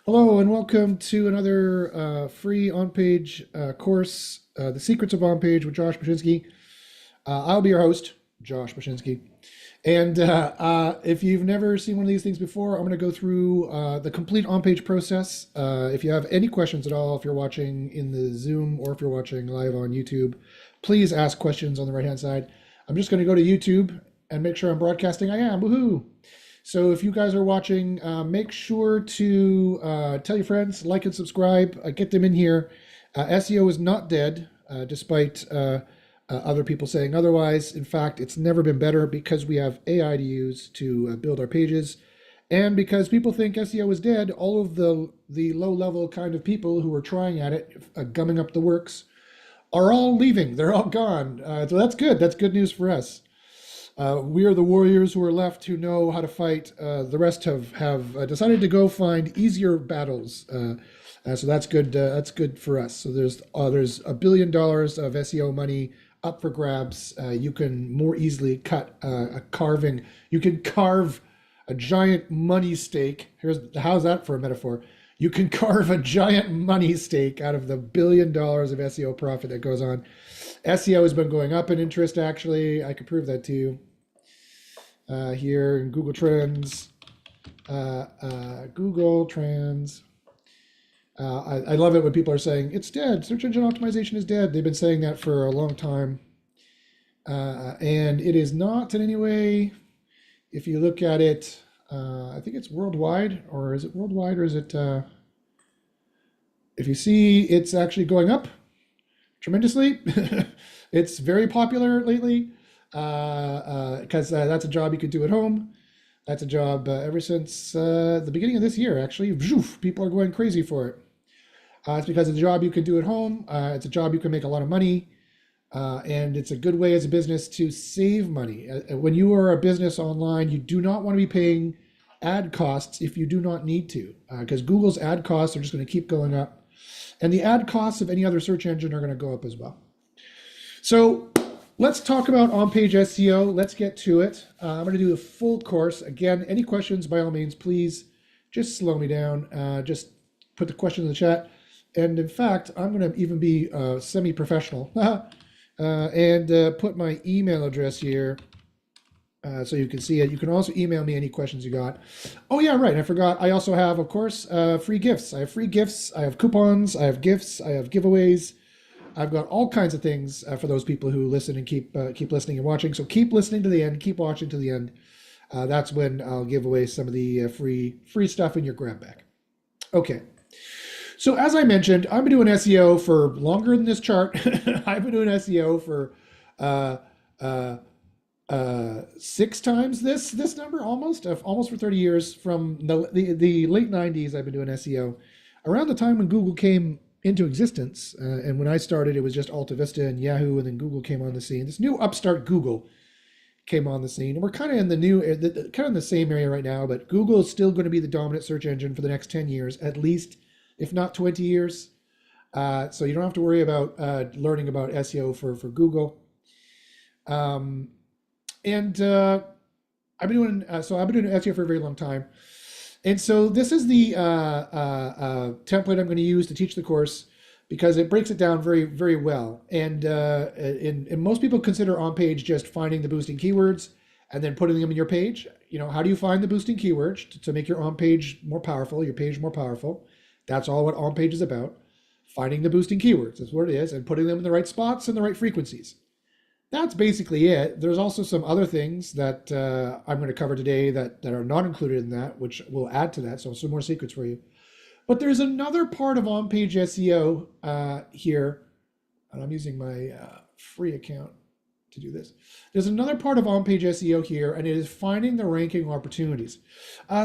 Hello and welcome to another free on-page course, The Secrets of On-Page with Josh Bashinsky. I'll be your host, Josh Bashinsky. And if you've never seen one of these things before, I'm going to go through the complete on-page process. If you have any questions at all, if you're watching in the Zoom or if you're watching live on YouTube, please ask questions on the right-hand side. I'm just going to go to YouTube and make sure I'm broadcasting. I am, woohoo! So if you guys are watching, make sure to tell your friends, like and subscribe, get them in here. SEO is not dead, despite other people saying otherwise. In fact, it's never been better because we have AI to use to build our pages. And because people think SEO is dead, all of the low-level kind of people who are trying at it, gumming up the works, are all leaving. They're all gone. So that's good. That's good news for us. We are the warriors who are left who know how to fight. The rest have decided to go find easier battles. So that's good. That's good for us. So there's $1 billion of SEO money up for grabs. You can more easily cut a carving. You can carve a giant money stake. How's that for a metaphor? You can carve a giant money stake out of the $1 billion of SEO profit that goes on. SEO has been going up in interest, actually. I could prove that to you. Here in Google Trends. Google Trends. I love it when people are saying, it's dead. Search engine optimization is dead. They've been saying that for a long time. And it is not in any way. If you look at it, I think it's worldwide, or is it worldwide, or is it, if you see, it's actually going up tremendously. It's very popular lately because that's a job you could do at home. That's a job ever since the beginning of this year, actually. People are going crazy for it. It's because it's a job you can do at home. It's a job you can make a lot of money. And it's a good way as a business to save money. When you are a business online, you do not want to be paying ad costs if you do not need to, because Google's ad costs are just going to keep going up. And the ad costs of any other search engine are going to go up as well. So let's talk about on-page SEO. Let's get to it. I'm going to do a full course. Again, any questions, by all means, please just slow me down. Just put the question in the chat. And in fact, I'm going to even be semi-professional and put my email address here so you can see it. You can also email me any questions you got. Oh yeah, right. I forgot. I also have, of course, free gifts. I have free gifts. I have coupons. I have gifts. I have giveaways. I've got all kinds of things for those people who listen and keep listening and watching. So keep listening to the end. Keep watching to the end. That's when I'll give away some of the free stuff in your grab bag. Okay. So as I mentioned, I've been doing SEO for longer than this chart. I've been doing SEO for uh, uh, 6 times this number, almost for 30 years. From the late 90s, I've been doing SEO. Around the time when Google came into existence, and when I started, it was just Alta Vista and Yahoo, and then Google came on the scene. This new upstart Google came on the scene, and we're kind of in the same area right now. But Google is still going to be the dominant search engine for the next 10 years, at least, if not 20 years. So you don't have to worry about learning about SEO for Google. And I've been doing SEO for a very long time. And so this is the template I'm going to use to teach the course because it breaks it down very, very well. And most people consider on-page just finding the boosting keywords and then putting them in your page. You know, how do you find the boosting keywords to make your on-page more powerful, your page more powerful? That's all what on-page is about. Finding the boosting keywords, that's what it is, and putting them in the right spots and the right frequencies. That's basically it. There's also some other things that I'm going to cover today that are not included in that, which will add to that. So some more secrets for you. But there's another part of on-page SEO here, and I'm using my free account to do this. There's another part of on-page SEO here, and it is finding the ranking opportunities.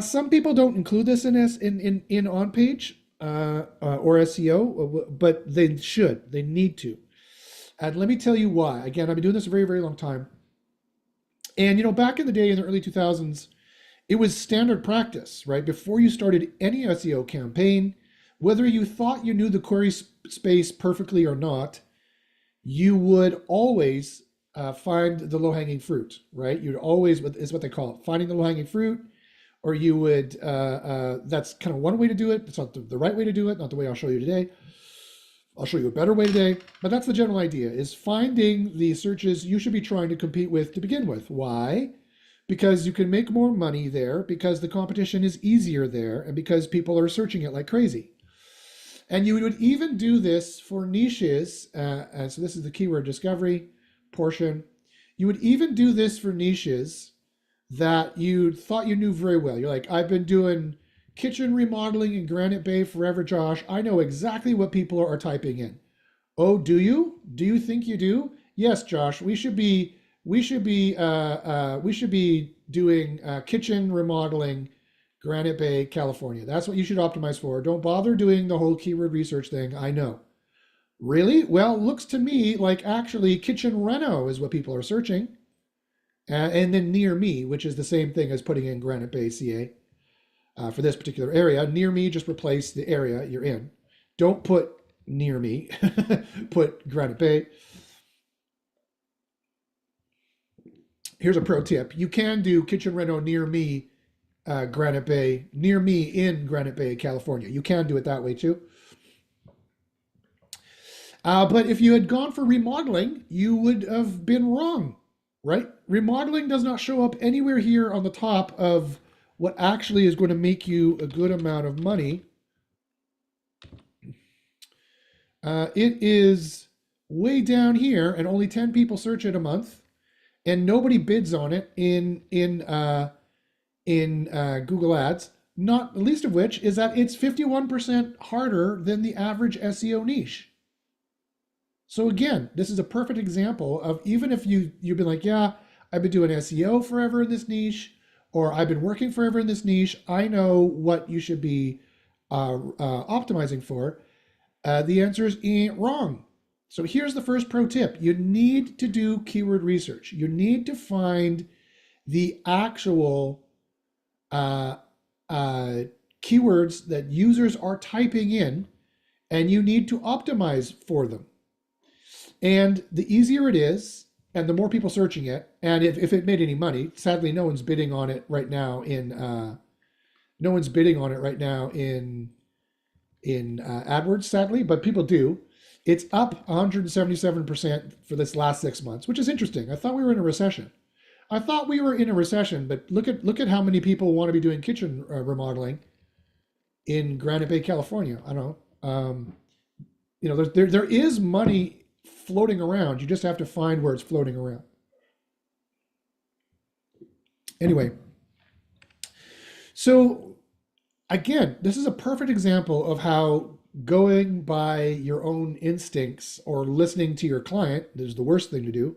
Some people don't include this in on-page or SEO, but they should. They need to. And let me tell you why. Again, I've been doing this a very, very long time. And, you know, back in the day in the early 2000s, it was standard practice, right? Before you started any SEO campaign, whether you thought you knew the query space perfectly or not, you would always find the low-hanging fruit, right? You'd always, is what they call it, finding the low-hanging fruit, or you would, that's kind of one way to do it. It's not the right way to do it, not the way I'll show you today. I'll show you a better way today, but that's the general idea, is finding the searches you should be trying to compete with to begin with. Why? Because you can make more money there, because the competition is easier there, and because people are searching it like crazy. And you would even do this for niches, and so this is the keyword discovery portion. You would even do this for niches that you thought you knew very well. You're like, I've been doing kitchen remodeling in Granite Bay forever, Josh. I know exactly what people are typing in. Oh, do you? Do you think you do? Yes, Josh. We should be doing kitchen remodeling, Granite Bay, California. That's what you should optimize for. Don't bother doing the whole keyword research thing. I know. Really? Well, looks to me like actually kitchen reno is what people are searching. And then near me, which is the same thing as putting in Granite Bay, CA. For this particular area, near me, just replace the area you're in. Don't put near me, put Granite Bay. Here's a pro tip. You can do kitchen reno near me, Granite Bay, near me in Granite Bay, California. You can do it that way too. But if you had gone for remodeling, you would have been wrong, right? Remodeling does not show up anywhere here on the top of what actually is going to make you a good amount of money. It is way down here, and only 10 people search it a month, and nobody bids on it in Google Ads. Not the least of which is that it's 51% harder than the average SEO niche. So again, this is a perfect example of, even if you've been like, yeah, I've been doing SEO forever in this niche, or I've been working forever in this niche, I know what you should be optimizing for. The answer is wrong. So here's the first pro tip. You need to do keyword research. You need to find the actual keywords that users are typing in, and you need to optimize for them. And the easier it is, and the more people searching it, and if it made any money, sadly, no one's bidding on it right now in AdWords, sadly, but people do. It's up 177% for this last 6 months, which is interesting. I thought we were in a recession. But look at how many people want to be doing kitchen remodeling in Granite Bay, California. I don't know. There is money floating around. You just have to find where it's floating around. Anyway, so again, this is a perfect example of how going by your own instincts, or listening to your client, this is the worst thing to do,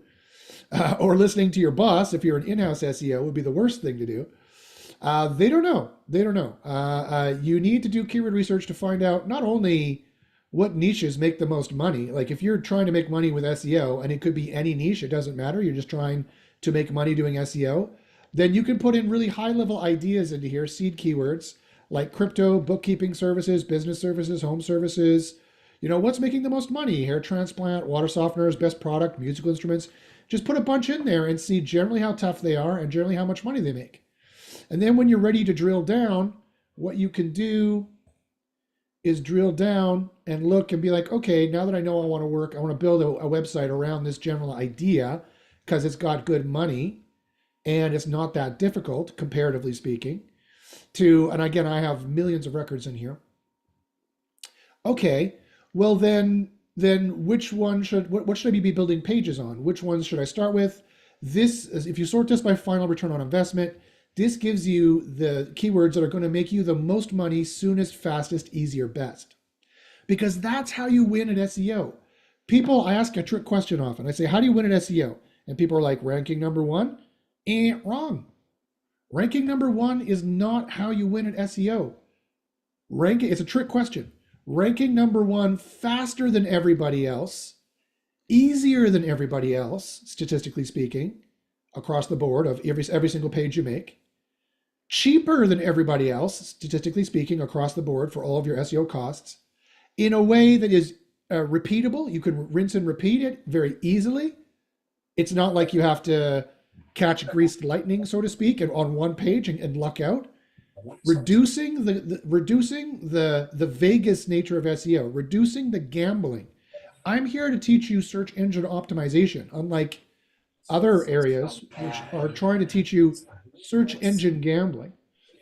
or listening to your boss, if you're an in-house SEO, would be the worst thing to do. They don't know. You need to do keyword research to find out not only what niches make the most money. Like if you're trying to make money with SEO, and it could be any niche, it doesn't matter, you're just trying to make money doing SEO, then you can put in really high-level ideas into here, seed keywords, like crypto, bookkeeping services, business services, home services. What's making the most money? Hair transplant, water softeners, best product, musical instruments. Just put a bunch in there and see generally how tough they are and generally how much money they make. And then when you're ready to drill down, what you can do is drill down and look and be like, okay, now that I know I want to build a website around this general idea, because it's got good money and it's not that difficult, comparatively speaking, and again, I have millions of records in here. Okay, well then what should I be building pages on? Which ones should I start with? If you sort this by final return on investment, this gives you the keywords that are going to make you the most money soonest, fastest, easier, best. Because that's how you win at SEO. I ask a trick question often. I say, how do you win at SEO? And people are like, ranking number one? Wrong. Ranking number one is not how you win at SEO. It's a trick question. Ranking number one faster than everybody else, easier than everybody else, statistically speaking, across the board of every single page you make, cheaper than everybody else, statistically speaking, across the board for all of your SEO costs, in a way that is repeatable. You can rinse and repeat it very easily. It's not like you have to catch greased lightning, so to speak, and on one page and luck out. reducing the Vegas nature of SEO, reducing the gambling. I'm here to teach you search engine optimization, unlike other areas which are trying to teach you search engine gambling.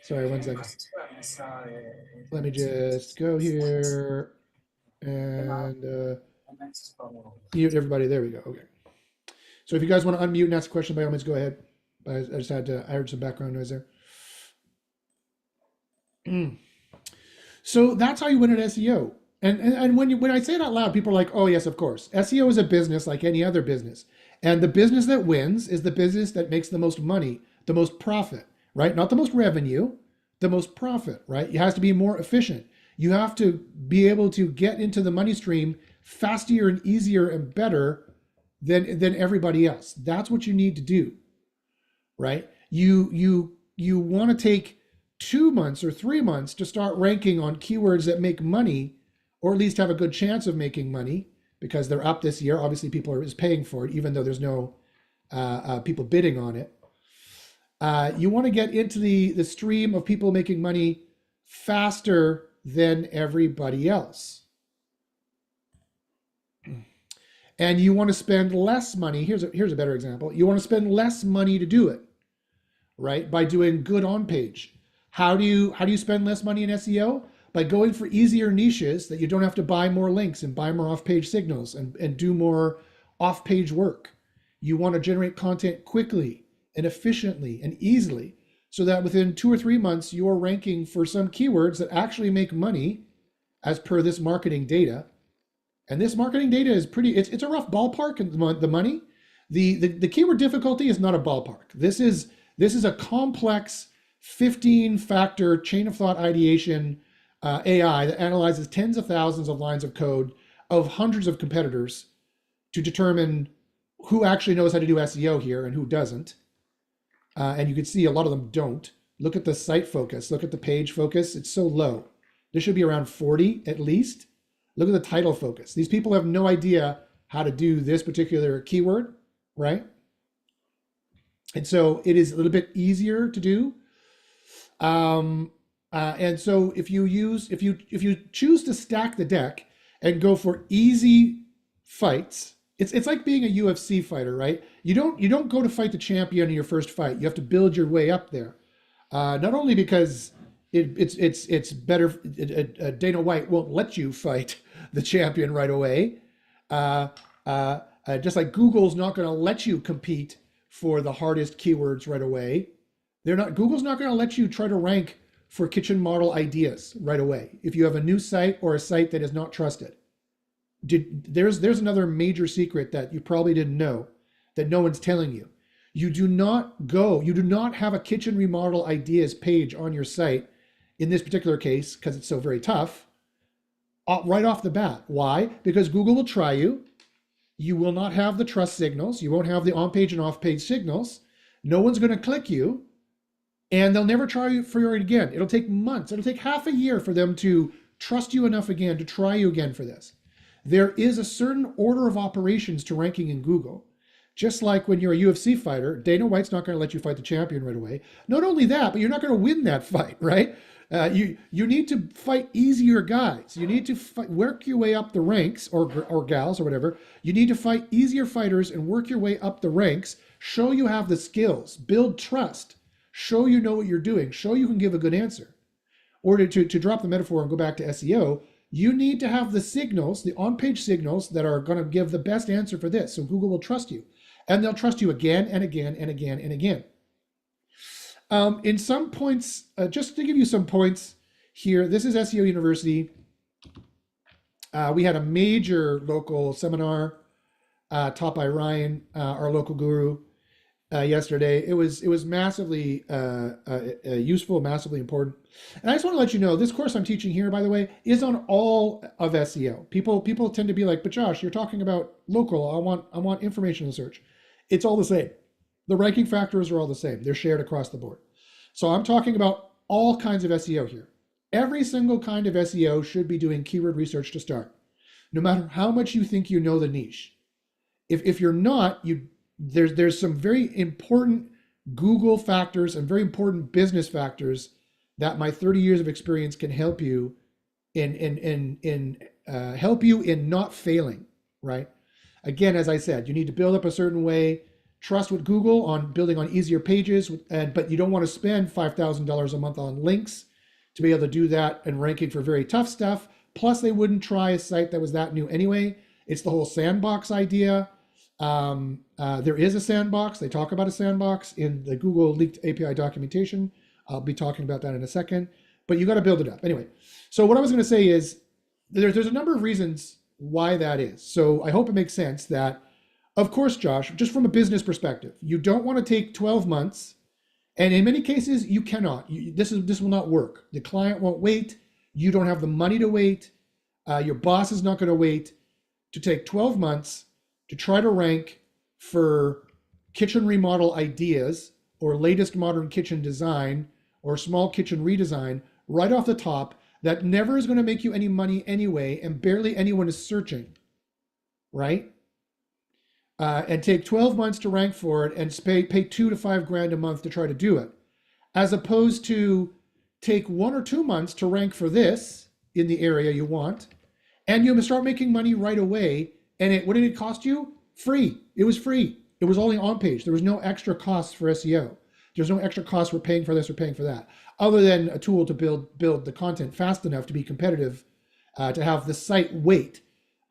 Sorry, one second. Let me just go here and mute everybody. There we go. Okay. So if you guys want to unmute and ask a question, by all means, go ahead. I heard some background noise there. So that's how you win at SEO. And when I say it out loud, people are like, oh yes, of course. SEO is a business like any other business. And the business that wins is the business that makes the most money, the most profit, right? Not the most revenue, the most profit, right? It has to be more efficient. You have to be able to get into the money stream faster and easier and better than everybody else. That's what you need to do, right? You want to take 2 months or 3 months to start ranking on keywords that make money, or at least have a good chance of making money, because they're up this year. Obviously, people are paying for it, even though there's no people bidding on it. You want to get into the stream of people making money faster than everybody else. And you want to spend less money. Here's a better example. You want to spend less money to do it, right? By doing good on page. How do you spend less money in SEO? By going for easier niches that you don't have to buy more links and buy more off-page signals and do more off-page work. You want to generate content quickly and efficiently and easily, so that within 2 or 3 months, you're ranking for some keywords that actually make money as per this marketing data. And this marketing data is it's a rough ballpark in the money. The keyword difficulty is not a ballpark. This is a complex 15-factor chain of thought ideation AI that analyzes tens of thousands of lines of code of hundreds of competitors to determine who actually knows how to do SEO here and who doesn't. And you can see a lot of them don't. Look at the site focus. Look at the page focus. It's so low. This should be around 40 at least. Look at the title focus. These people have no idea how to do this particular keyword, right? And so it is a little bit easier to do. And so if you choose to stack the deck and go for easy fights, it's like being a UFC fighter, right? You don't go to fight the champion in your first fight. You have to build your way up there. Not only because it's better, Dana White won't let you fight the champion right away. Just like Google's not going to let you compete for the hardest keywords right away. Google's not going to let you try to rank for kitchen model ideas right away if you have a new site or a site that is not trusted. There's another major secret that you probably didn't know that no one's telling you. You do not have a kitchen remodel ideas page on your site in this particular case, because it's so very tough, right off the bat. Why? Because Google will try you. You will not have the trust signals. You won't have the on-page and off-page signals. No one's going to click you, and they'll never try you for you again. It'll take months. It'll take half a year for them to trust you enough again to try you again for this. There is a certain order of operations to ranking in Google. Just like when you're a UFC fighter, Dana White's not going to let you fight the champion right away. Not only that, but you're not going to win that fight, right? You need to fight easier guys. You need to work your way up the ranks, or gals or whatever. You need to fight easier fighters and work your way up the ranks. Show you have the skills, build trust, show you know what you're doing, show you can give a good answer. Or to drop the metaphor and go back to SEO, you need to have the signals, the on-page signals that are going to give the best answer for this. So Google will trust you. And they'll trust you again and again and again and again. In some points, just to give you some points here, this is SEO University. We had a major local seminar taught by Ryan, our local guru, yesterday. It was massively useful, massively important. And I just want to let you know, this course I'm teaching here, by the way, is on all of SEO. People tend to be like, but Josh, you're talking about local. I want information search. It's all the same. The ranking factors are all the same. They're shared across the board. So I'm talking about all kinds of SEO here. Every single kind of SEO should be doing keyword research to start, no matter how much you think you know the niche. If you're not, there's some very important Google factors and very important business factors that my 30 years of experience can help you help you in not failing, right? Again, as I said, you need to build up a certain way, trust with Google on building on easier pages, but you don't want to spend $5,000 a month on links to be able to do that and ranking for very tough stuff. Plus, they wouldn't try a site that was that new anyway. It's the whole sandbox idea. There is a sandbox. They talk about a sandbox in the Google leaked API documentation. I'll be talking about that in a second, but you got to build it up. Anyway, so what I was going to say is there's a number of reasons why that is. So I hope it makes sense that, of course, Josh, just from a business perspective, you don't want to take 12 months. And in many cases, you cannot. This will not work. The client won't wait. You don't have the money to wait. Your boss is not going to wait to take 12 months to try to rank for kitchen remodel ideas or latest modern kitchen design or small kitchen redesign right off the top that never is going to make you any money anyway, and barely anyone is searching, right? And take 12 months to rank for it and pay $2 to $5 grand a month to try to do it, as opposed to take 1 or 2 months to rank for this in the area you want, and you'll start making money right away. And what did it cost you? Free. It was free. It was only OnPage. There was no extra costs for SEO. There's no extra cost for paying for this or paying for that, other than a tool to build the content fast enough to be competitive, to have the site weight,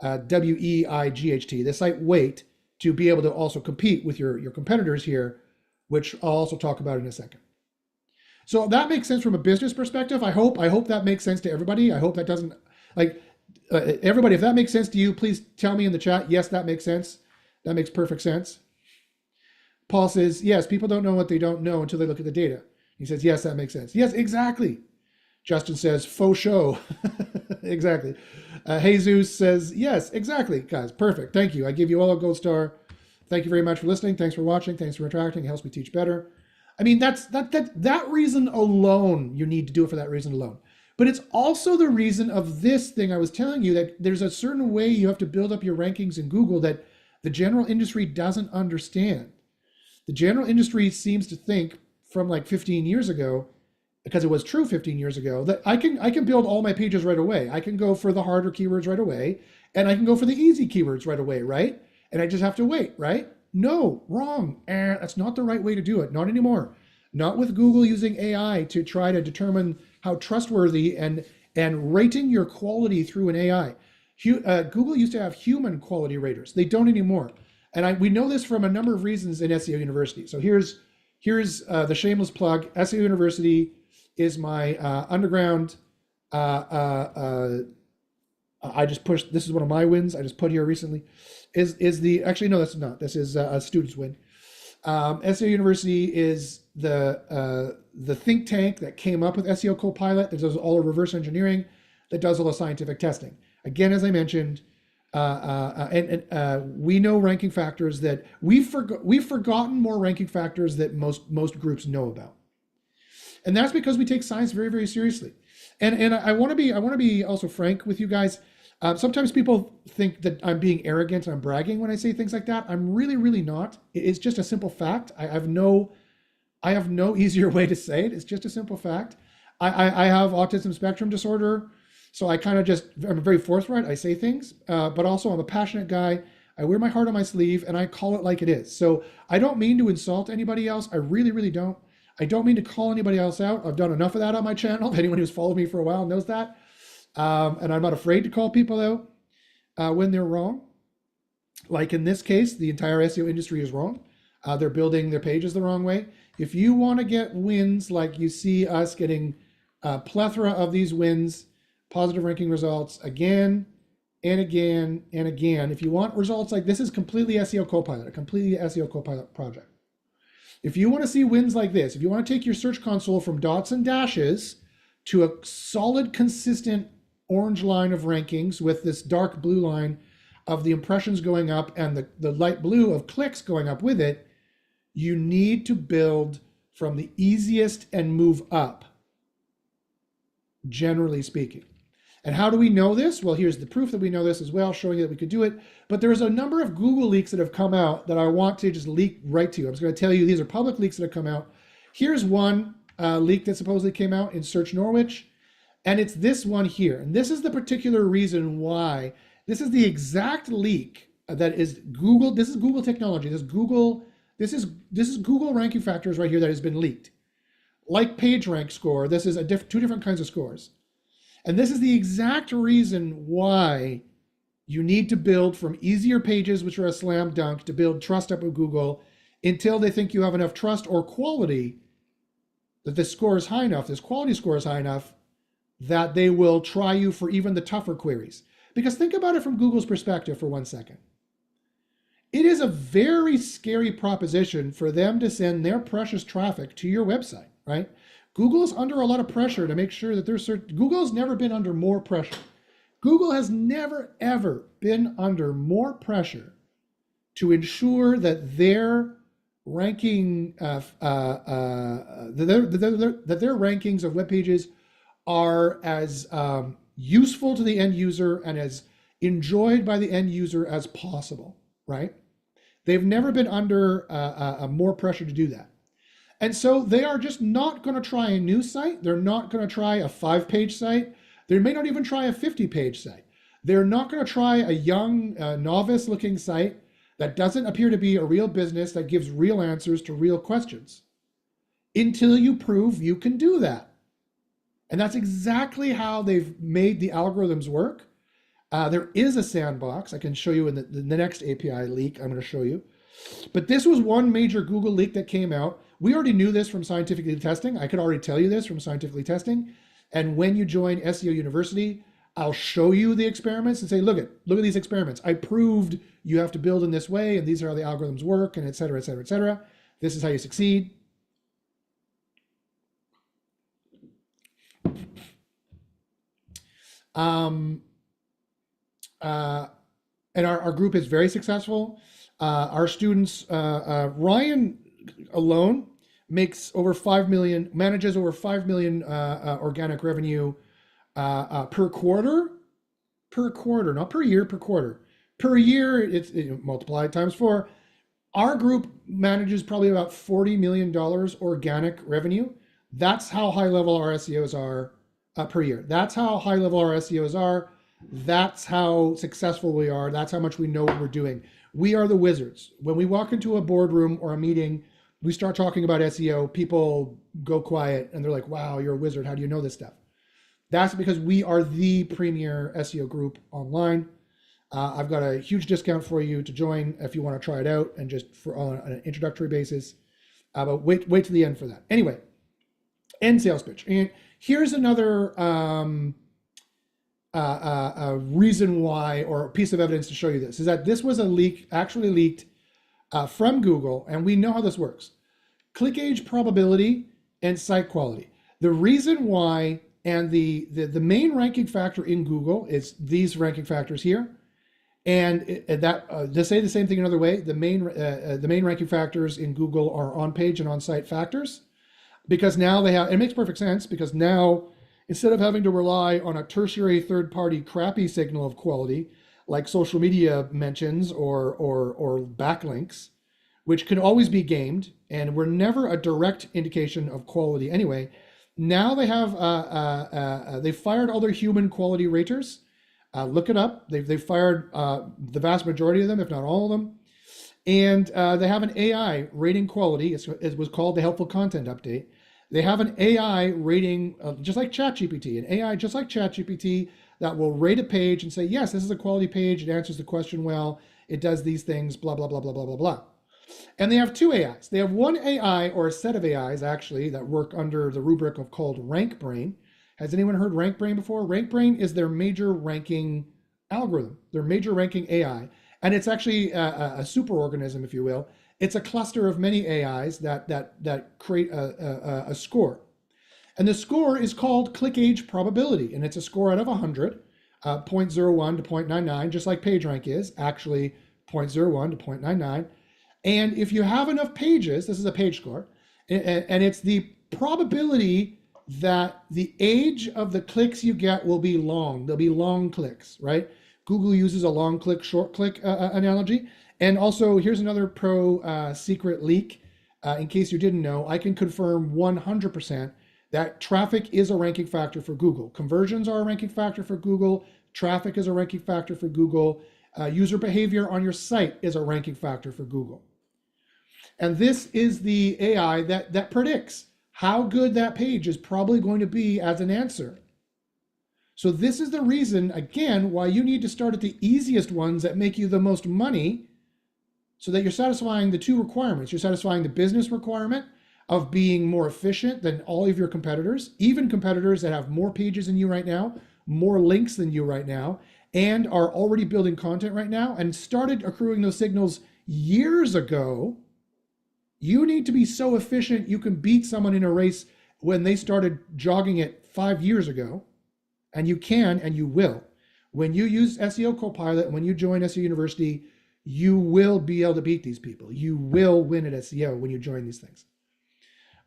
WEIGHT, the site weight, to be able to also compete with your competitors here, which I'll also talk about in a second. So that makes sense from a business perspective. I hope that makes sense to everybody. I hope that doesn't, everybody, if that makes sense to you, please tell me in the chat. Yes, that makes sense. That makes perfect sense. Paul says, yes, people don't know what they don't know until they look at the data. He says, yes, that makes sense. Yes, exactly. Justin says, faux show. Exactly. Jesus says, yes, exactly, guys. Perfect. Thank you. I give you all a gold star. Thank you very much for listening. Thanks for watching. Thanks for interacting. It helps me teach better. I mean, that reason alone, you need to do it for that reason alone. But it's also the reason of this thing I was telling you, that there's a certain way you have to build up your rankings in Google that the general industry doesn't understand. The general industry seems to think from like 15 years ago, because it was true 15 years ago, that I can build all my pages right away. I can go for the harder keywords right away, and I can go for the easy keywords right away, right? And I just have to wait, right? No, wrong. That's not the right way to do it. Not anymore. Not with Google using AI to try to determine how trustworthy and rating your quality through an AI. Google used to have human quality raters. They don't anymore. And we know this from a number of reasons in SEO University. So here's the shameless plug. SEO University is my underground. I just pushed. This is one of my wins. I just put here recently. Actually no, that's not. This is a student's win. SEO University is the think tank that came up with SEO Copilot, that does all the reverse engineering, that does all the scientific testing. Again, as I mentioned, we know ranking factors that we've forgotten more ranking factors that most groups know about, and that's because we take science very, very seriously. And I want to be also frank with you guys. Sometimes people think that I'm being arrogant, I'm bragging when I say things like that. I'm really, really not. It's just a simple fact. I have no easier way to say it. It's just a simple fact. I have autism spectrum disorder, so I'm very forthright. I say things, but also I'm a passionate guy. I wear my heart on my sleeve, and I call it like it is. So I don't mean to insult anybody else. I really, really don't. I don't mean to call anybody else out. I've done enough of that on my channel. Anyone who's followed me for a while knows that. And I'm not afraid to call people out when they're wrong. Like in this case, the entire SEO industry is wrong. They're building their pages the wrong way. If you want to get wins like you see us getting a plethora of these wins, positive ranking results again and again and again, if you want results like this, is completely SEO Copilot, a completely SEO Copilot project. If you want to see wins like this, if you want to take your Search Console from dots and dashes to a solid, consistent orange line of rankings with this dark blue line of the impressions going up and the light blue of clicks going up with it, you need to build from the easiest and move up, generally speaking. And how do we know this? Well, here's the proof that we know this as well, showing that we could do it. But there's a number of Google leaks that have come out that I want to just leak right to you. I'm just going to tell you these are public leaks that have come out. Here's one leak that supposedly came out in Search Norwich. And it's this one here. And this is the particular reason why. This is the exact leak that is Google. This is Google technology. This is Google ranking factors right here that has been leaked. Like PageRank score, this is two different kinds of scores. And this is the exact reason why you need to build from easier pages, which are a slam dunk, to build trust up with Google until they think you have enough trust or quality that this score is high enough, this quality score is high enough, that they will try you for even the tougher queries. Because think about it from Google's perspective for 1 second. It is a very scary proposition for them to send their precious traffic to your website, right? Google is under a lot of pressure to make sure that Google's never been under more pressure. Google has never, ever been under more pressure to ensure that their ranking, that their rankings of web pages are as useful to the end user and as enjoyed by the end user as possible, right? They've never been under more pressure to do that. And so they are just not going to try a new site. They're not going to try a 5-page site. They may not even try a 50-page site. They're not going to try a young, novice-looking site that doesn't appear to be a real business that gives real answers to real questions until you prove you can do that. And that's exactly how they've made the algorithms work. There is a sandbox. I can show you in the next API leak I'm going to show you. But this was one major Google leak that came out. We already knew this from scientifically testing. I could already tell you this from scientifically testing. And when you join SEO University, I'll show you the experiments and say, look at these experiments. I proved you have to build in this way, and these are how the algorithms work, and et cetera, et cetera, et cetera. This is how you succeed. And our group is very successful. Our students, Ryan alone makes over 5 million, manages over 5 million organic revenue per quarter, not per year, per quarter. Per year, it's multiplied times 4. Our group manages probably about $40 million organic revenue. That's how high level our SEOs are per year. That's how high level our SEOs are. That's how successful we are. That's how much we know what we're doing. We are the wizards. When we walk into a boardroom or a meeting, we start talking about SEO, people go quiet and they're like, wow, you're a wizard. How do you know this stuff? That's because we are the premier SEO group online. I've got a huge discount for you to join if you want to try it out and just for on an introductory basis. But wait to the end for that. Anyway, end sales pitch. And here's another reason why, or a piece of evidence to show you this, is that this was a leak, actually leaked from Google, and we know how this works. Click age probability and site quality. The reason why, and the main ranking factor in Google is these ranking factors here. And to say the same thing another way, the main ranking factors in Google are on-page and on-site factors, because now they have, it makes perfect sense, because now instead of having to rely on a tertiary third-party crappy signal of quality, like social media mentions or backlinks, which can always be gamed and were never a direct indication of quality anyway, now they have they fired all their human quality raters. Look it up. They've fired the vast majority of them, if not all of them. And they have an AI rating quality. It was called the Helpful Content Update. They have an AI rating, just like ChatGPT, an AI just like ChatGPT that will rate a page and say, yes, this is a quality page. It answers the question well. It does these things, blah, blah, blah, blah, blah, blah, blah. And they have two AIs. They have one AI, or a set of AIs actually, that work under the rubric of called RankBrain. Has anyone heard RankBrain before? RankBrain is their major ranking algorithm, their major ranking AI. And it's actually a superorganism, if you will. It's a cluster of many AIs that create a score. And the score is called click age probability. And it's a score out of 100, 0.01 to 0.99, just like PageRank is, actually 0.01 to 0.99. And if you have enough pages, this is a page score, and it's the probability that the age of the clicks you get will be long. They'll be long clicks, right? Google uses a long click, short click analogy. And also, here's another pro secret leak. In case you didn't know, I can confirm 100% that traffic is a ranking factor for Google. Conversions are a ranking factor for Google. Traffic is a ranking factor for Google. User behavior on your site is a ranking factor for Google. And this is the AI that predicts how good that page is probably going to be as an answer. So this is the reason, again, why you need to start at the easiest ones that make you the most money, so that you're satisfying the two requirements. You're satisfying the business requirement of being more efficient than all of your competitors, even competitors that have more pages than you right now, more links than you right now, and are already building content right now and started accruing those signals years ago. You need to be so efficient you can beat someone in a race when they started jogging it 5 years ago. And you can, and you will. When you use SEO Copilot, when you join SEO University, you will be able to beat these people. You will win at SEO when you join these things.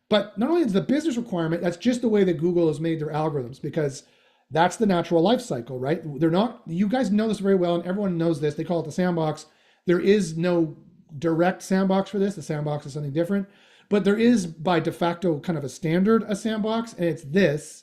But not only is the business requirement, that's just the way that Google has made their algorithms, because that's the natural life cycle, right? They're not, you guys know this very well, and everyone knows this. They call it the sandbox. There is no direct sandbox for this. The sandbox is something different. But there is, by de facto, kind of a standard, a sandbox, and it's this.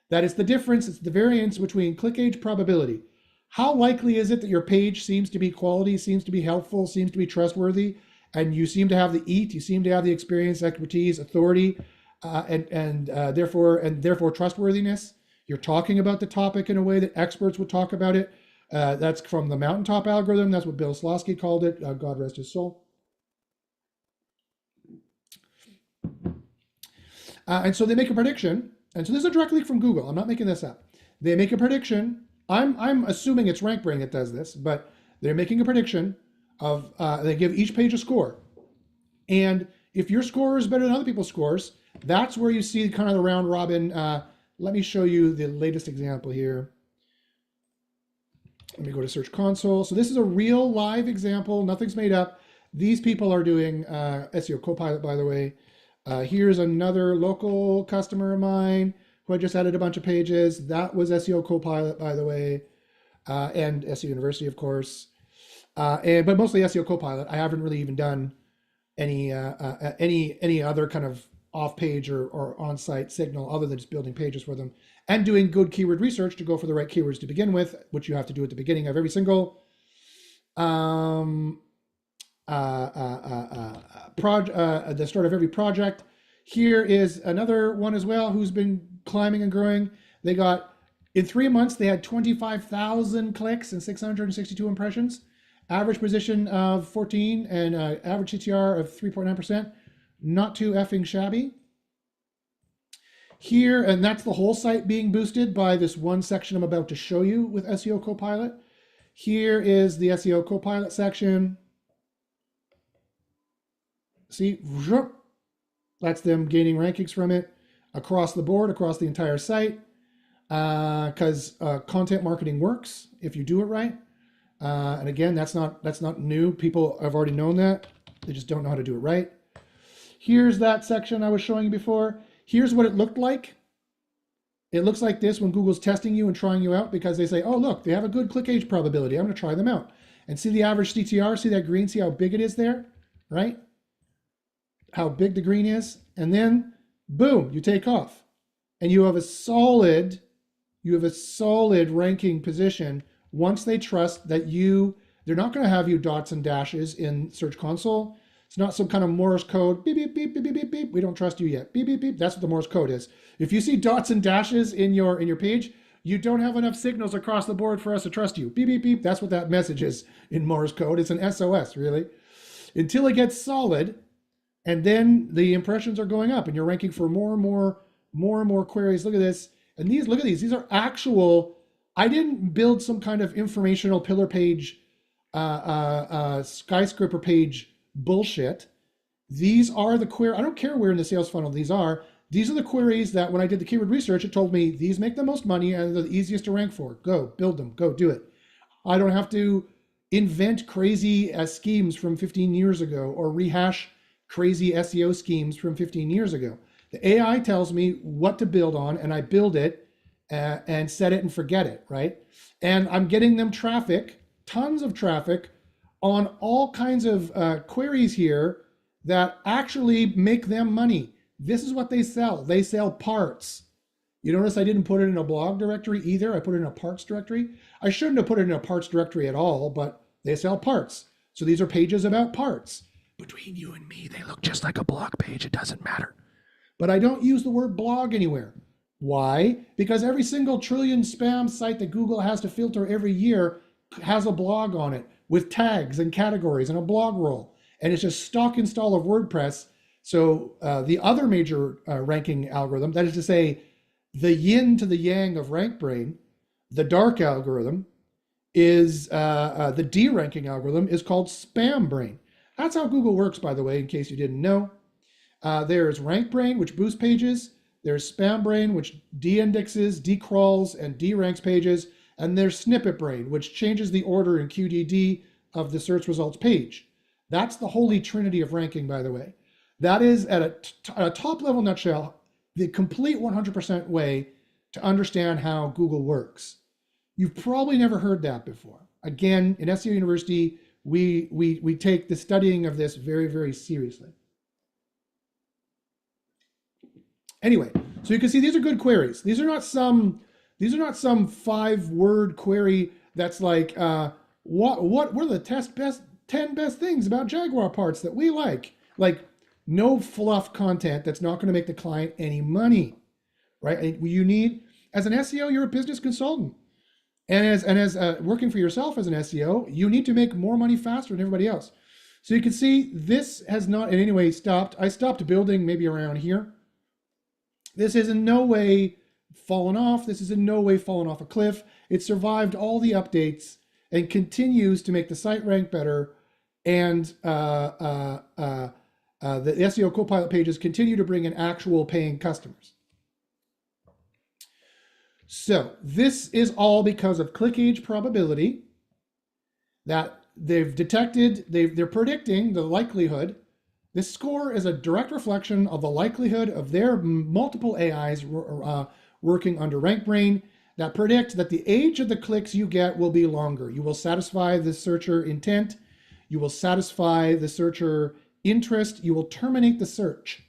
That is the difference, it's the variance between click age probability. How likely is it that your page seems to be quality, seems to be helpful, seems to be trustworthy, and you seem to have the EAT, you seem to have the experience, expertise, authority, and therefore trustworthiness. You're talking about the topic in a way that experts would talk about it. That's from the mountaintop algorithm. That's what Bill Slawski called it. God rest his soul. And so they make a prediction. And so this is a direct leak from Google. I'm not making this up. They make a prediction. I'm assuming it's RankBrain that does this, but they're making a prediction of, they give each page a score. And if your score is better than other people's scores, that's where you see kind of the round robin. Let me show you the latest example here. Let me go to Search Console. So this is a real live example. Nothing's made up. These people are doing SEO Copilot, by the way. Here's another local customer of mine who I just added a bunch of pages. That was SEO Copilot, by the way, and SEO University, of course. But mostly SEO Copilot. I haven't really even done any other kind of off-page or on-site signal other than just building pages for them and doing good keyword research to go for the right keywords to begin with, which you have to do at the beginning of every single the start of every project. Here is another one as well who's been climbing and growing. They got, in 3 months, they had 25,000 clicks and 662 impressions. Average position of 14 and average CTR of 3.9%. Not too effing shabby. Here, and that's the whole site being boosted by this one section I'm about to show you with SEO Copilot. Here is the SEO Copilot section. See, that's them gaining rankings from it across the board, across the entire site, because content marketing works if you do it right. And again, that's not new. People have already known that. They just don't know how to do it right. Here's that section I was showing you before. Here's what it looked like. It looks like this when Google's testing you and trying you out, because they say, oh, look, they have a good click age probability. I'm going to try them out. And see the average CTR, see that green, see how big it is there, right? How big the green is. And then, boom, you take off. And you have a solid ranking position once they trust that they're not going to have you dots and dashes in Search Console. It's not some kind of Morse code, beep, beep, beep, beep, beep, beep, beep. We don't trust you yet. Beep, beep, beep. That's what the Morse code is. If you see dots and dashes in your page, you don't have enough signals across the board for us to trust you. Beep, beep, beep. That's what that message is in Morse code. It's an SOS, really. Until it gets solid, and then the impressions are going up, and you're ranking for more and more queries. Look at this. And look at these. These are actual. I didn't build some kind of informational pillar page, skyscraper page bullshit. These are the query. I don't care where in the sales funnel these are. These are the queries that when I did the keyword research, it told me these make the most money and they're the easiest to rank for. Go build them. Go do it. I don't have to invent crazy schemes from 15 years ago or rehash crazy SEO schemes from 15 years ago. The AI tells me what to build on, and I build it and set it and forget it, right? And I'm getting them traffic, tons of traffic on all kinds of queries here that actually make them money. This is what they sell. They sell parts. You notice I didn't put it in a blog directory either. I put it in a parts directory. I shouldn't have put it in a parts directory at all, but they sell parts. So these are pages about parts. Between you and me, they look just like a blog page. It doesn't matter. But I don't use the word blog anywhere. Why? Because every single trillion spam site that Google has to filter every year has a blog on it with tags and categories and a blog roll. And it's just stock install of WordPress. So the other major ranking algorithm, that is to say, the yin to the yang of RankBrain, the dark algorithm, is the D ranking algorithm is called SpamBrain. That's how Google works, by the way, in case you didn't know. There's RankBrain, which boosts pages. There's SpamBrain, which de-indexes, decrawls, and de-ranks pages. And there's SnippetBrain, which changes the order in QDD of the search results page. That's the holy trinity of ranking, by the way. That is, at a top level nutshell, the complete 100% way to understand how Google works. You've probably never heard that before. Again, in SEO University, we take the studying of this very, very seriously. Anyway, so you can see these are good queries. These are not some 5-word query that's like what are the 10 best things about Jaguar parts that we like. Like, no fluff content that's not going to make the client any money, right? You need, as an SEO, you're a business consultant. And as working for yourself as an SEO, you need to make more money faster than everybody else. So you can see this has not in any way stopped. I stopped building maybe around here. This is in no way fallen off. This is in no way fallen off a cliff. It survived all the updates and continues to make the site rank better. And the SEO Copilot pages continue to bring in actual paying customers. So this is all because of click age probability that they've detected, they're predicting the likelihood. This score is a direct reflection of the likelihood of their multiple AIs working under RankBrain that predict that the age of the clicks you get will be longer. You will satisfy the searcher intent. You will satisfy the searcher interest. You will terminate the search.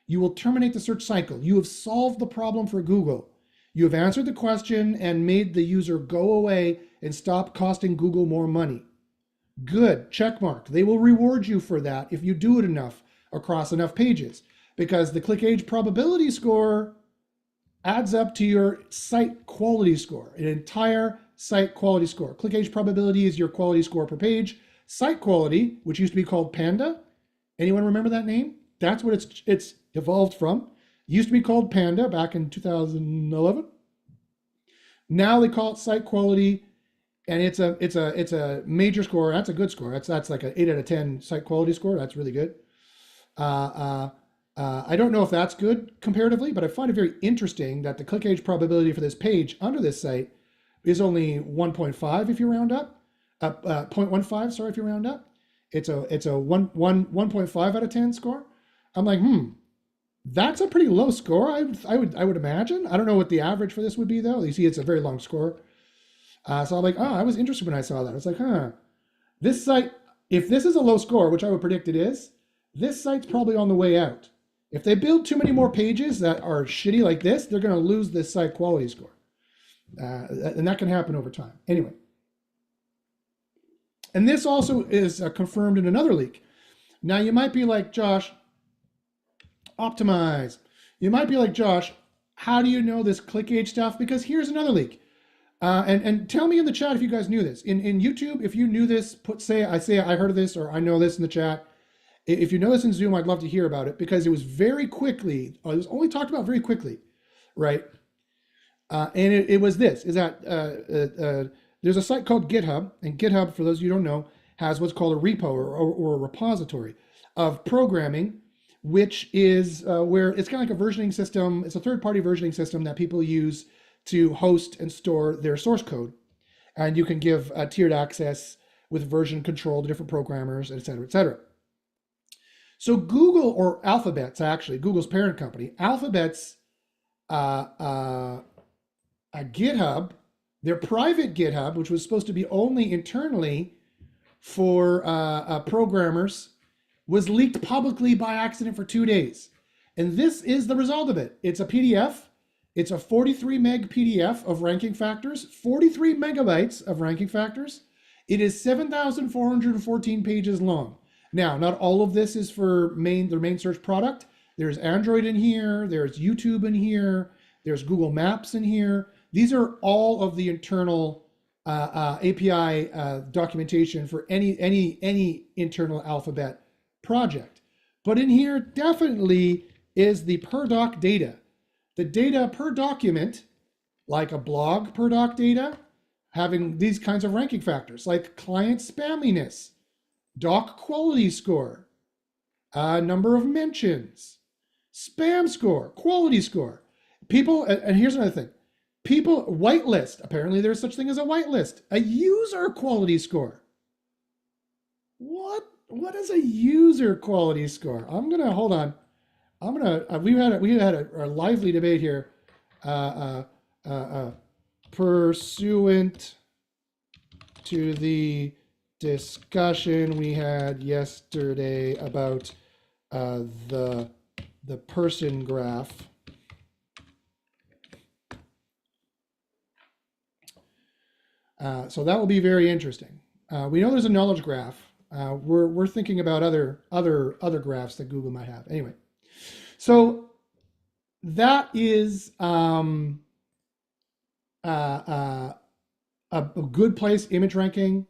You will terminate the search cycle. You have solved the problem for Google. You have answered the question and made the user go away and stop costing Google more money. Good, check mark. They will reward you for that if you do it enough across enough pages, because the click age probability score adds up to your site quality score, an entire site quality score. Click age probability is your quality score per page. Site quality, which used to be called Panda. Anyone remember that name? That's what it's evolved from. It used to be called Panda back in 2011. Now they call it site quality, and it's a major score. That's a good score. That's like an 8 out of 10 site quality score. That's really good. I don't know if that's good comparatively, but I find it very interesting that the click age probability for this page under this site is only 1.5 if you round up, 0.15, sorry, if you round up. It's a 1.5 out of 10 score. I'm like, that's a pretty low score. I would imagine. I don't know what the average for this would be though. You see, it's a very long score. So I'm like, I was interested when I saw that. I was like, this site, if this is a low score, which I would predict it is, this site's probably on the way out. If they build too many more pages that are shitty like this, they're going to lose this site quality score. And that can happen over time. Anyway. And this also is confirmed in another leak. Now you might be like, Josh, optimize. You might be like, Josh, how do you know this click age stuff? Because here's another leak. And tell me in the chat if you guys knew this. In YouTube, if you knew this, I heard of this or I know this in the chat. If you know this in Zoom, I'd love to hear about it because it was very quickly, it was only talked about very quickly, right? And it was this, is that there's a site called GitHub, and GitHub, for those of you who don't know, has what's called a repo or a repository of programming, which is where it's kind of like a versioning system. It's a third-party versioning system that people use to host and store their source code. And you can give tiered access with version control to different programmers, et cetera, et cetera. So Google, or Alphabet's actually, Google's parent company, Alphabet's GitHub, their private GitHub, which was supposed to be only internally for programmers was leaked publicly by accident for 2 days. And this is the result of it. It's a PDF. It's a 43 meg PDF of ranking factors, 43 megabytes of ranking factors. It is 7,414 pages long. Now, not all of this is for their main search product. There's Android in here. There's YouTube in here. There's Google Maps in here. These are all of the internal API documentation for any internal Alphabet project. But in here definitely is the per doc data. The data per document, like a blog per doc data, having these kinds of ranking factors like client spamminess, doc quality score, number of mentions, spam score, quality score. People, and here's another thing. People, whitelist, apparently there's such thing as a whitelist, a user quality score. What is a user quality score? Hold on. We had a lively debate here, pursuant to the discussion we had yesterday about the person graph. So that will be very interesting. We know there's a knowledge graph. We're thinking about other graphs that Google might have. Anyway, so that is a good place. Image ranking,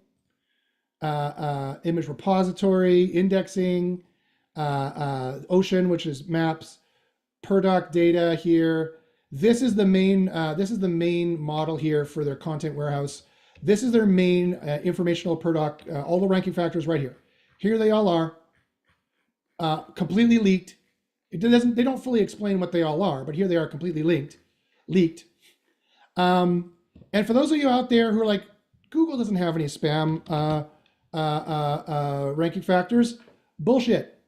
image repository, indexing, Ocean, which is maps, per doc data here. This is the main model here for their content warehouse. This is their main informational per doc, all the ranking factors right here. Here they all are, completely leaked. They don't fully explain what they all are, but here they are completely leaked. And for those of you out there who are like, Google doesn't have any spam ranking factors, bullshit.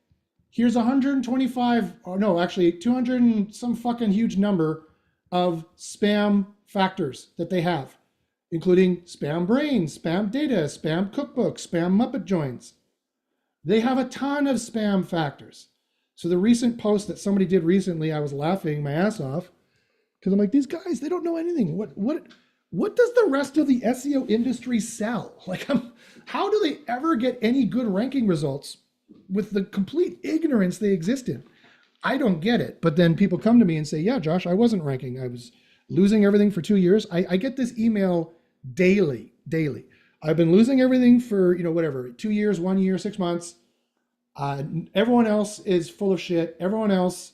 Here's 125, or no, actually 200 and some fucking huge number of spam factors that they have, including spam brains, spam data, spam cookbook, spam Muppet joins. They have a ton of spam factors. So the recent post that somebody did recently, I was laughing my ass off because I'm like, these guys, they don't know anything. What does the rest of the SEO industry sell? Like, how do they ever get any good ranking results with the complete ignorance they exist in? I don't get it. But then people come to me and say, yeah, Josh, I wasn't ranking. I was losing everything for 2 years. I get this email daily. I've been losing everything for, 2 years, 1 year, 6 months. Everyone else is full of shit. Everyone else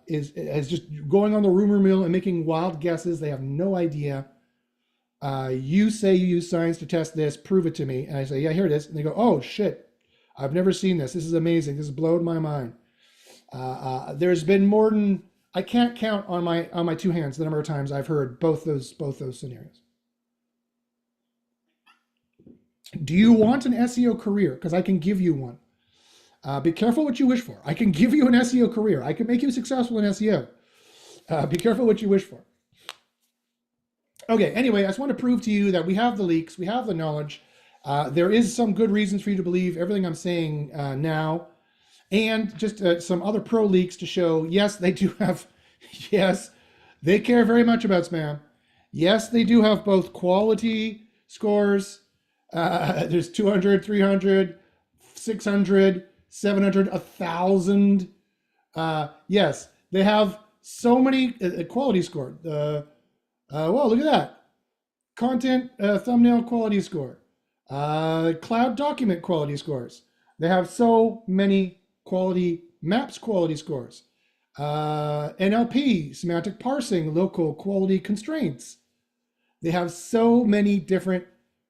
is just going on the rumor mill and making wild guesses. They have no idea. You say you use science to test this. Prove it to me. And I say, yeah, here it is. And they go, oh shit, I've never seen this. This is amazing. This has blown my mind. There's been more than, I can't count on my two hands the number of times I've heard both those scenarios. Do you want an SEO career? Because I can give you one. Be careful what you wish for. I can give you an SEO career. I can make you successful in SEO. Be careful what you wish for. Okay, anyway, I just want to prove to you that we have the leaks, we have the knowledge. There is some good reasons for you to believe everything I'm saying now. And just some other pro leaks to show, yes, they do have, yes, they care very much about spam. Yes, they do have both quality scores. There's 200, 300, 600, 700, 1,000. Yes, they have so many quality score. Well, look at that. Content thumbnail quality score. Cloud document quality scores. They have so many quality maps quality scores. NLP, semantic parsing, local quality constraints. They have so many different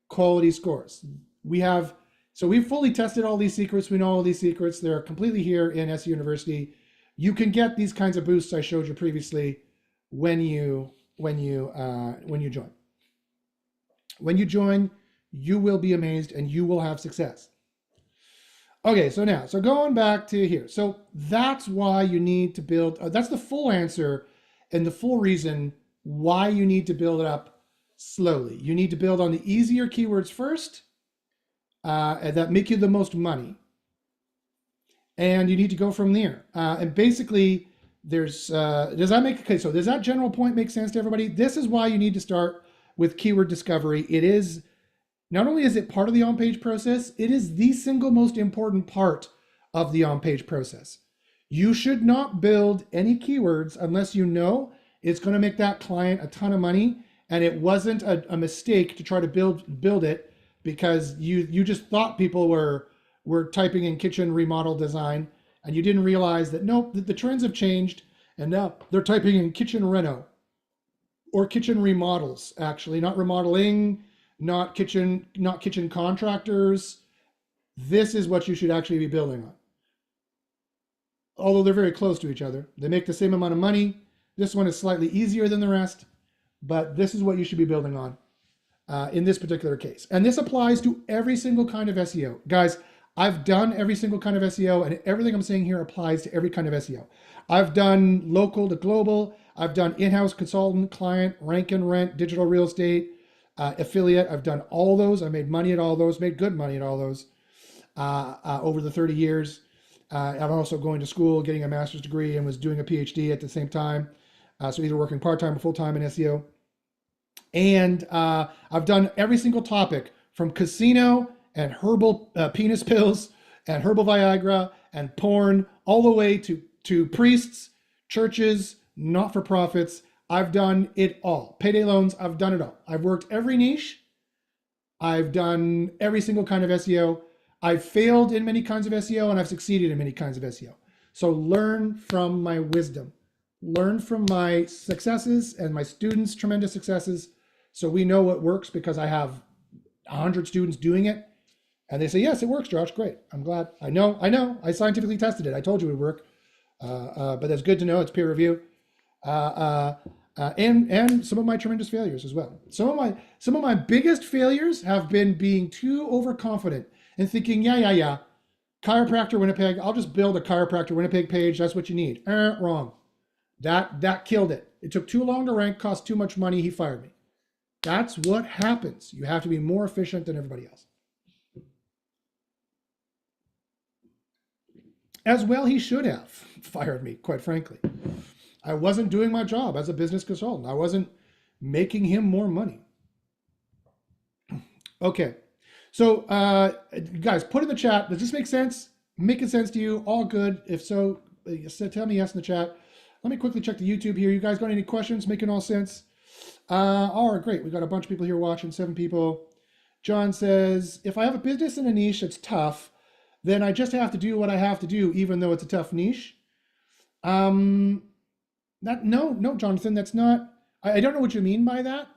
quality scores. We've fully tested all these secrets. We know all these secrets. They're completely here in SEO University. You can get these kinds of boosts I showed you previously when you join. When you join, you will be amazed and you will have success. Okay, so going back to here. So that's why you need to build, that's the full answer and the full reason why you need to build it up slowly. You need to build on the easier keywords first that make you the most money. and you need to go from there. And basically, there's does that make okay? So does that general point make sense to everybody? This is why you need to start with keyword discovery. It is not only is it part of the on-page process, it is the single most important part of the on-page process. You should not build any keywords unless you know it's going to make that client a ton of money, and it wasn't a mistake to try to build it because you just thought people were typing in kitchen remodel design, and you didn't realize that nope, the trends have changed, and now they're typing in kitchen reno or kitchen remodels, actually, not remodeling, not kitchen contractors. This is what you should actually be building on. Although they're very close to each other. They make the same amount of money. This one is slightly easier than the rest, but this is what you should be building on in this particular case. And this applies to every single kind of SEO. Guys, I've done every single kind of SEO, and everything I'm saying here applies to every kind of SEO. I've done local to global. I've done in-house consultant, client, rank and rent, digital real estate, affiliate. I've done all those. I made money at all those, made good money at all those over the 30 years. I'm also going to school, getting a master's degree, and was doing a PhD at the same time. So either working part-time or full-time in SEO. And I've done every single topic from casino and herbal penis pills and herbal Viagra and porn, all the way to priests, churches, not-for-profits. I've done it all. Payday loans, I've done it all. I've worked every niche. I've done every single kind of SEO. I've failed in many kinds of SEO, and I've succeeded in many kinds of SEO. So learn from my wisdom. Learn from my successes and my students' tremendous successes, so we know what works, because I have 100 students doing it, and they say, yes, it works, Josh, great. I'm glad. I know. I scientifically tested it. I told you it would work, but that's good to know. It's peer review. And some of my tremendous failures as well. Some of my biggest failures have been being too overconfident and thinking, yeah, chiropractor Winnipeg, I'll just build a chiropractor Winnipeg page. That's what you need. Wrong. That killed it. It took too long to rank, cost too much money. He fired me. That's what happens. You have to be more efficient than everybody else. As well, he should have fired me, quite frankly. I wasn't doing my job as a business consultant. I wasn't making him more money. Okay. So, guys, put in the chat. Does this make sense? Making sense to you? All good? If so, tell me yes in the chat. Let me quickly check the YouTube here. You guys got any questions? Making all sense? All right, great. We got a bunch of people here watching, 7 people. John says, if I have a business in a niche that's tough, then I just have to do what I have to do, even though it's a tough niche. No, Jonathan, that's not, I don't know what you mean by that.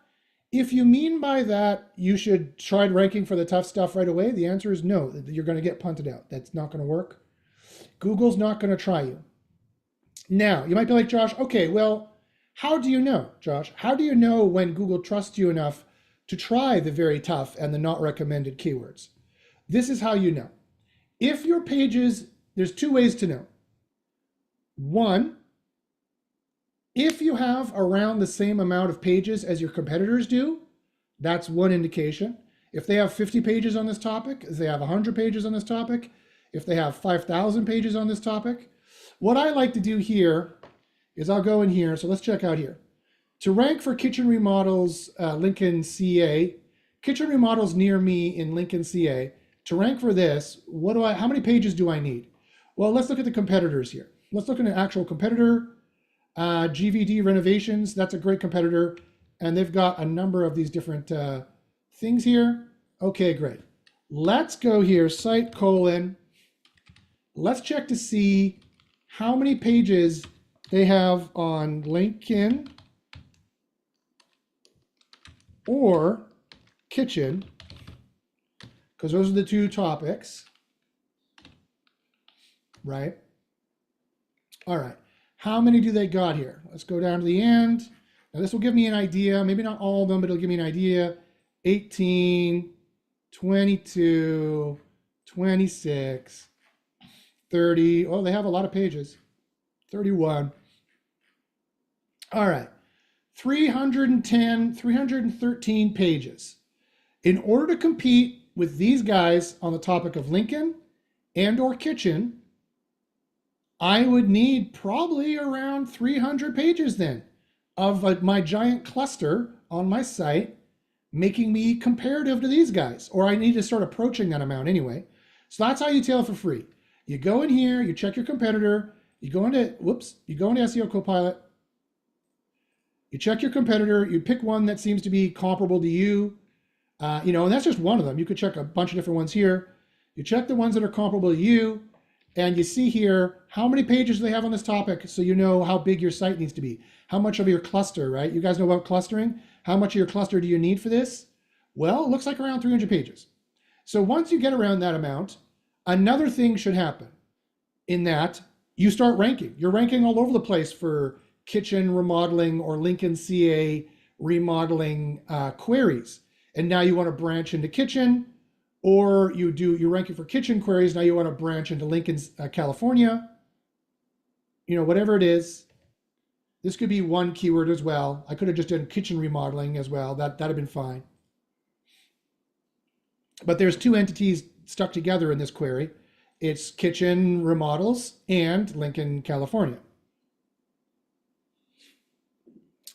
If you mean by that, you should try ranking for the tough stuff right away. The answer is no, you're going to get punted out. That's not going to work. Google's not going to try you. Now, you might be like, Josh, okay, well, how do you know, Josh? How do you know when Google trusts you enough to try the very tough and the not recommended keywords? This is how you know. If your pages, there's 2 ways to know. One, if you have around the same amount of pages as your competitors do, that's one indication. If they have 50 pages on this topic, if they have 100 pages on this topic, if they have 5,000 pages on this topic, what I like to do here is I'll go in here. So let's check out here. To rank for kitchen remodels, Lincoln, CA, kitchen remodels near me in Lincoln, CA, to rank for this, how many pages do I need? Well, let's look at the competitors here. Let's look at an actual competitor. GVD Renovations, that's a great competitor. And they've got a number of these different things here. Okay, great. Let's go here, site colon. Let's check to see how many pages they have on LinkedIn or kitchen, because those are the 2 topics, right? All right. How many do they got here? Let's go down to the end. Now this will give me an idea, maybe not all of them, but it'll give me an idea. 18, 22, 26, 30. Oh, they have a lot of pages. 31. All right. 310, 313 pages. In order to compete with these guys on the topic of Lincoln and or kitchen, I would need probably around 300 pages then of my giant cluster on my site, making me comparative to these guys, or I need to start approaching that amount anyway. So that's how you tail for free. You go in here, you check your competitor, you go into SEO Copilot, you check your competitor, you pick one that seems to be comparable to you, and that's just one of them. You could check a bunch of different ones here. You check the ones that are comparable to you, and you see here how many pages they have on this topic, so you know how big your site needs to be. How much of your cluster, right? You guys know about clustering. How much of your cluster do you need for this? Well, it looks like around 300 pages. So once you get around that amount, another thing should happen in that you start ranking. You're ranking all over the place for kitchen remodeling or Lincoln CA remodeling queries. And now you want to branch into kitchen, or you're ranking for kitchen queries. Now you want to branch into Lincoln, California, whatever it is. This could be one keyword as well. I could have just done kitchen remodeling as well. That'd have been fine. But there's two entities stuck together in this query. It's kitchen remodels and Lincoln, California.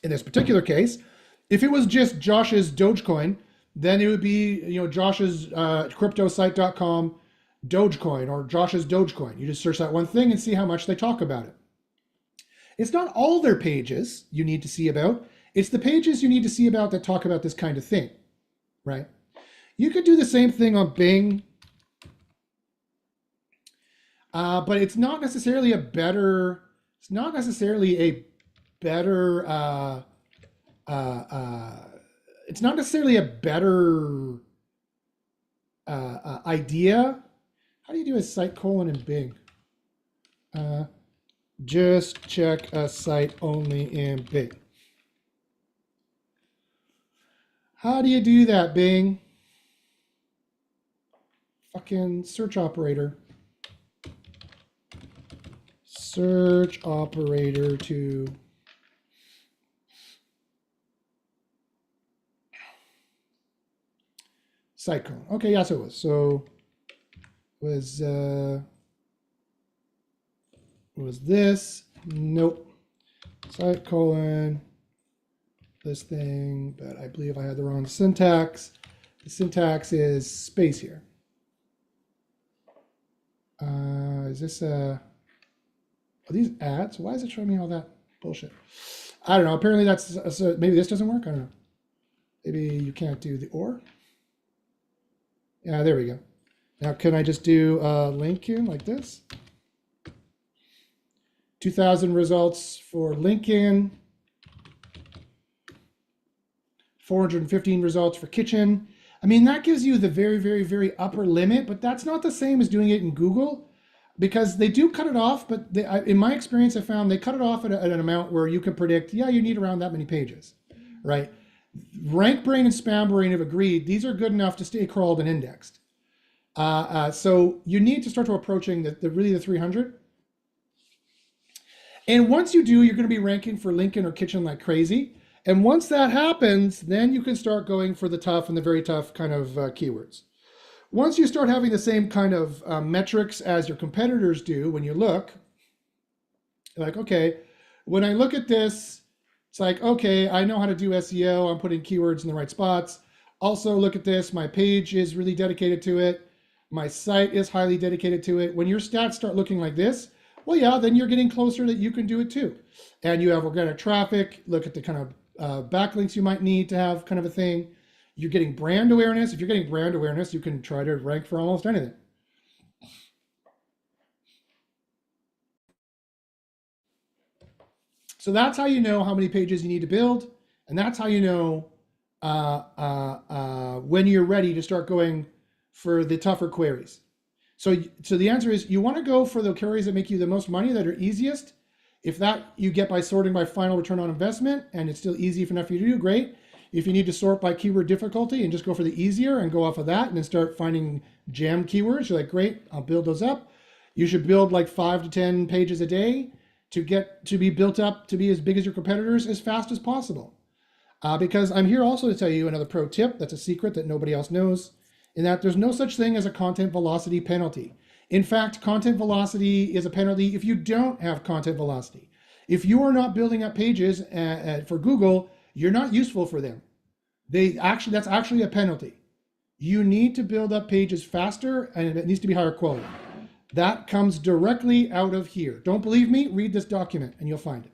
In this particular case, if it was just Josh's Dogecoin, then it would be, Josh's cryptosite.com Dogecoin or Josh's Dogecoin. You just search that one thing and see how much they talk about it. It's not all their pages you need to see about. It's the pages you need to see about that talk about this kind of thing, right? You could do the same thing on Bing, but it's not necessarily a better idea. How do you do a site colon in Bing? Just check a site only in Bing. How do you do that, Bing? Fucking search operator. Search operator to site colon. Okay, yeah, so it was. So was this? Nope. Site colon this thing, but I believe I had the wrong syntax. The syntax is space here. Is this are these ads? Why is it showing me all that bullshit? I don't know. Apparently that's maybe this doesn't work. I don't know. Maybe you can't do the or. Yeah, there we go. Now can I just do Lincoln like this? 2,000 results for Lincoln. 415 results for kitchen. I mean, that gives you the very, very, very upper limit, but that's not the same as doing it in Google, because they do cut it off. But in my experience, I found they cut it off at an amount where you can predict, yeah, you need around that many pages, right? RankBrain and SpamBrain have agreed these are good enough to stay crawled and indexed. So you need to start to approaching the 300. And once you do, you're going to be ranking for Lincoln or kitchen like crazy. And once that happens, then you can start going for the tough and the very tough kind of keywords. Once you start having the same kind of metrics as your competitors do, when you look, like, okay, when I look at this, it's like, okay, I know how to do SEO. I'm putting keywords in the right spots. Also, look at this. My page is really dedicated to it. My site is highly dedicated to it. When your stats start looking like this, well, yeah, then you're getting closer that you can do it too. And you have organic traffic. Look at the kind of backlinks you might need to have kind of a thing. You're getting brand awareness. If you're getting brand awareness, you can try to rank for almost anything. So that's how you know how many pages you need to build. And that's how you know when you're ready to start going for the tougher queries. So the answer is you want to go for the queries that make you the most money, that are easiest. If that you get by sorting by final return on investment and it's still easy enough for you to do, great. If you need to sort by keyword difficulty and just go for the easier and go off of that and then start finding jam keywords, you're like, great, I'll build those up. You should build like 5 to 10 pages a day to get to be built up to be as big as your competitors as fast as possible. Because I'm here also to tell you another pro tip that's a secret that nobody else knows, in that there's no such thing as a content velocity penalty. In fact, content velocity is a penalty if you don't have content velocity. If you are not building up pages for Google, you're not useful for them. That's actually a penalty. You need to build up pages faster, and it needs to be higher quality. That comes directly out of here. Don't believe me? Read this document and you'll find it.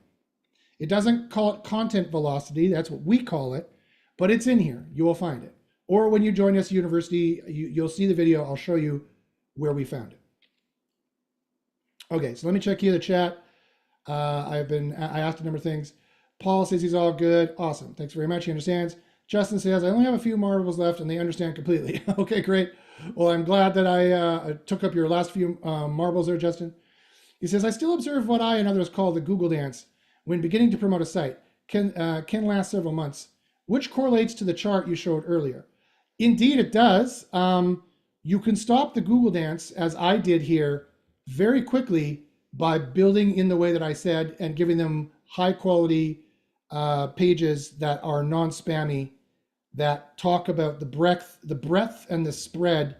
It doesn't call it content velocity. That's what we call it, but it's in here. You will find it. Or when you join SEO University, you'll see the video. I'll show you where we found it. Okay, so let me check here the chat. I asked a number of things. Paul says he's all good. Awesome. Thanks very much. He understands. Justin says, I only have a few marbles left and they understand completely. Okay, great. Well, I'm glad that I took up your last few marbles there, Justin. He says, I still observe what I and others call the Google dance when beginning to promote a site. Can last several months, which correlates to the chart you showed earlier. Indeed, it does. You can stop the Google dance, as I did here, very quickly by building in the way that I said and giving them high quality pages that are non-spammy, that talk about the breadth and the spread,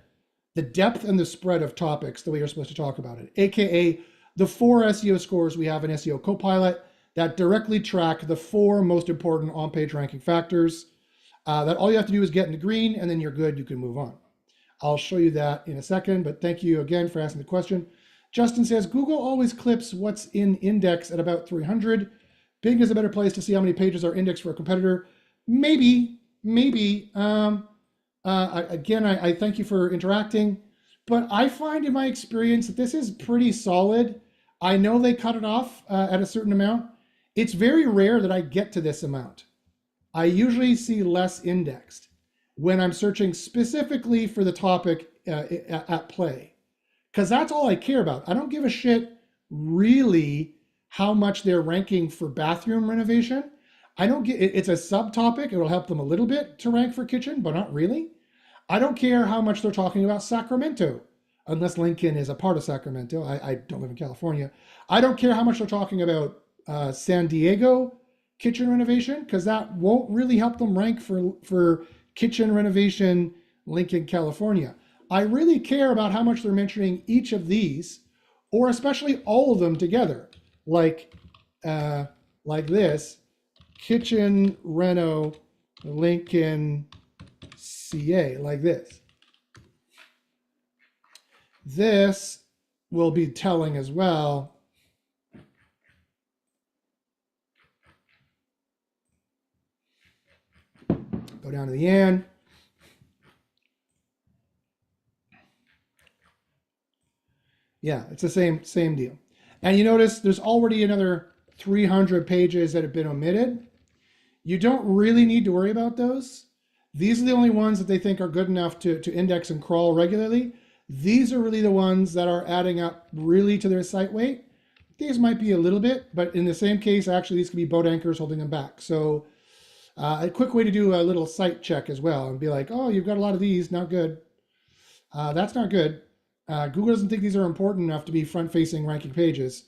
the depth and the spread of topics the way you're supposed to talk about it, aka the 4 SEO scores we have in SEO Copilot that directly track the 4 most important on-page ranking factors. That all you have to do is get in the green and then you're good, you can move on. I'll show you that in a second, but thank you again for asking the question. Justin says, Google always clips what's in index at about 300. Bing is a better place to see how many pages are indexed for a competitor. Maybe. Again, I thank you for interacting, but I find in my experience that this is pretty solid. I know they cut it off at a certain amount. It's very rare that I get to this amount. I usually see less indexed when I'm searching specifically for the topic at play, because that's all I care about. I don't give a shit really how much they're ranking for bathroom renovation. I don't get it. It's a subtopic. It will help them a little bit to rank for kitchen, but not really. I don't care how much they're talking about Sacramento, unless Lincoln is a part of Sacramento. I don't live in California. I don't care how much they're talking about San Diego kitchen renovation, because that won't really help them rank for kitchen renovation Lincoln, California. I really care about how much they're mentioning each of these, or especially all of them together, like this, kitchen reno Lincoln CA, like this. This will be telling as well. Go down to the end. Yeah, it's the same deal. And you notice there's already another 300 pages that have been omitted. You don't really need to worry about those. These are the only ones that they think are good enough to index and crawl regularly. These are really the ones that are adding up really to their site weight. These might be a little bit, but in the same case, actually, these could be boat anchors holding them back. So a quick way to do a little site check as well and be like, oh, you've got a lot of these, not good. That's not good. Google doesn't think these are important enough to be front-facing ranking pages.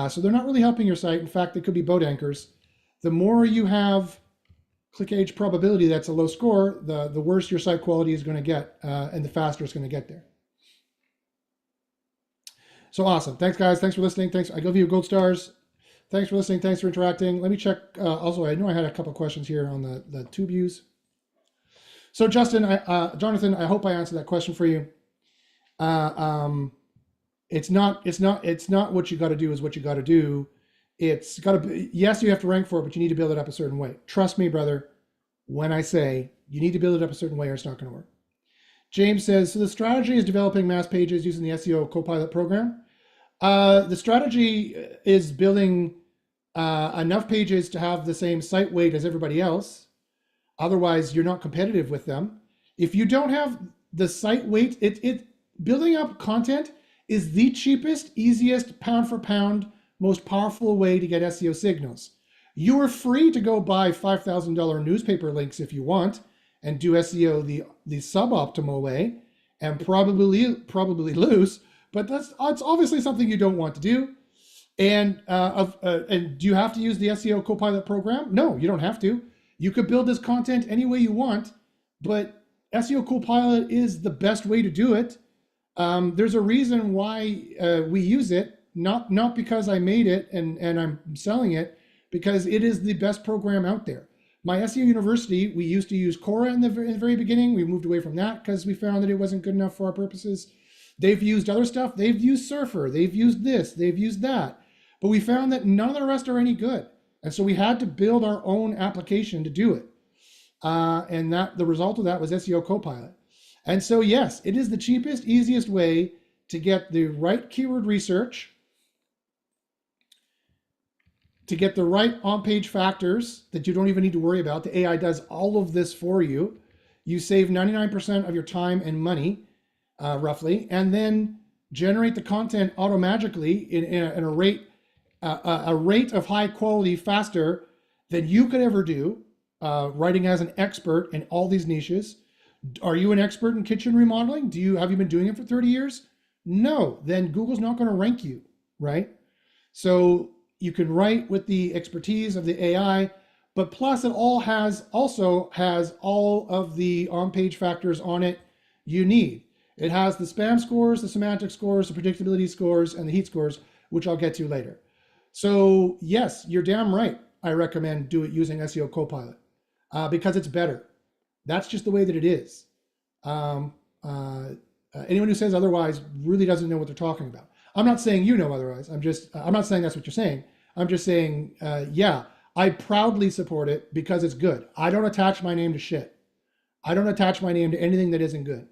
So they're not really helping your site. In fact, they could be boat anchors. The more you have click age probability that's a low score, the worse your site quality is going to get, and the faster it's going to get there. So awesome. Thanks, guys. Thanks for listening. Thanks. I give you gold stars. Thanks for listening. Thanks for interacting. Let me check. Also, I know I had a couple of questions here on the tube views. So Justin, Jonathan, I hope I answered that question for you. It's not what you got to do is what you got to do. It's got to be, yes, you have to rank for it, but you need to build it up a certain way. Trust me, brother, when I say you need to build it up a certain way or it's not going to work. James says, so the strategy is developing mass pages using the SEO Copilot program. The strategy is building enough pages to have the same site weight as everybody else. Otherwise, you're not competitive with them. If you don't have the site weight, building up content is the cheapest, easiest, pound for pound, most powerful way to get SEO signals. You are free to go buy $5,000 newspaper links if you want and do SEO the suboptimal way and probably lose, but it's obviously something you don't want to do. And do you have to use the SEO Copilot program? No, you don't have to. You could build this content any way you want, but SEO Copilot is the best way to do it. There's a reason why we use it, not because I made it and I'm selling it, because it is the best program out there. My SEO University, we used to use Cora in the very beginning. We moved away from that because we found that it wasn't good enough for our purposes. They've used other stuff. They've used Surfer. They've used this. They've used that. But we found that none of the rest are any good. And so we had to build our own application to do it. And that the result of that was SEO Copilot. And so, yes, it is the cheapest, easiest way to get the right keyword research, to get the right on-page factors that you don't even need to worry about. The AI does all of this for you. You save 99% of your time and money, roughly, and then generate the content automagically in a rate of high quality faster than you could ever do, writing as an expert in all these niches. Are you an expert in kitchen remodeling? Have you been doing it for 30 years? No, then Google's not going to rank you, right? So you can write with the expertise of the AI, but plus it also has all of the on-page factors on it you need. It has the spam scores, the semantic scores, the predictability scores, and the heat scores, which I'll get to later. So yes, you're damn right. I recommend using SEO Copilot because it's better. That's just the way that it is. Anyone who says otherwise really doesn't know what they're talking about. I'm not saying you know otherwise. I'm not saying that's what you're saying. I'm just saying, yeah, I proudly support it because it's good. I don't attach my name to shit. I don't attach my name to anything that isn't good.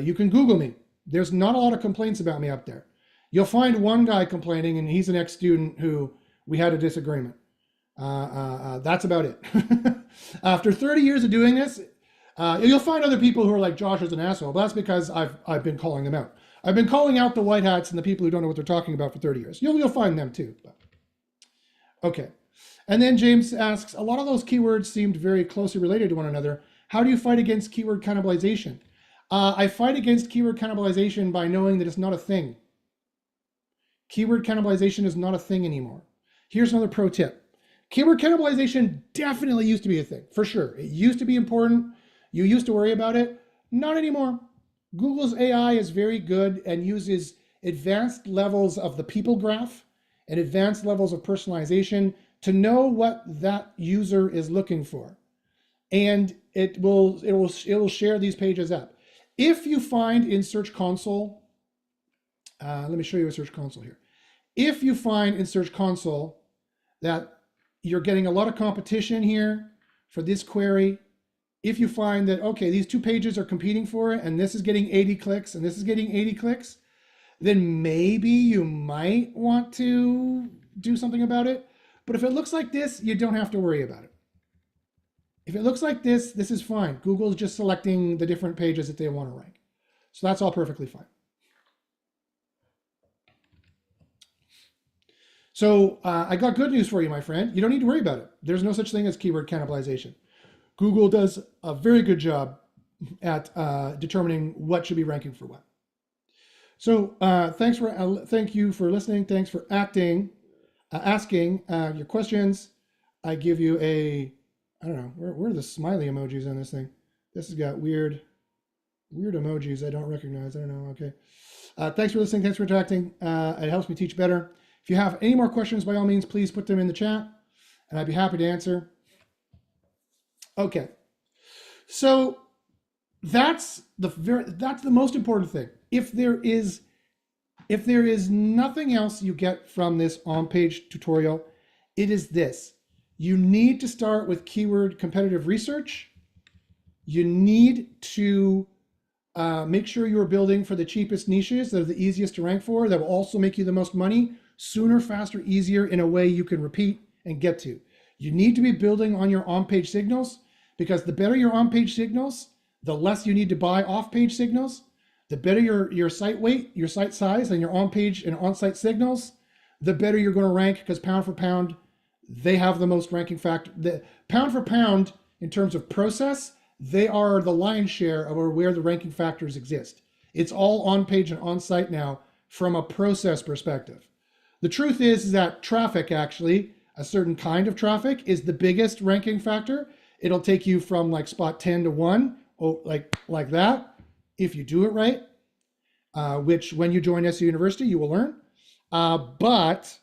You can Google me. There's not a lot of complaints about me up there. You'll find one guy complaining, and he's an ex-student who we had a disagreement. That's about it. After 30 years of doing this, you'll find other people who are like, Josh is an asshole, but that's because I've been calling them out. I've been calling out the white hats and the people who don't know what they're talking about for 30 years. You'll find them too. But. Okay. And then James asks, a lot of those keywords seemed very closely related to one another. How do you fight against keyword cannibalization? I fight against keyword cannibalization by knowing that it's not a thing. Keyword cannibalization is not a thing anymore. Here's another pro tip. Keyword cannibalization definitely used to be a thing, for sure. It used to be important. You used to worry about it. Not anymore. Google's AI is very good and uses advanced levels of the people graph and advanced levels of personalization to know what that user is looking for. And it will share these pages up. If you find in Search Console, let me show you a Search Console here. If you find in Search Console that you're getting a lot of competition here for this query, if you find that, okay, these two pages are competing for it and this is getting 80 clicks and this is getting 80 clicks, then maybe you might want to do something about it. But if it looks like this, you don't have to worry about it. If it looks like this is fine. Google's just selecting the different pages that they want to rank. So that's all perfectly fine. So I got good news for you, my friend. You don't need to worry about it. There's no such thing as keyword cannibalization. Google does a very good job at determining what should be ranking for what. So thank you for listening. Thanks for asking your questions. I give you I don't know, where are the smiley emojis on this thing? This has got weird emojis I don't recognize. I don't know. Okay. Thanks for listening. Thanks for interacting. It helps me teach better. If you have any more questions, by all means, please put them in the chat and I'd be happy to answer. Okay. So that's the most important thing. If there is nothing else you get from this on-page tutorial, it is this. You need to start with keyword competitive research. You need to make sure you're building for the cheapest niches that are the easiest to rank for, that will also make you the most money, sooner, faster, easier, in a way you can repeat and get to. You need to be building on your on-page signals, because the better your on-page signals, the less you need to buy off-page signals. The better your site weight, your site size, and your on-page and on-site signals, the better you're going to rank, because pound for pound, they have the most ranking factor. The pound for pound, in terms of process, they are the lion's share of where the ranking factors exist. It's all on-page and on-site now from a process perspective. The truth is that traffic, actually, a certain kind of traffic, is the biggest ranking factor. It'll take you from like spot 10 to 1, like that. if you do it right, which when you join SEO University, you will learn. But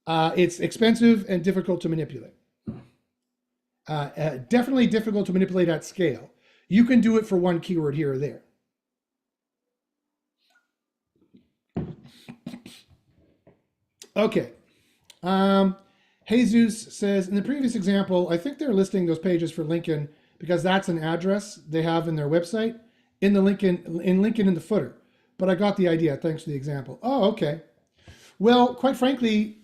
it's expensive and difficult to manipulate. Definitely difficult to manipulate at scale. You can do it for one keyword here or there. Okay. Jesus says, in the previous example, I think they're listing those pages for Lincoln because that's an address they have in their website in the Lincoln in the footer. But I got the idea. Thanks for the example. Oh, okay. Well, quite frankly,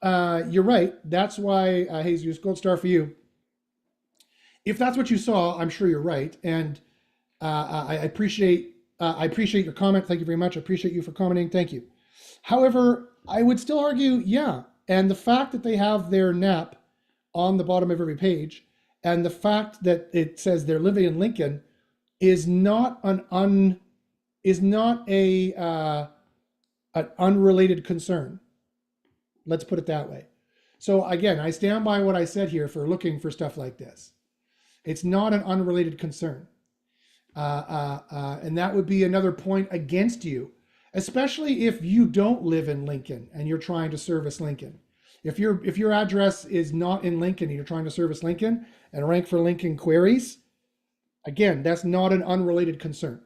you're right. That's why, Jesus, gold star for you. If that's what you saw, I'm sure you're right. And I appreciate your comment. Thank you very much. I appreciate you for commenting. Thank you. However, I would still argue, yeah. And the fact that they have their NAP on the bottom of every page, and the fact that it says they're living in Lincoln, is not an unrelated concern. Let's put it that way. So again, I stand by what I said here for looking for stuff like this. It's not an unrelated concern. And that would be another point against you, especially if you don't live in Lincoln and you're trying to service Lincoln. If your address is not in Lincoln and you're trying to service Lincoln and rank for Lincoln queries, again, that's not an unrelated concern.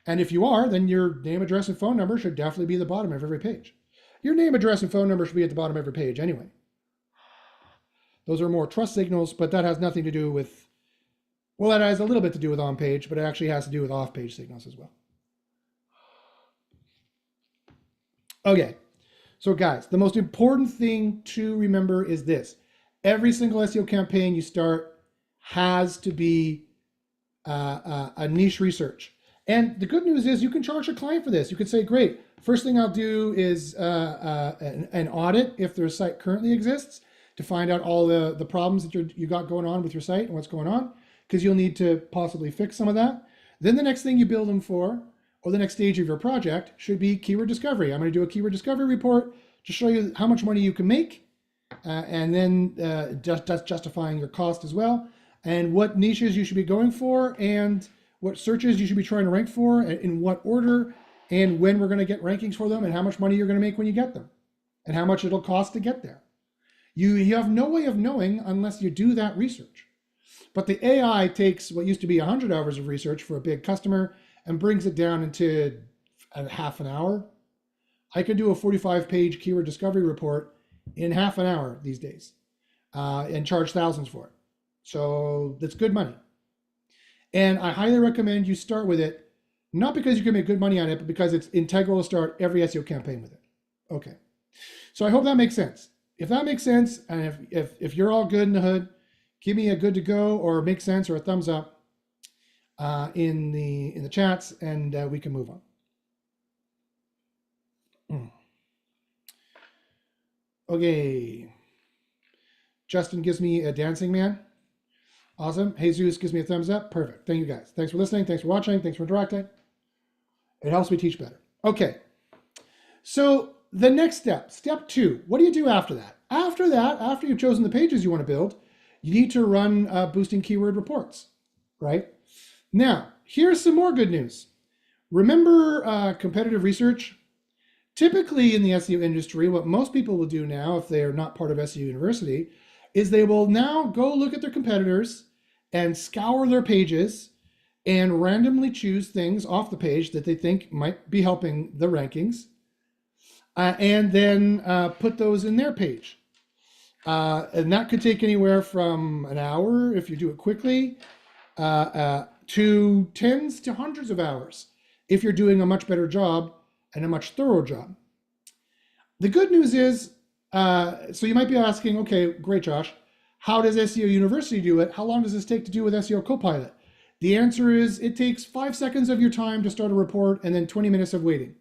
And if you are, then your name, address, and phone number should definitely be at the bottom of every page. Your name, address, and phone number should be at the bottom of every page anyway. Those are more trust signals, but that has nothing to do with, well, that has a little bit to do with on-page, but it actually has to do with off-page signals as well. Okay, so guys, the most important thing to remember is this. Every single SEO campaign you start has to be a niche research. And the good news is you can charge a client for this. You could say, great, first thing I'll do is an audit if their site currently exists to find out all the problems that you got going on with your site and what's going on, because you'll need to possibly fix some of that. Then the next thing you build them for, or the next stage of your project, should be keyword discovery. I'm going to do a keyword discovery report to show you how much money you can make, and then just justifying your cost as well, and what niches you should be going for, and what searches you should be trying to rank for, in what order, and when we're going to get rankings for them, and how much money you're going to make when you get them, and how much it'll cost to get there. You have no way of knowing unless you do that research. But the AI takes what used to be 100 hours of research for a big customer and brings it down into half an hour. I can do a 45-page keyword discovery report in half an hour these days and charge thousands for it. So that's good money. And I highly recommend you start with it, not because you can make good money on it, but because it's integral to start every SEO campaign with it. Okay. So I hope that makes sense. If that makes sense, and if you're all good in the hood, give me a good to go or make sense or a thumbs up in the chats, and we can move on. Okay. Justin gives me a dancing man. Awesome. Jesus gives me a thumbs up. Perfect. Thank you guys. Thanks for listening. Thanks for watching. Thanks for interacting. It helps me teach better. Okay. So the next step 2, what do you do after that? After you've chosen the pages you want to build, you need to run boosting keyword reports, right? Now, here's some more good news. Remember competitive research? Typically in the SEO industry, what most people will do now, if they are not part of SEO University, is they will now go look at their competitors and scour their pages and randomly choose things off the page that they think might be helping the rankings, and then put those in their page. And that could take anywhere from an hour, if you do it quickly, to tens to hundreds of hours, if you're doing a much better job and a much thorough job. The good news is, so you might be asking, okay, great, Josh, how does SEO University do it? How long does this take to do with SEO Copilot? The answer is it takes 5 seconds of your time to start a report and then 20 minutes of waiting.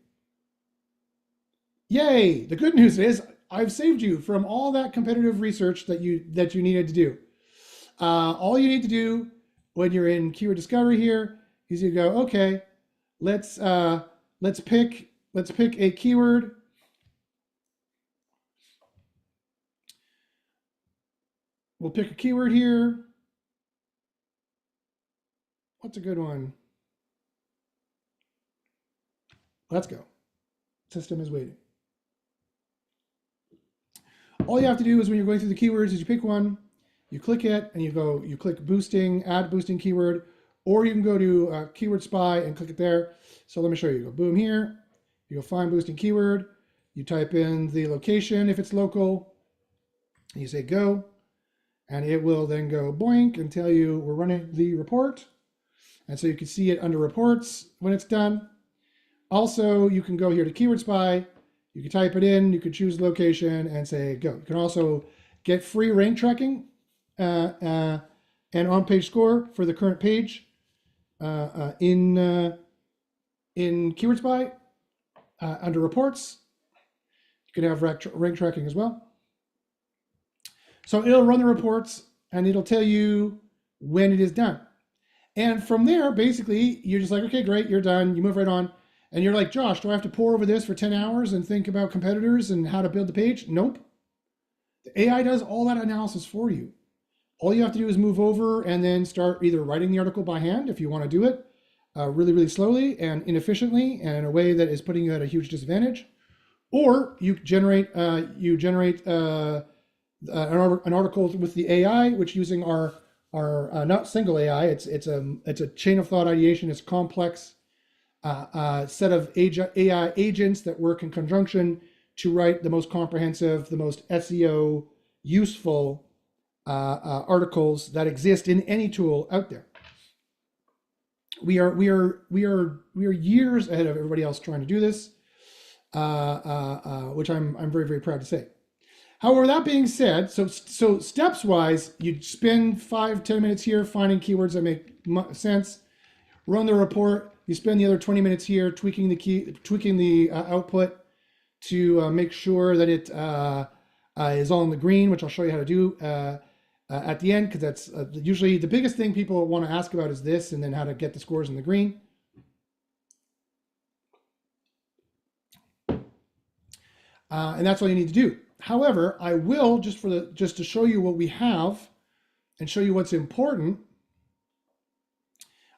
Yay! The good news is I've saved you from all that competitive research that you needed to do. All you need to do when you're in keyword discovery here is you go, okay, let's pick a keyword. We'll pick a keyword here. What's a good one? Let's go. System is waiting. All you have to do is when you're going through the keywords is you pick one, you click it, and you click boosting, add boosting keyword, or you can go to Keyword Spy and click it there. So let me show you. You go boom here, you go find boosting keyword, you type in the location if it's local, and you say go, and it will then go boink and tell you we're running the report. And so you can see it under reports when it's done. Also, you can go here to Keyword Spy, you can type it in, you can choose location and say go. You can also get free rank tracking and on-page score for the current page in Keyword Spy under reports. You can have rank tracking as well. So it'll run the reports and it'll tell you when it is done. And from there, basically, you're just like, okay, great, you're done. You move right on. And you're like, Josh, do I have to pore over this for 10 hours and think about competitors and how to build the page? Nope. The AI does all that analysis for you. All you have to do is move over and then start either writing the article by hand if you want to do it really, really slowly and inefficiently and in a way that is putting you at a huge disadvantage. Or you generate an article with the AI, which using our not single AI, it's a chain of thought ideation. It's a complex set of AI agents that work in conjunction to write the most comprehensive, the most SEO useful articles that exist in any tool out there. We are years ahead of everybody else trying to do this, which I'm very, very proud to say. However, that being said, so steps wise, you spend 5-10 minutes here finding keywords that make sense, run the report. You spend the other 20 minutes here tweaking the output to make sure that it is all in the green, which I'll show you how to do at the end, because that's usually the biggest thing people want to ask about is this, and then how to get the scores in the green. And that's all you need to do. However, I will just to show you what we have and show you what's important.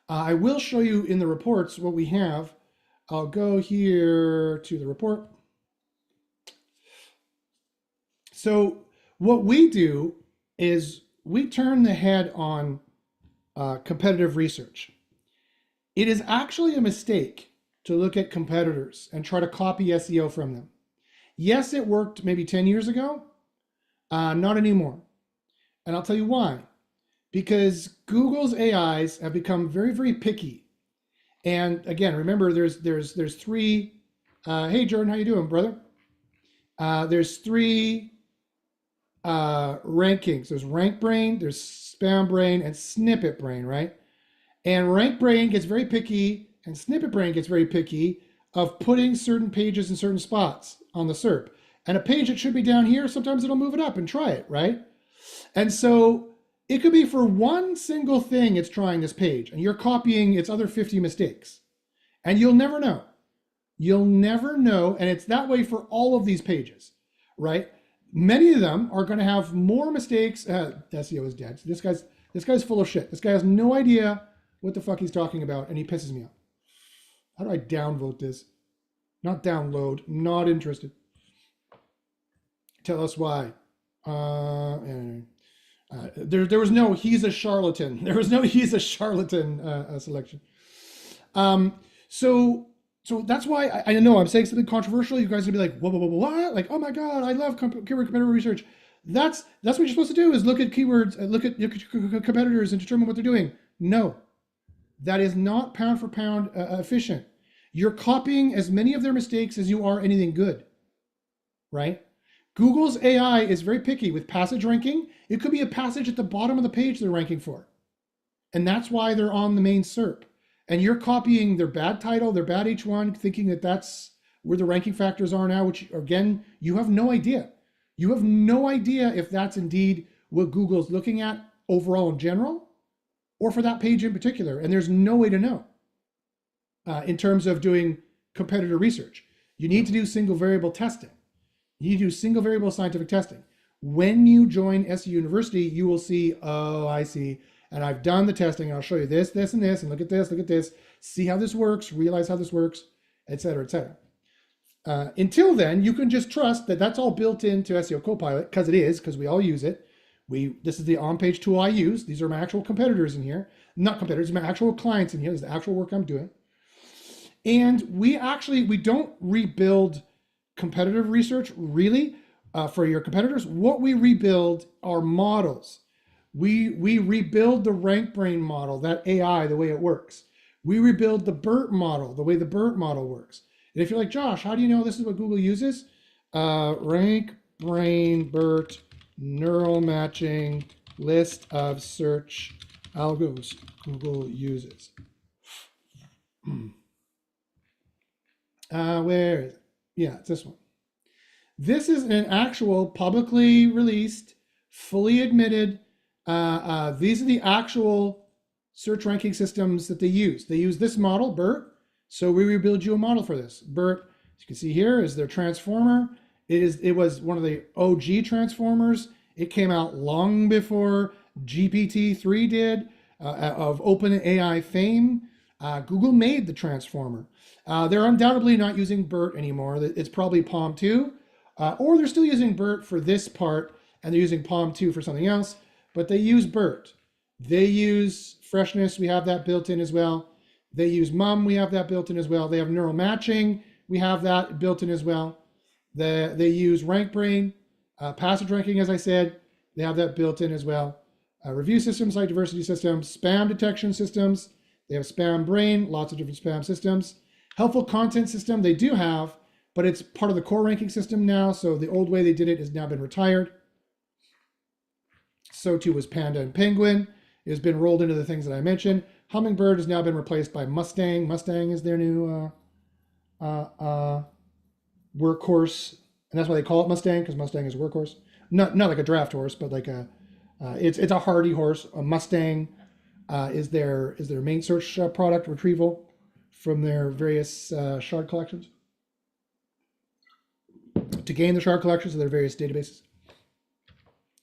I will show you in the reports what we have. I'll go here to the report. So what we do is we turn the head on competitive research. It is actually a mistake to look at competitors and try to copy SEO from them. Yes, it worked maybe 10 years ago, not anymore. And I'll tell you why. Because Google's AIs have become very, very picky. And again, remember, there's three. Hey, Jordan, how you doing, brother? There's three rankings. There's Rank Brain, there's Spam Brain, and Snippet Brain, right? And Rank Brain gets very picky, and Snippet Brain gets very picky of putting certain pages in certain spots on the SERP. And a page that should be down here, sometimes it'll move it up and try it, right? And so it could be for one single thing it's trying this page, and you're copying its other 50 mistakes. And you'll never know. You'll never know, and it's that way for all of these pages, right? Many of them are going to have more mistakes. SEO is dead. This guy's full of shit. This guy has no idea what the fuck he's talking about, and he pisses me off. How do I downvote this? Not download. Not interested. Tell us why. There was no he's a charlatan. There was no he's a charlatan selection. So that's why I know I'm saying something controversial. You guys are gonna be like, whoa, what? Like, oh my god, I love keyword competitor research. That's what you're supposed to do, is look at keywords, look at your competitors and determine what they're doing. No, that is not pound for pound efficient. You're copying as many of their mistakes as you are anything good, right? Google's AI is very picky with passage ranking. It could be a passage at the bottom of the page they're ranking for. And that's why they're on the main SERP. And you're copying their bad title, their bad H1, thinking that that's where the ranking factors are now, which again, you have no idea. You have no idea if that's indeed what Google's looking at overall in general, or for that page in particular. And there's no way to know in terms of doing competitor research. You need to do single variable testing. You need to do single variable scientific testing. When you join SEO University, you will see, oh, I see. And I've done the testing. I'll show you this, this, and this, and look at this, see how this works, realize how this works. et cetera, et cetera. Until then, you can just trust that that's all built into SEO Copilot, because it is, because we all use it. This is the OnPage tool I use. These are my actual competitors in here. Not competitors, my actual clients in here. This is the actual work I'm doing. And we don't rebuild competitive research really for your competitors. What we rebuild are models. We rebuild the RankBrain model, that AI, the way it works. We rebuild the BERT model, the way the BERT model works. And if you're like, Josh, how do you know this is what Google uses? RankBrain BERT neural matching list of search algos Google uses. Where is it? Yeah, it's this one. This is an actual publicly released, fully admitted. These are the actual search ranking systems that they use. They use this model, BERT. So we rebuild you a model for this. BERT, as you can see here, is their transformer. It was one of the OG transformers. It came out long before GPT-3 did, of OpenAI fame. Google made the transformer. They're undoubtedly not using BERT anymore. It's probably PaLM 2, or they're still using BERT for this part, and they're using PaLM 2 for something else, but they use BERT. They use freshness. We have that built in as well. They use MUM. We have that built in as well. They have neural matching. We have that built in as well. They use RankBrain, passage ranking, as I said. They have that built in as well. Review systems, site diversity systems, spam detection systems. They have spam brain, lots of different spam systems. Helpful content system, they do have, but it's part of the core ranking system now. So the old way they did it has now been retired. So too was Panda and Penguin. It has been rolled into the things that I mentioned. Hummingbird has now been replaced by Mustang. Mustang is their new workhorse, and that's why they call it Mustang, because Mustang is a workhorse. Not like a draft horse, but like it's a hardy horse. A Mustang is their main search product retrieval from their various shard collections, to gain the shard collections of their various databases.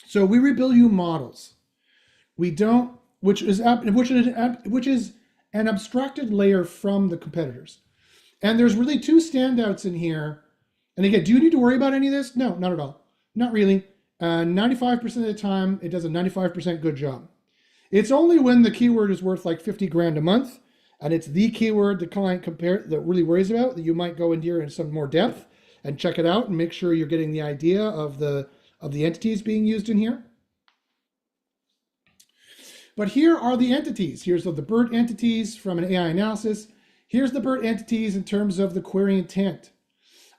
So we rebuild you models. We don't, which is an abstracted layer from the competitors. And there's really two standouts in here. And again, do you need to worry about any of this? No, not at all. Not really. 95% of the time, it does a 95% good job. It's only when the keyword is worth like 50 grand a month, and it's the keyword the client that really worries about, that you might go in here in some more depth and check it out and make sure you're getting the idea of the entities being used in here. But here are the entities. Here's the BERT entities from an AI analysis. Here's the BERT entities in terms of the query intent.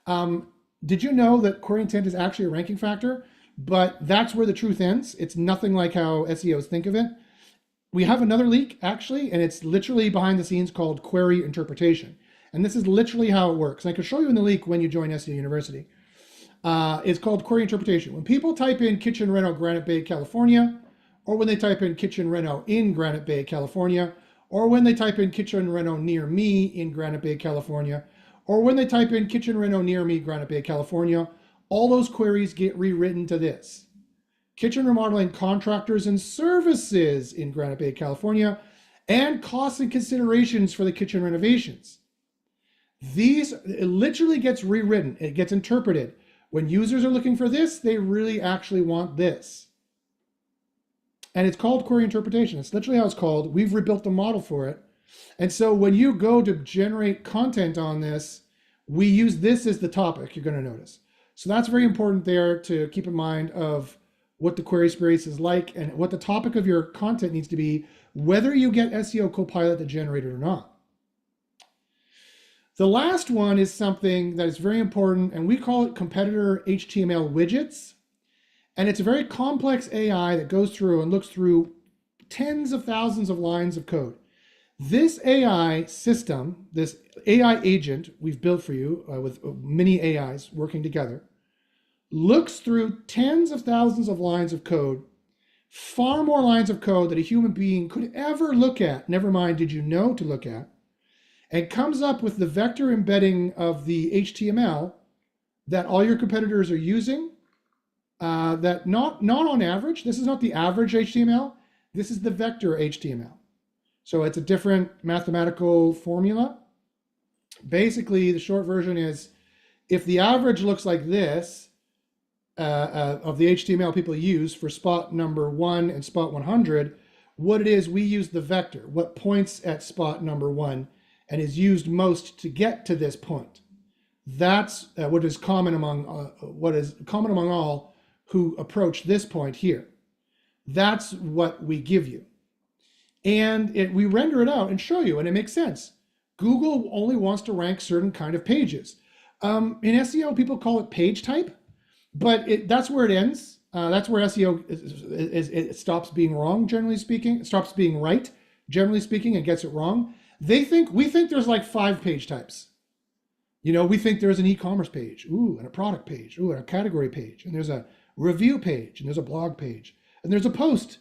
Did you know that query intent is actually a ranking factor? But that's where the truth ends. It's nothing like how SEOs think of it. We have another leak, actually, and it's literally behind the scenes called query interpretation. And this is literally how it works. And I can show you in the leak when you join SEO University. It's called query interpretation. When people type in kitchen reno, Granite Bay, California, or when they type in kitchen reno in Granite Bay, California, or when they type in kitchen reno near me in Granite Bay, California, or when they type in kitchen reno near me, Granite Bay, California, all those queries get rewritten to this. Kitchen remodeling contractors and services in Granite Bay, California, and costs and considerations for the kitchen renovations. It literally gets rewritten. It gets interpreted. When users are looking for this, they really actually want this. And it's called query interpretation. It's literally how it's called. We've rebuilt the model for it. And so when you go to generate content on this, we use this as the topic, you're going to notice. So that's very important there to keep in mind of what the query space is like and what the topic of your content needs to be, whether you get SEO Copilot to generate it or not. The last one is something that is very important, and we call it competitor HTML widgets. And it's a very complex AI that goes through and looks through tens of thousands of lines of code. This AI system, this AI agent we've built for you with many AIs working together, looks through tens of thousands of lines of code, far more lines of code that a human being could ever look at, never mind did you know to look at, and comes up with the vector embedding of the HTML that all your competitors are using, that not on average. This is not the average HTML. This is the vector HTML. So it's a different mathematical formula. Basically, the short version is if the average looks like this of the HTML people use for spot number 1 and spot 100, what it is, we use the vector, what points at spot number 1 and is used most to get to this point. That's what is common among all who approach this point here. That's what we give you. And we render it out and show you, and it makes sense. Google only wants to rank certain kind of pages. In SEO, people call it page type, but that's where it ends. That's where SEO it stops being wrong, generally speaking. It stops being right, generally speaking, and gets it wrong. We think there's like 5 page types. We think there's an e-commerce page, and a product page, and a category page, and there's a review page, and there's a blog page, and there's a post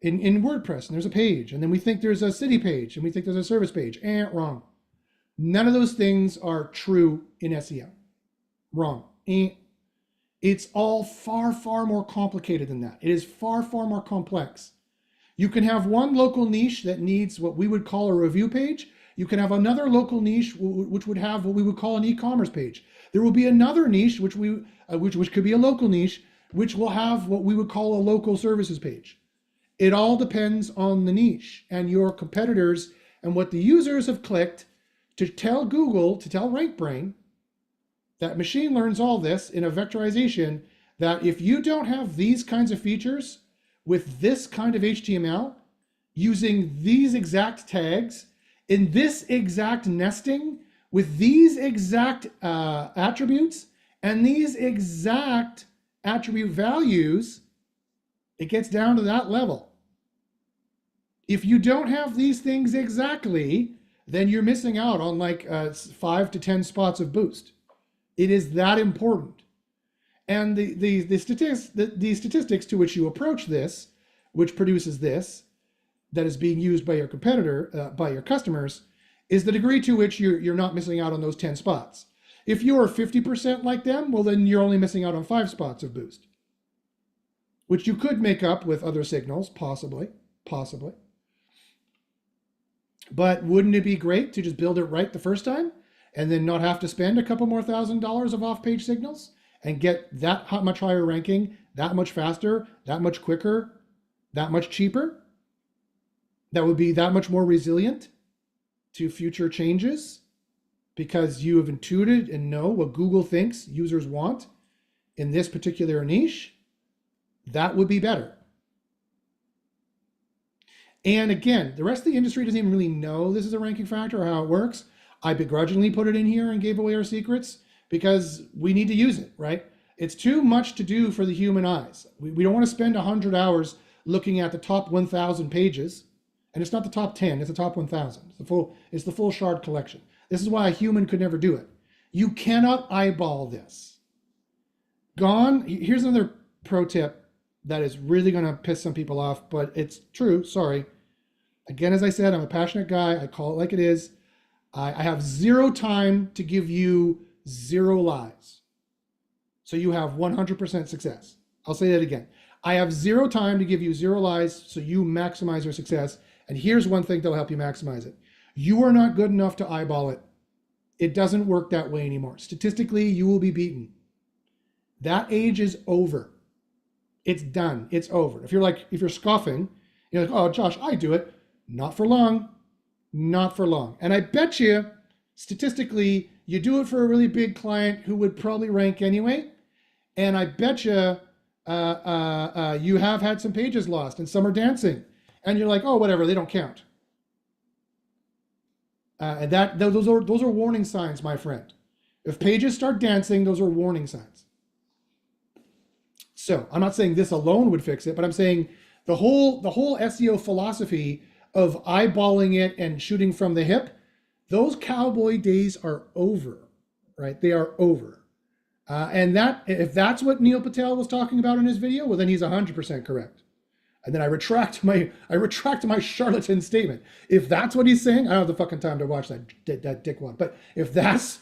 in WordPress, and there's a page, and then we think there's a city page, and we think there's a service page. Wrong. None of those things are true in SEO. Wrong. It's all far, far more complicated than that. It is far, far more complex. You can have one local niche that needs what we would call a review page. You can have another local niche which would have what we would call an e-commerce page. There will be another niche which could be a local niche, which will have what we would call a local services page. It all depends on the niche and your competitors and what the users have clicked to tell Google, to tell RankBrain, that machine learns all this in a vectorization, that if you don't have these kinds of features with this kind of HTML, using these exact tags, in this exact nesting, with these exact attributes, and these exact attribute values, it gets down to that level. If you don't have these things exactly, then you're missing out on like 5 to 10 spots of boost. It is that important. And the statistics to which you approach this, which produces this, that is being used by your competitor, by your customers, is the degree to which you're not missing out on those 10 spots. If you're 50% like them, well, then you're only missing out on 5 spots of boost, which you could make up with other signals, possibly. But wouldn't it be great to just build it right the first time and then not have to spend a couple more $1,000s of off-page signals and get that much higher ranking, that much faster, that much quicker, that much cheaper? That would be that much more resilient to future changes because you have intuited and know what Google thinks users want in this particular niche. That would be better. And again, the rest of the industry doesn't even really know this is a ranking factor or how it works. I begrudgingly put it in here and gave away our secrets because we need to use it, right? It's too much to do for the human eyes. We don't want to spend 100 hours looking at the top 1,000 pages. And it's not the top 10, it's the top 1,000. It's the full shard collection. This is why a human could never do it. You cannot eyeball this. Here's another pro tip that is really going to piss some people off, but it's true, sorry. Again, as I said, I'm a passionate guy. I call it like it is. I have 0 time to give you 0 lies. So you have 100% success. I'll say that again. I have 0 time to give you 0 lies so you maximize your success. And here's one thing that'll help you maximize it. You are not good enough to eyeball it. It doesn't work that way anymore. Statistically, you will be beaten. That age is over. It's done. It's over. If you're scoffing, you're like, oh, Josh, I do it. Not for long. Not for long. And I bet you, statistically, you do it for a really big client who would probably rank anyway. And I bet you, you have had some pages lost and some are dancing. And you're like, oh, whatever, they don't count. And those are warning signs, my friend. If pages start dancing, those are warning signs. So I'm not saying this alone would fix it, but I'm saying the whole SEO philosophy of eyeballing it and shooting from the hip, those cowboy days are over, right? They are over. And if that's what Neil Patel was talking about in his video, well, then he's 100% correct. And then I retract my charlatan statement. If that's what he's saying, I don't have the fucking time to watch that dickwad. But if that's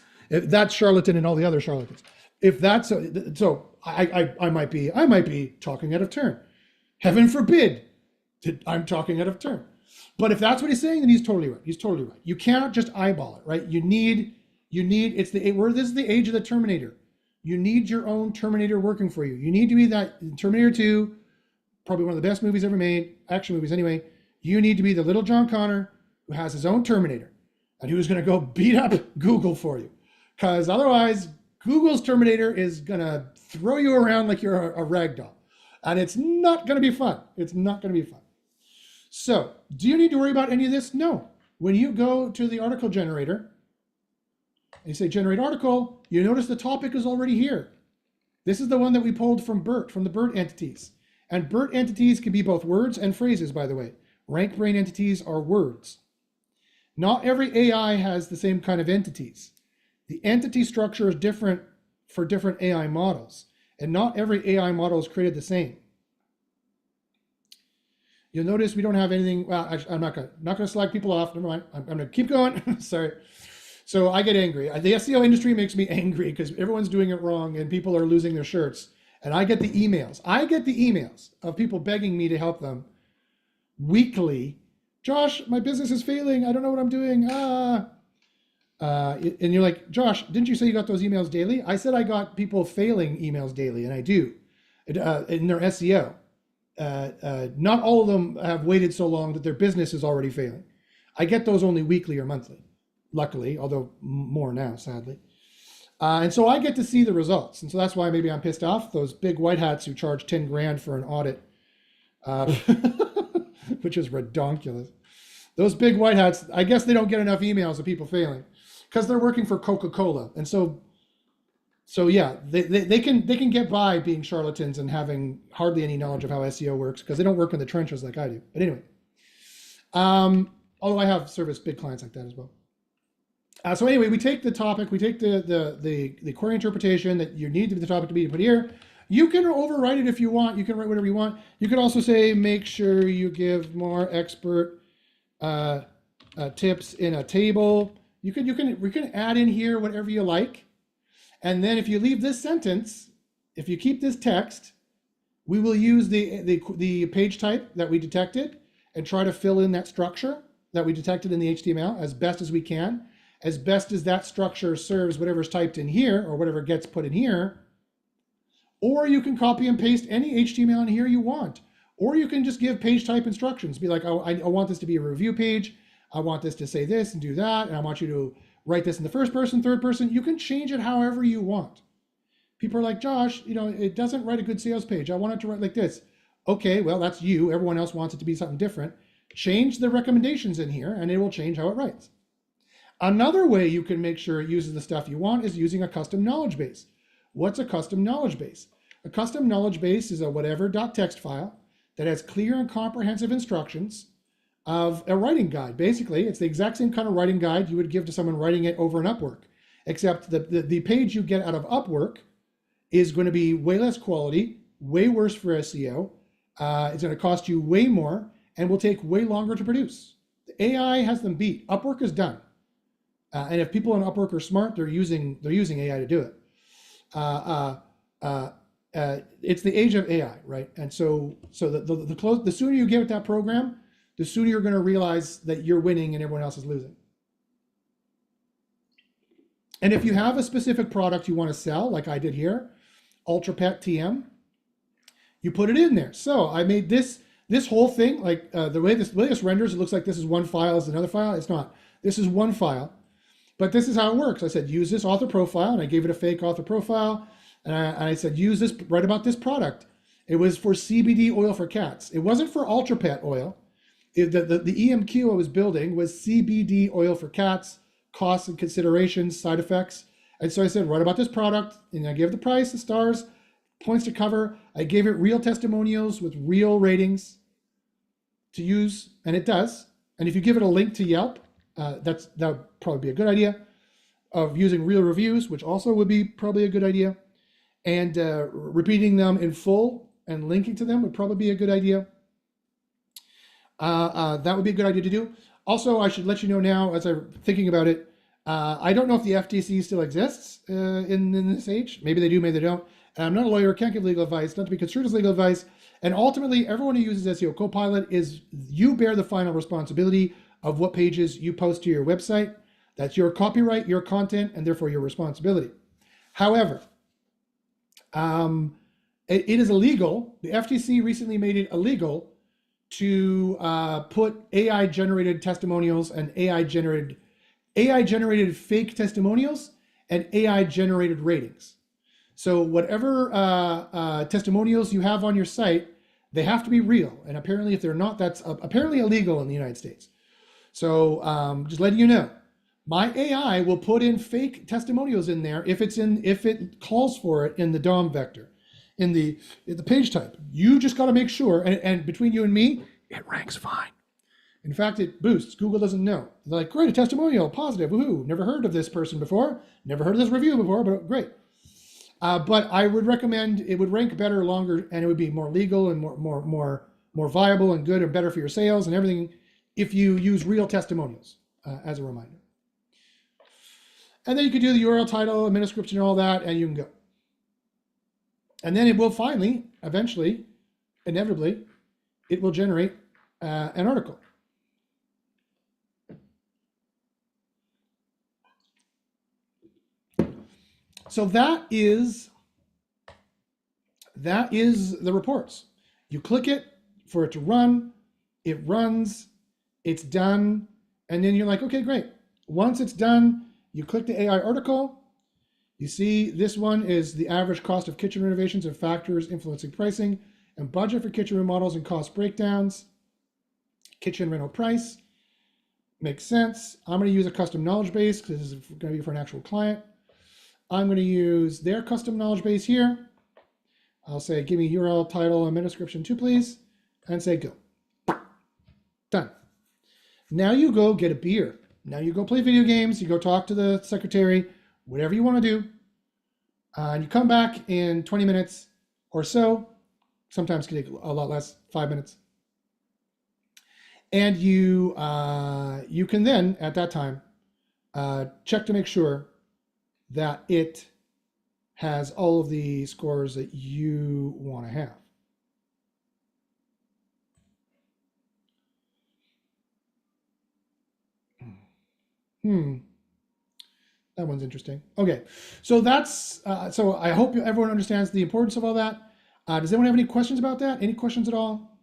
charlatan and all the other charlatans, if that's so, I might be talking out of turn. Heaven forbid I'm talking out of turn. But if that's what he's saying, then he's totally right. He's totally right. You cannot just eyeball it, right? You need This is the age of the Terminator. You need your own Terminator working for you. You need to be that Terminator 2, probably one of the best movies ever made, action movies anyway. You need to be the little John Connor who has his own Terminator and who's going to go beat up Google for you. Because otherwise, Google's Terminator is going to throw you around like you're a rag doll. And it's not going to be fun. It's not going to be fun. So, do you need to worry about any of this? No. When you go to the article generator, and you say generate article, you notice the topic is already here. This is the one that we pulled from BERT, from the BERT entities. And BERT entities can be both words and phrases, by the way. Rank brain entities are words. Not every AI has the same kind of entities. The entity structure is different for different AI models, and not every AI model is created the same. You'll notice we don't have anything. Well, actually, I'm not gonna slag people off. Never mind. I'm gonna keep going. Sorry. So I get angry. The SEO industry makes me angry because everyone's doing it wrong and people are losing their shirts. And I get the emails. I get the emails of people begging me to help them weekly. Josh, my business is failing. I don't know what I'm doing. And you're like, Josh, didn't you say you got those emails daily? I said I got people failing emails daily, and I do in their SEO. Not all of them have waited so long that their business is already failing. I get those only weekly or monthly, luckily, although more now, sadly. And so I get to see the results. And so that's why maybe I'm pissed off. Those big white hats who charge 10 grand for an audit, which is redonkulous. Those big white hats, I guess they don't get enough emails of people failing because they're working for Coca-Cola. And so yeah, they can get by being charlatans and having hardly any knowledge of how SEO works because they don't work in the trenches like I do. But anyway, although I have serviced big clients like that as well. So anyway, we take the topic, we take the query interpretation that you need the topic to be put here. You can overwrite it if you want. You can write whatever you want. You could also say, make sure you give more expert tips in a table. We can add in here whatever you like. And then if you leave this sentence, if you keep this text, we will use the page type that we detected and try to fill in that structure that we detected in the HTML as best as we can. As best as that structure serves whatever's typed in here or whatever gets put in here. Or you can copy and paste any HTML in here you want. Or you can just give page type instructions. Be like, oh, I want this to be a review page. I want this to say this and do that. And I want you to write this in the first person, third person. You can change it however you want. People are like, Josh, it doesn't write a good sales page. I want it to write like this. Okay, well, that's you. Everyone else wants it to be something different. Change the recommendations in here and it will change how it writes. Another way you can make sure it uses the stuff you want is using a custom knowledge base. What's a custom knowledge base? A custom knowledge base is a whatever.txt file that has clear and comprehensive instructions of a writing guide. Basically, it's the exact same kind of writing guide you would give to someone writing it over an Upwork, except the page you get out of Upwork is going to be way less quality, way worse for SEO. It's going to cost you way more and will take way longer to produce. The AI has them beat. Upwork is done. And if people on Upwork are smart, they're using AI to do it. It's the age of AI, right? And so the sooner you get with that program, the sooner you're going to realize that you're winning and everyone else is losing. And if you have a specific product you want to sell, like I did here, Ultra Pet TM, you put it in there. So I made this whole thing, like the way this renders, it looks like this is one file, is another file. It's not. This is one file. But this is how it works. I said, use this author profile, and I gave it a fake author profile. And I said, use this, write about this product. It was for CBD oil for cats. It wasn't for Ultra Pet oil. The EMQ I was building was CBD oil for cats, costs and considerations, side effects. And so I said, write about this product. And I gave the price, the stars, points to cover. I gave it real testimonials with real ratings to use, and it does. And if you give it a link to Yelp, that would probably be a good idea. Of using real reviews, which also would be probably a good idea. And repeating them in full and linking to them would probably be a good idea. That would be a good idea to do. Also, I should let you know now, as I'm thinking about it, I don't know if the FTC still exists in this age. Maybe they do, maybe they don't. And I'm not a lawyer, can't give legal advice, not to be construed as legal advice. And ultimately, everyone who uses SEO Copilot you bear the final responsibility of what pages you post to your website. That's your copyright, your content, and therefore your responsibility. However, it is illegal. The FTC recently made it illegal to put AI generated testimonials and AI generated fake testimonials and AI generated ratings. So whatever testimonials you have on your site, they have to be real. And apparently if they're not, that's apparently illegal in the United States. So just letting you know, my AI will put in fake testimonials in there if it calls for it in the DOM vector, in the page type. You just got to make sure, and between you and me, it ranks fine. In fact, it boosts. Google doesn't know. They're like, great, a testimonial, positive, woohoo. Never heard of this person before. Never heard of this review before, but great. But I would recommend it would rank better, longer, and it would be more legal and more viable and good and better for your sales and everything if you use real testimonials as a reminder. And then you could do the URL title, a meta description, and all that, and you can go. And then it will finally, eventually, inevitably, it will generate an article. So that is the reports. You click it for it to run, it runs, it's done, and then you're like, okay, great. Once it's done, you click the AI article. You see this one is the average cost of kitchen renovations and factors influencing pricing and budget for kitchen remodels and cost breakdowns. Kitchen rental price. Makes sense. I'm going to use a custom knowledge base because this is going to be for an actual client. I'm going to use their custom knowledge base here. I'll say, give me URL, title, and meta description too, please, and say go. Done. Now you go get a beer. Now you go play video games. You go talk to the secretary, whatever you want to do. And you come back in 20 minutes or so. Sometimes it can take a lot less, 5 minutes. And you can then, at that time, check to make sure that it has all of the scores that you want to have. That one's interesting. Okay, so that's so I hope everyone understands the importance of all that. Does anyone have any questions about that? Any questions at all?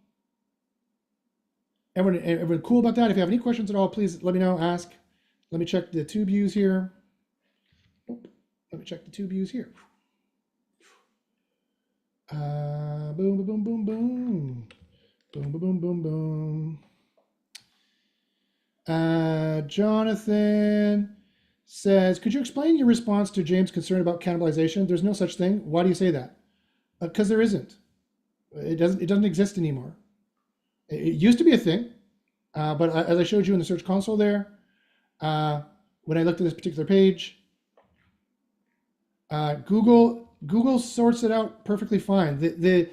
Everyone cool about that? If you have any questions at all, please let me know, ask. Let me check the tube views here. Let me check the tube views here. Boom, boom, boom, boom, boom. Boom, boom, boom, boom, boom. Jonathan says, could you explain your response to James' concern about cannibalization? There's no such thing. Why do you say that? Because there isn't. It doesn't exist anymore. It used to be a thing, but as I showed you in the Search Console there, when I looked at this particular page, Google sorts it out perfectly fine. The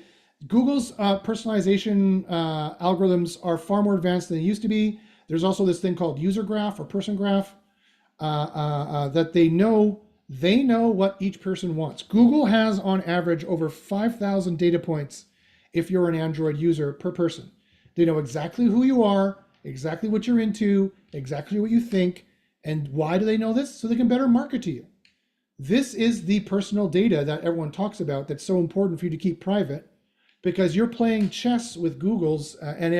Google's personalization algorithms are far more advanced than they used to be. There's also this thing called user graph or person graph that they know what each person wants. Google has on average over 5,000 data points if you're an Android user per person. They know exactly who you are, exactly what you're into, exactly what you think, and why do they know this? So they can better market to you. This is the personal data that everyone talks about that's so important for you to keep private, because you're playing chess with Google's and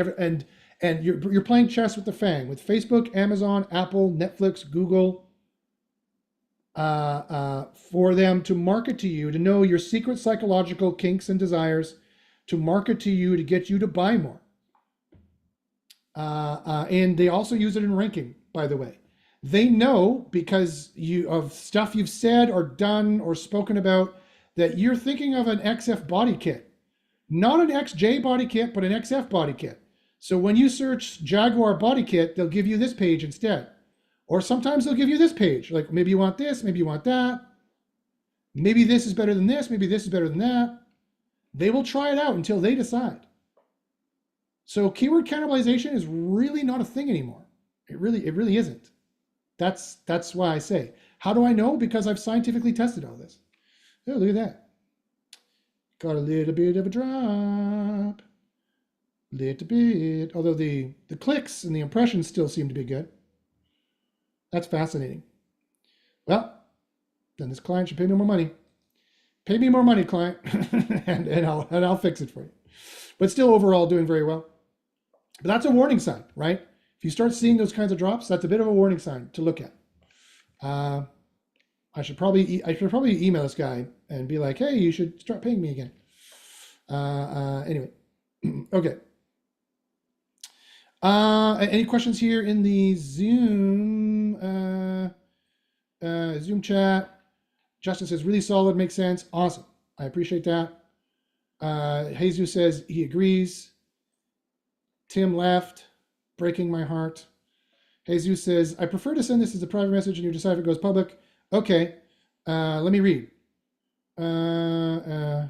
you're playing chess with the FANG, with Facebook, Amazon, Apple, Netflix, Google, for them to market to you, to know your secret psychological kinks and desires, to market to you, to get you to buy more. And they also use it in ranking, by the way. They know because of stuff you've said or done or spoken about that you're thinking of an XF body kit. Not an XJ body kit, but an XF body kit. So when you search Jaguar body kit, they'll give you this page instead. Or sometimes they'll give you this page. Like maybe you want this, maybe you want that. Maybe this is better than this, maybe this is better than that. They will try it out until they decide. So keyword cannibalization is really not a thing anymore. It really isn't. That's why I say. How do I know? Because I've scientifically tested all this. Oh, look at that. Got a little bit of a drop. Little bit. Although the clicks and the impressions still seem to be good. That's fascinating. Well, then this client should pay me more money. Pay me more money, client, and I'll fix it for you. But still, overall, doing very well. But that's a warning sign, right? If you start seeing those kinds of drops, that's a bit of a warning sign to look at. I should probably email this guy and be like, hey, you should start paying me again. Anyway, okay. Any questions here in the Zoom Zoom chat? Justin says really solid, makes sense. Awesome, I appreciate that. Jesus says he agrees. Tim left, breaking my heart. Jesus says, I prefer to send this as a private message and you decide if it goes public. Okay, let me read. I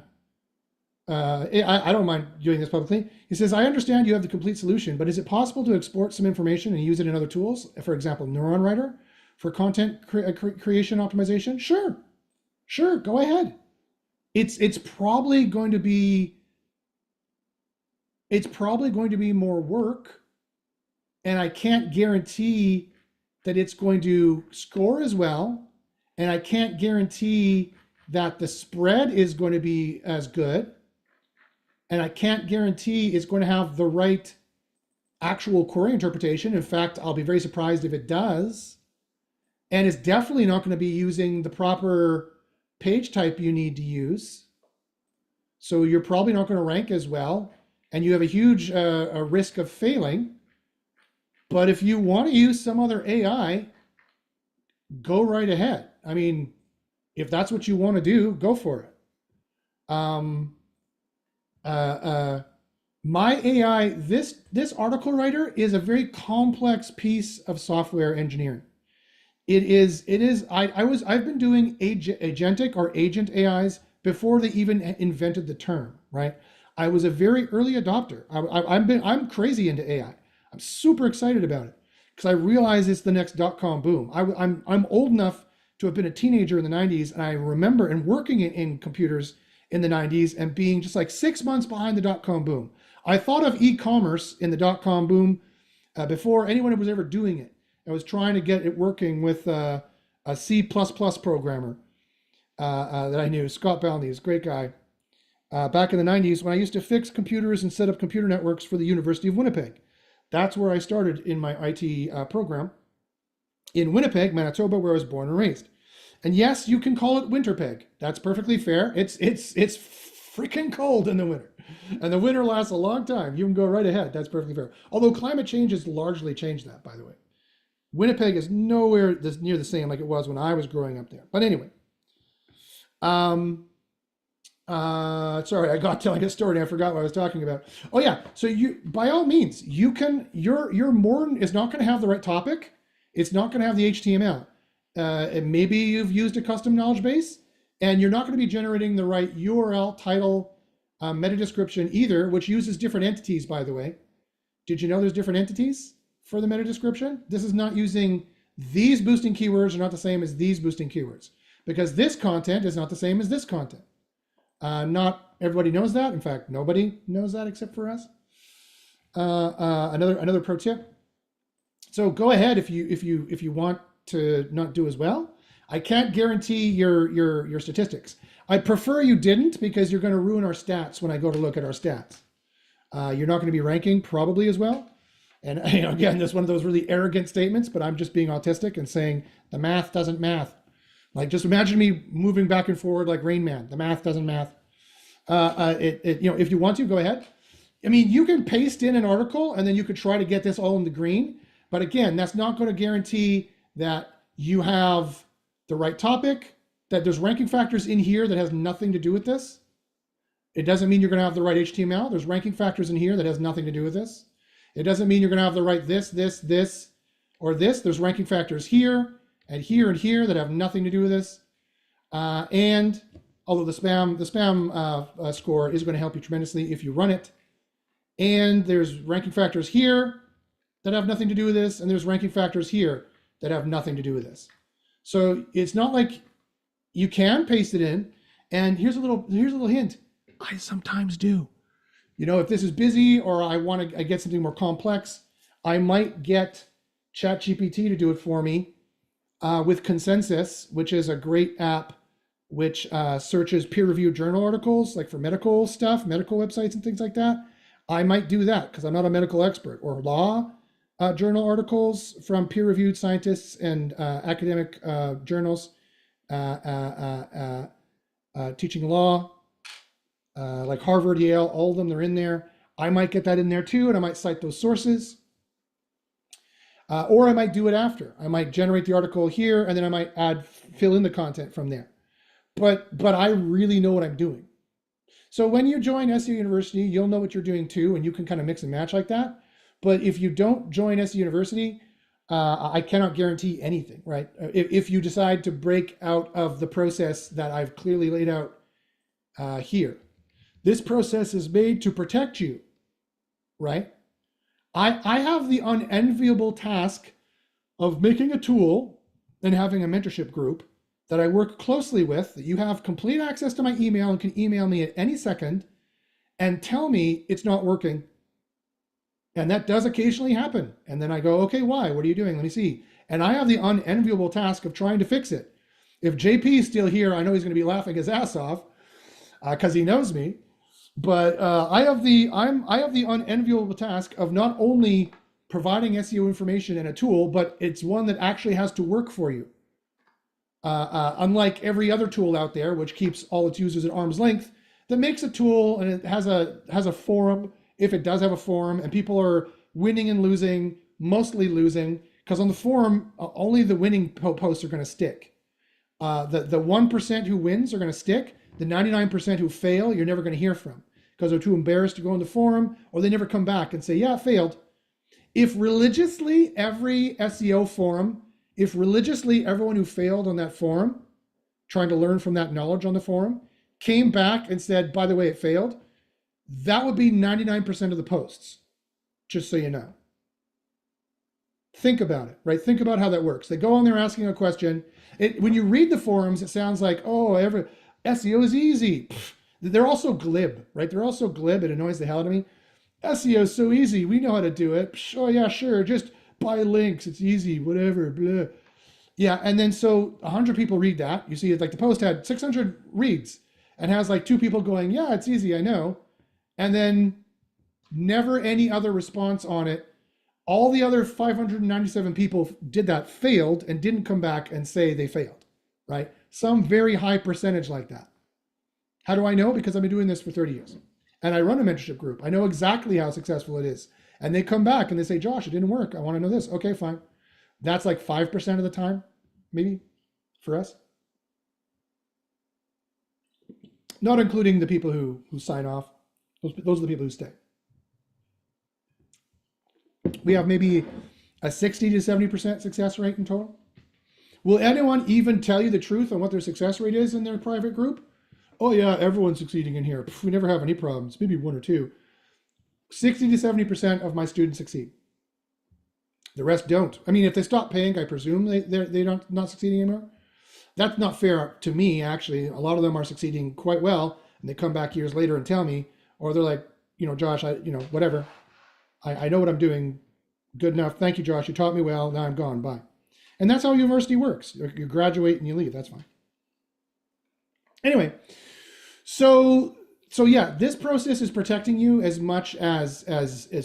don't mind doing this publicly. He says, I understand you have the complete solution, but is it possible to export some information and use it in other tools? For example, Neuron Writer for content creation optimization? Sure, go ahead. It's probably going to be more work, and I can't guarantee that it's going to score as well, and I can't guarantee that the spread is going to be as good, and I can't guarantee it's going to have the right actual query interpretation. In fact, I'll be very surprised if it does, and it's definitely not going to be using the proper page type you need to use. So you're probably not going to rank as well, and you have a huge risk of failing. But if you want to use some other AI, go right ahead. I mean, if that's what you want to do, go for it. My AI, this article writer is a very complex piece of software engineering. I've been doing agentic or agent AIs before they even invented the term, right? I was a very early adopter. I'm crazy into AI. I'm super excited about it because I realize it's the next .com boom. I'm old enough to have been a teenager in the 90s, and I remember working in computers in the 90s and being just like 6 months behind the .com boom. I thought of e-commerce in the .com boom before anyone was ever doing it. I was trying to get it working with a C++ programmer that I knew, Scott Balney, is a great guy. Back in the 90s when I used to fix computers and set up computer networks for the University of Winnipeg. That's where I started in my IT program in Winnipeg, Manitoba, where I was born and raised. And yes, you can call it Winterpeg. That's perfectly fair. It's freaking cold in the winter. And the winter lasts a long time. You can go right ahead. That's perfectly fair. Although climate change has largely changed that, by the way. Winnipeg is nowhere near the same like it was when I was growing up there. But anyway. Sorry, I got telling a story and I forgot what I was talking about. Oh yeah, so you, by all means, you can, your Morton is not going to have the right topic. It's not going to have the HTML. And maybe you've used a custom knowledge base and you're not going to be generating the right URL, title, meta description either, which uses different entities, by the way. Did you know there's different entities for the meta description? This is not using these boosting keywords are not the same as these boosting keywords because this content is not the same as this content. Not everybody knows that. In fact, nobody knows that except for us. Another pro tip. So go ahead if you want to not do as well. I can't guarantee your statistics. I prefer you didn't because you're going to ruin our stats when I go to look at our stats. You're not going to be ranking probably as well. And again, this is one of those really arrogant statements, but I'm just being autistic and saying the math doesn't math. Like, just imagine me moving back and forward like Rain Man. The math doesn't math. If you want to, go ahead. I mean, you can paste in an article and then you could try to get this all in the green. But again, that's not going to guarantee that you have the right topic, that there's ranking factors in here that has nothing to do with this. It doesn't mean you're going to have the right HTML. There's ranking factors in here that has nothing to do with this. It doesn't mean you're going to have the right this, or this. There's ranking factors here and here and here that have nothing to do with this. And although the spam score is going to help you tremendously if you run it. And there's ranking factors here that have nothing to do with this. And there's ranking factors here that have nothing to do with this. So it's not like you can paste it in. And here's a little hint. I sometimes do. If this is busy or I get something more complex, I might get ChatGPT to do it for me with Consensus, which is a great app which searches peer-reviewed journal articles, like for medical stuff, medical websites and things like that. I might do that because I'm not a medical expert, or law journal articles from peer-reviewed scientists and academic journals teaching law, like Harvard, Yale, all of them, they're in there. I might get that in there too, and I might cite those sources. Or I might do it after. I might generate the article here, and then I might fill in the content from there. But I really know what I'm doing. So when you join SEO University, you'll know what you're doing too, and you can kind of mix and match like that. But if you don't join SEO University, I cannot guarantee anything, right? If you decide to break out of the process that I've clearly laid out here, this process is made to protect you, right? I have the unenviable task of making a tool and having a mentorship group that I work closely with, that you have complete access to my email and can email me at any second and tell me it's not working. And that does occasionally happen. And then I go, okay, why? What are you doing? Let me see. And I have the unenviable task of trying to fix it. If JP is still here, I know he's going to be laughing his ass off because he knows me. But I have the unenviable task of not only providing SEO information and a tool, but it's one that actually has to work for you. Unlike every other tool out there, which keeps all its users at arm's length, that makes a tool and it has a forum, if it does have a forum, and people are winning and losing, mostly losing, because on the forum, only the winning posts are going to stick. The 1% who wins are going to stick. The 99% who fail, you're never going to hear from because they're too embarrassed to go on the forum, or they never come back and say, yeah, it failed. If religiously every SEO forum, if religiously everyone who failed on that forum, trying to learn from that knowledge on the forum, came back and said, by the way, it failed, that would be 99% of the posts, just so you know. Think about it, right? Think about how that works. They go on there asking a question. When you read the forums, it sounds like, oh, SEO is easy. Pfft. They're also glib, right? They're also glib. It annoys the hell out of me. SEO is so easy. We know how to do it. Psh, oh, yeah, sure. Just buy links. It's easy, whatever, blah. Yeah, and then so 100 people read that. You see, it's like the post had 600 reads and has like 2 people going, yeah, it's easy, I know. And then never any other response on it. All the other 597 people did that, failed, and didn't come back and say they failed, right? Some very high percentage like that. How do I know? Because I've been doing this for 30 years. And I run a mentorship group. I know exactly how successful it is. And they come back and they say, Josh, it didn't work. I want to know this. Okay, fine. That's like 5% of the time, maybe, for us. Not including the people who sign off. Those are the people who stay. We have maybe a 60 to 70% success rate in total. Will anyone even tell you the truth on what their success rate is in their private group? Oh yeah, everyone's succeeding in here. We never have any problems, maybe 1 or 2. 60 to 70% of my students succeed. The rest don't. I mean, if they stop paying, I presume they're not succeeding anymore. That's not fair to me, actually. A lot of them are succeeding quite well, and they come back years later and tell me, or they're like, Josh, whatever. I know what I'm doing. Good enough. Thank you, Josh. You taught me well. Now I'm gone. Bye. And that's how university works. You graduate and you leave. That's fine. Anyway, so yeah, this process is protecting you as much as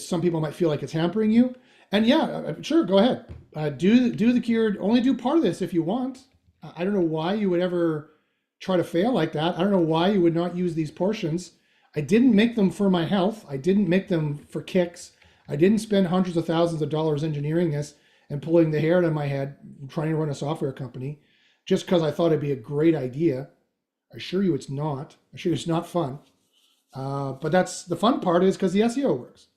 some people might feel like it's hampering you. And yeah, sure, go ahead. Do the keyword. Only do part of this if you want. I don't know why you would ever try to fail like that. I don't know why you would not use these portions. I didn't make them for my health. I didn't make them for kicks. I didn't spend hundreds of thousands of dollars engineering this and pulling the hair out of my head trying to run a software company just because I thought it'd be a great idea. I assure you it's not. I assure you it's not fun. But that's the fun part is because the SEO works.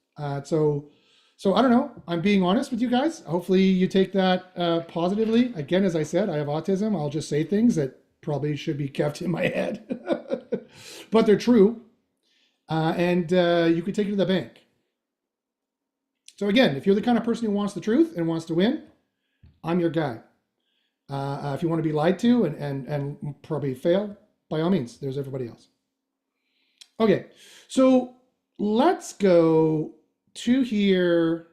So I don't know. I'm being honest with you guys. Hopefully you take that positively. Again, as I said, I have autism. I'll just say things that probably should be kept in my head. But they're true. And you could take it to the bank. So again, if you're the kind of person who wants the truth and wants to win, I'm your guy. If you want to be lied to and probably fail, by all means, there's everybody else. Okay, so let's go to here.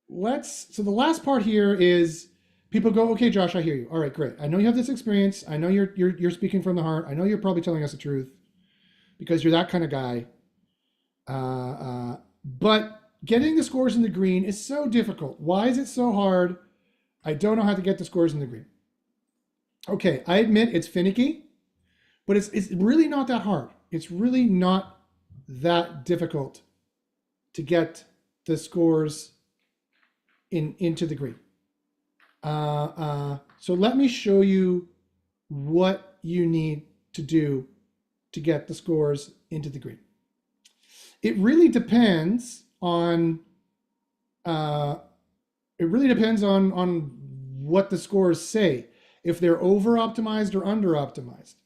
So the last part here is People go, okay, Josh, I hear you. All right, great. I know you have this experience. I know you're speaking from the heart. I know you're probably telling us the truth because you're that kind of guy. But getting the scores in the green is so difficult. Why is it so hard? I don't know how to get the scores in the green. Okay, I admit it's finicky, but it's really not that hard. It's really not that difficult to get the scores into the green. So let me show you what you need to do to get the scores into the green. It really depends on what the scores say, if they're over optimized or under optimized.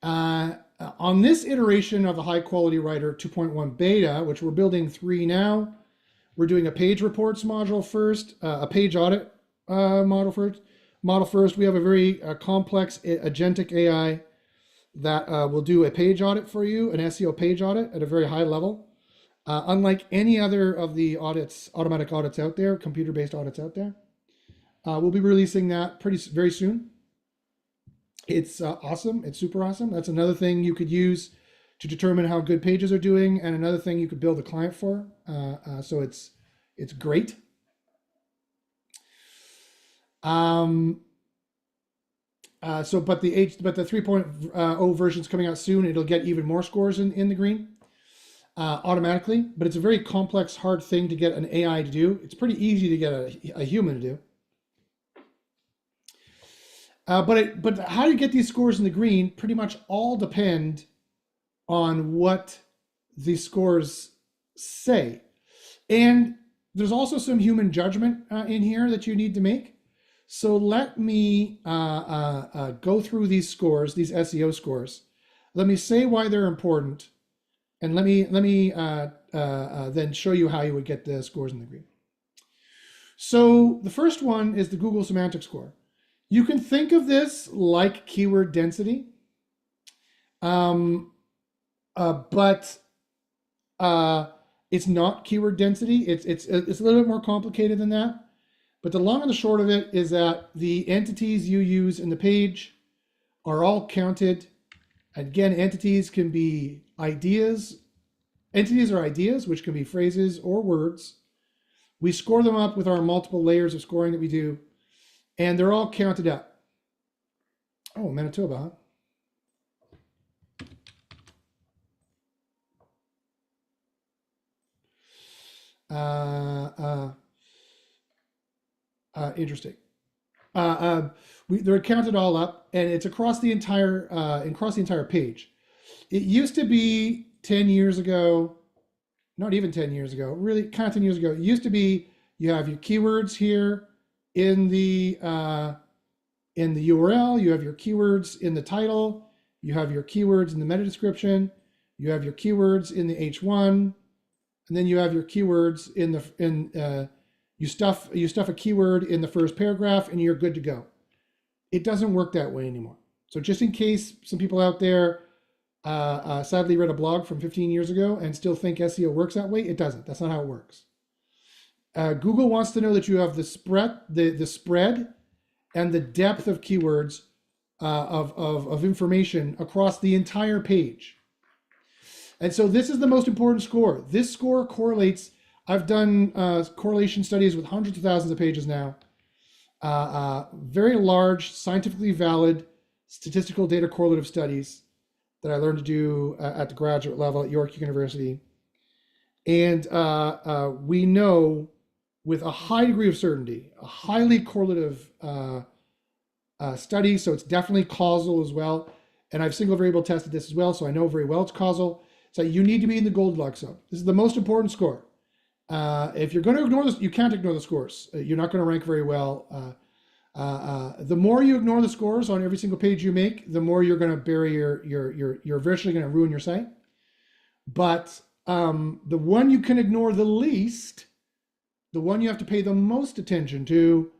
On this iteration of the High Quality Writer 2.1 beta, which we're building 3 now, we're doing a page reports module first, a page audit model first. We have a very complex agentic AI that will do a page audit for you, an SEO page audit at a very high level. Unlike any other of the audits, automatic audits out there, computer-based audits out there. We'll be releasing that very soon. It's awesome. It's super awesome. That's another thing you could use to determine how good pages are doing, and another thing you could build a client for. So it's great. But the 3.0 version is coming out soon. It'll get even more scores in the green automatically. But it's a very complex, hard thing to get an AI to do. It's pretty easy to get a human to do. But how you get these scores in the green pretty much all depend on what the scores say. And there's also some human judgment in here that you need to make. So let me go through these scores, these SEO scores. Let me say why they're important, and let me then show you how you would get the scores in the green. So the first one is the Google Semantic Score. You can think of this like keyword density, but it's not keyword density. It's a little bit more complicated than that. But the long and the short of it is that the entities you use in the page are all counted. Again, entities can be ideas. Entities are ideas, which can be phrases or words. We score them up with our multiple layers of scoring that we do, and they're all counted up. Oh, Manitoba, huh? Interesting. They're counted all up, and it's across the entire page. It used to be 10 years ago, not even 10 years ago, really kind of 10 years ago. It used to be you have your keywords here in the URL, you have your keywords in the title, you have your keywords in the meta description, you have your keywords in the H1, and then you have your keywords you stuff a keyword in the first paragraph and you're good to go. It doesn't work that way anymore. So just in case some people out there sadly read a blog from 15 years ago and still think SEO works that way, it doesn't. That's not how it works. Google wants to know that you have the spread and the depth of keywords of information across the entire page. And so this is the most important score. This score correlates. I've done correlation studies with hundreds of thousands of pages now. Very large, scientifically valid statistical data correlative studies that I learned to do at the graduate level at York University. And we know with a high degree of certainty, a highly correlative study, so it's definitely causal as well. And I've single variable tested this as well, so I know very well it's causal. So you need to be in the Goldilocks zone. This is the most important score. If you're going to ignore this, you can't ignore the scores. You're not going to rank very well. The more you ignore the scores on every single page you make, the more you're going to bury you're virtually going to ruin your site. But the one you can ignore the least, the one you have to pay the most attention to,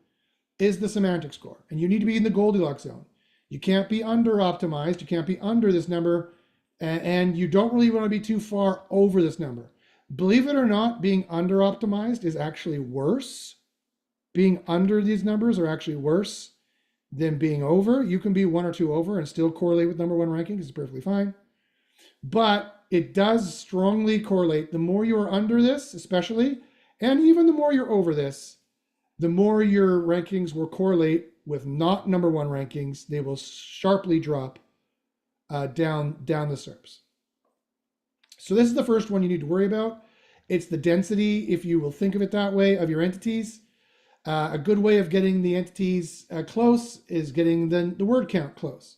is the semantic score. And you need to be in the Goldilocks zone. You can't be under optimized. You can't be under this number. And you don't really want to be too far over this number. Believe it or not, being under optimized is actually worse Being under these numbers are actually worse than being over. You can be one or two over and still correlate with number one rankings. It's perfectly fine. But it does strongly correlate. The more you are under this, especially, and even the more you're over this, the more your rankings will correlate with not number one rankings. They will sharply drop down the SERPs. So this is the first one you need to worry about. It's the density, if you will think of it that way, of your entities. A good way of getting the entities close is getting the word count close.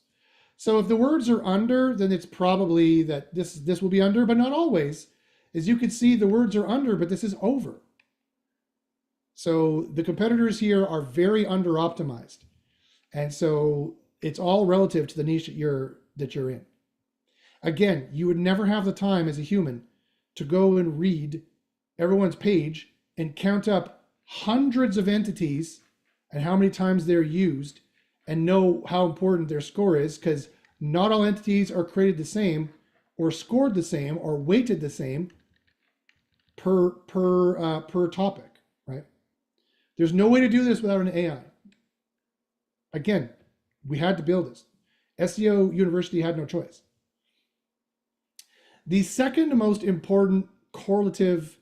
So if the words are under, then it's probably that this will be under, but not always. As you can see, the words are under, but this is over. So the competitors here are very under optimized. And so it's all relative to the niche that you're in. Again, you would never have the time as a human to go and read everyone's page and count up hundreds of entities and how many times they're used and know how important their score is, because not all entities are created the same or scored the same or weighted the same per topic, right? There's no way to do this without an AI. Again, we had to build this. SEO University had no choice. The second most important correlative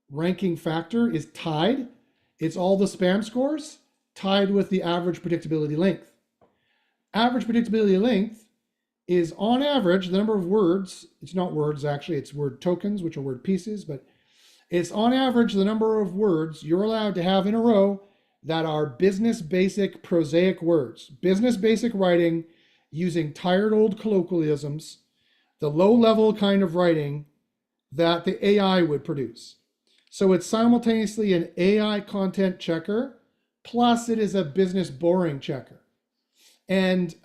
ranking factor is tied. It's all the spam scores tied with the average predictability length. Average predictability length is on average the number of words. It's not words actually, it's word tokens, which are word pieces, but it's on average the number of words you're allowed to have in a row that are business basic prosaic words. Business basic writing using tired old colloquialisms, the low level kind of writing that the AI would produce. So it's simultaneously an AI content checker, plus it is a business boring checker. And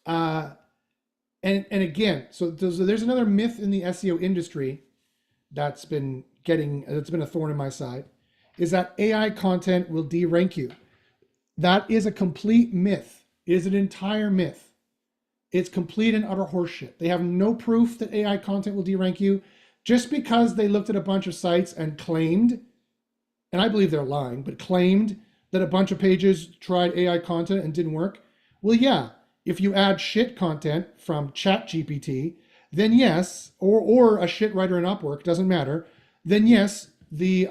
again, so there's another myth in the SEO industry that's been a thorn in my side, is that AI content will de-rank you. That is a complete myth. It is an entire myth. It's complete and utter horseshit. They have no proof that AI content will de-rank you. Just because they looked at a bunch of sites and claimed, and I believe they're lying, but claimed that a bunch of pages tried AI content and didn't work. Well, yeah, if you add shit content from ChatGPT, then yes, or a shit writer in Upwork, doesn't matter, then yes,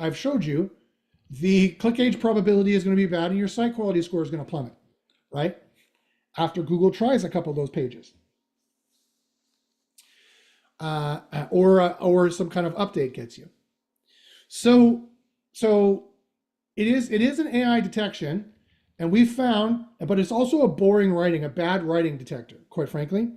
I've showed you, the click age probability is going to be bad and your site quality score is going to plummet, right? After Google tries a couple of those pages. Or some kind of update gets you. So it is an AI detection, and we found, but it's also a boring writing, a bad writing detector, quite frankly.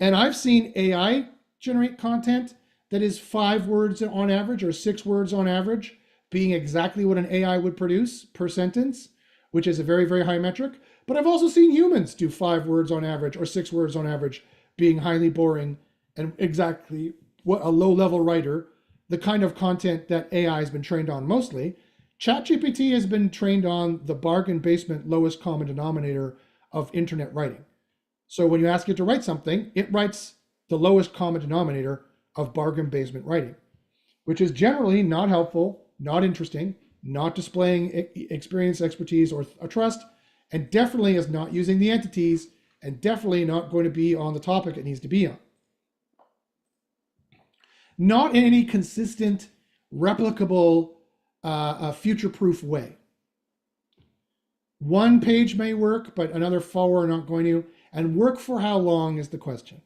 And I've seen AI generate content that is 5 words on average or 6 words on average, being exactly what an AI would produce per sentence, which is a very, very high metric. But I've also seen humans do 5 words on average or 6 words on average, being highly boring and exactly what a low-level writer, the kind of content that AI has been trained on mostly. ChatGPT has been trained on the bargain basement lowest common denominator of internet writing. So when you ask it to write something, it writes the lowest common denominator of bargain basement writing, which is generally not helpful, not interesting, not displaying experience, expertise, or trust, and definitely is not using the entities, and definitely not going to be on the topic it needs to be on. Not in any consistent, replicable, future-proof way. One page may work, but another 4 are not going to. And work for how long is the question.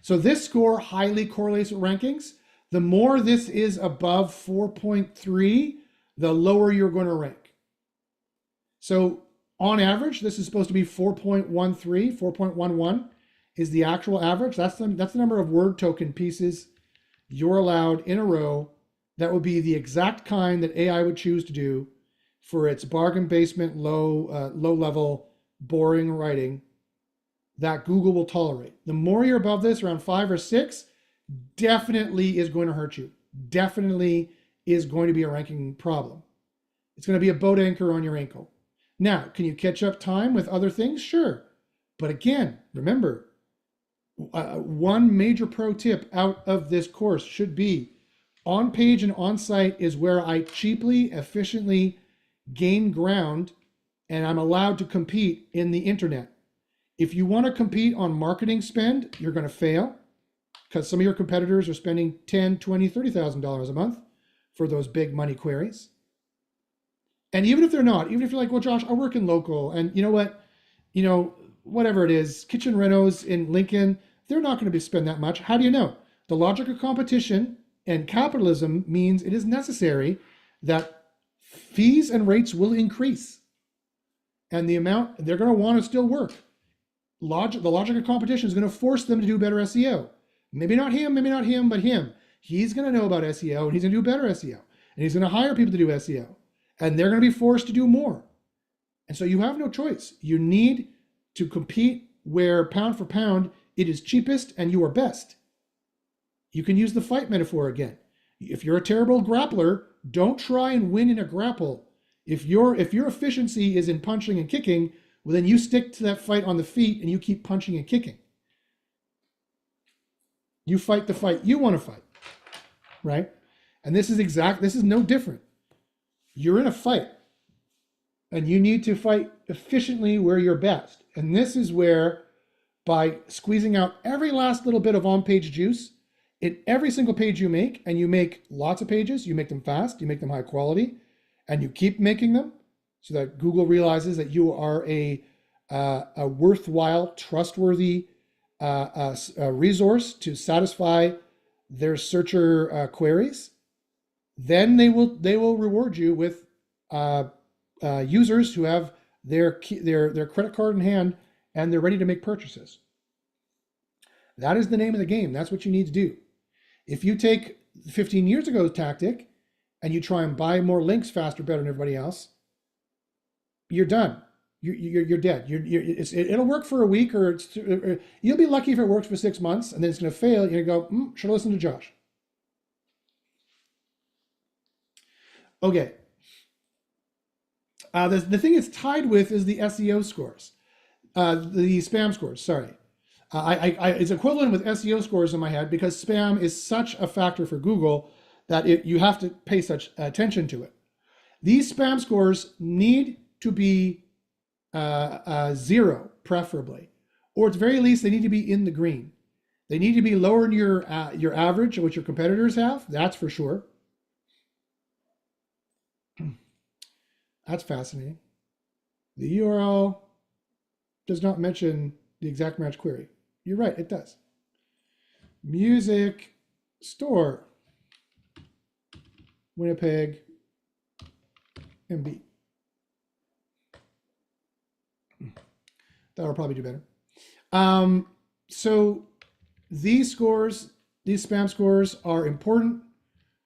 So this score highly correlates with rankings. The more this is above 4.3, the lower you're going to rank. So on average, this is supposed to be 4.13, 4.11 is the actual average. That's the number of word token pieces you're allowed in a row. That would be the exact kind that AI would choose to do for its bargain basement, low level, boring writing that Google will tolerate. The more you're above this, around 5 or 6, definitely is going to hurt you. Definitely is going to be a ranking problem. It's going to be a boat anchor on your ankle. Now, can you catch up time with other things? Sure. But again, remember, one major pro tip out of this course should be On page and on site is where I cheaply, efficiently gain ground and I'm allowed to compete in the internet. If you want to compete on marketing spend, you're going to fail because some of your competitors are spending $10, $20, $30,000 a month for those big money queries. And even if they're not, even if you're like, well, Josh, I work in local, and you know what, whatever it is, kitchen renos in Lincoln, they're not going to be spend that much. How do you know? The logic of competition and capitalism means it is necessary that fees and rates will increase, and the amount they're going to want to still work. The logic of competition is going to force them to do better SEO. Maybe not him, but him. He's going to know about SEO and he's going to do better SEO, and he's going to hire people to do SEO, and they're going to be forced to do more. And so you have no choice. You need to compete where pound for pound it is cheapest and you are best. You can use the fight metaphor again. If you're a terrible grappler, don't try and win in a grapple. If your efficiency is in punching and kicking, well, then you stick to that fight on the feet and you keep punching and kicking. You fight the fight you want to fight, right? And this is no different. You're in a fight and you need to fight efficiently where you're best. And this is where, by squeezing out every last little bit of on-page juice in every single page you make, and you make lots of pages, you make them fast, you make them high quality, and you keep making them so that Google realizes that you are a worthwhile, trustworthy resource to satisfy their searcher queries. Then they will reward you with users who have their credit card in hand and they're ready to make purchases. That is the name of the game. That's what you need to do. If you take 15 years ago's tactic and you try and buy more links faster, better than everybody else, you're done. You're dead. It'll work for a week, or you'll be lucky if it works for 6 months, and then it's going to fail. You're going to go, should I listen to Josh? Okay. The thing it's tied with is the SEO scores, the spam scores. Sorry, it's equivalent with SEO scores in my head because spam is such a factor for Google that you have to pay such attention to it. These spam scores need to be 0, preferably, or at the very least, they need to be in the green. They need to be lower than your average, which your competitors have. That's for sure. That's fascinating. The URL does not mention the exact match query. You're right, it does. Music store, Winnipeg, MB. That'll probably do better. So these scores, these spam scores, are important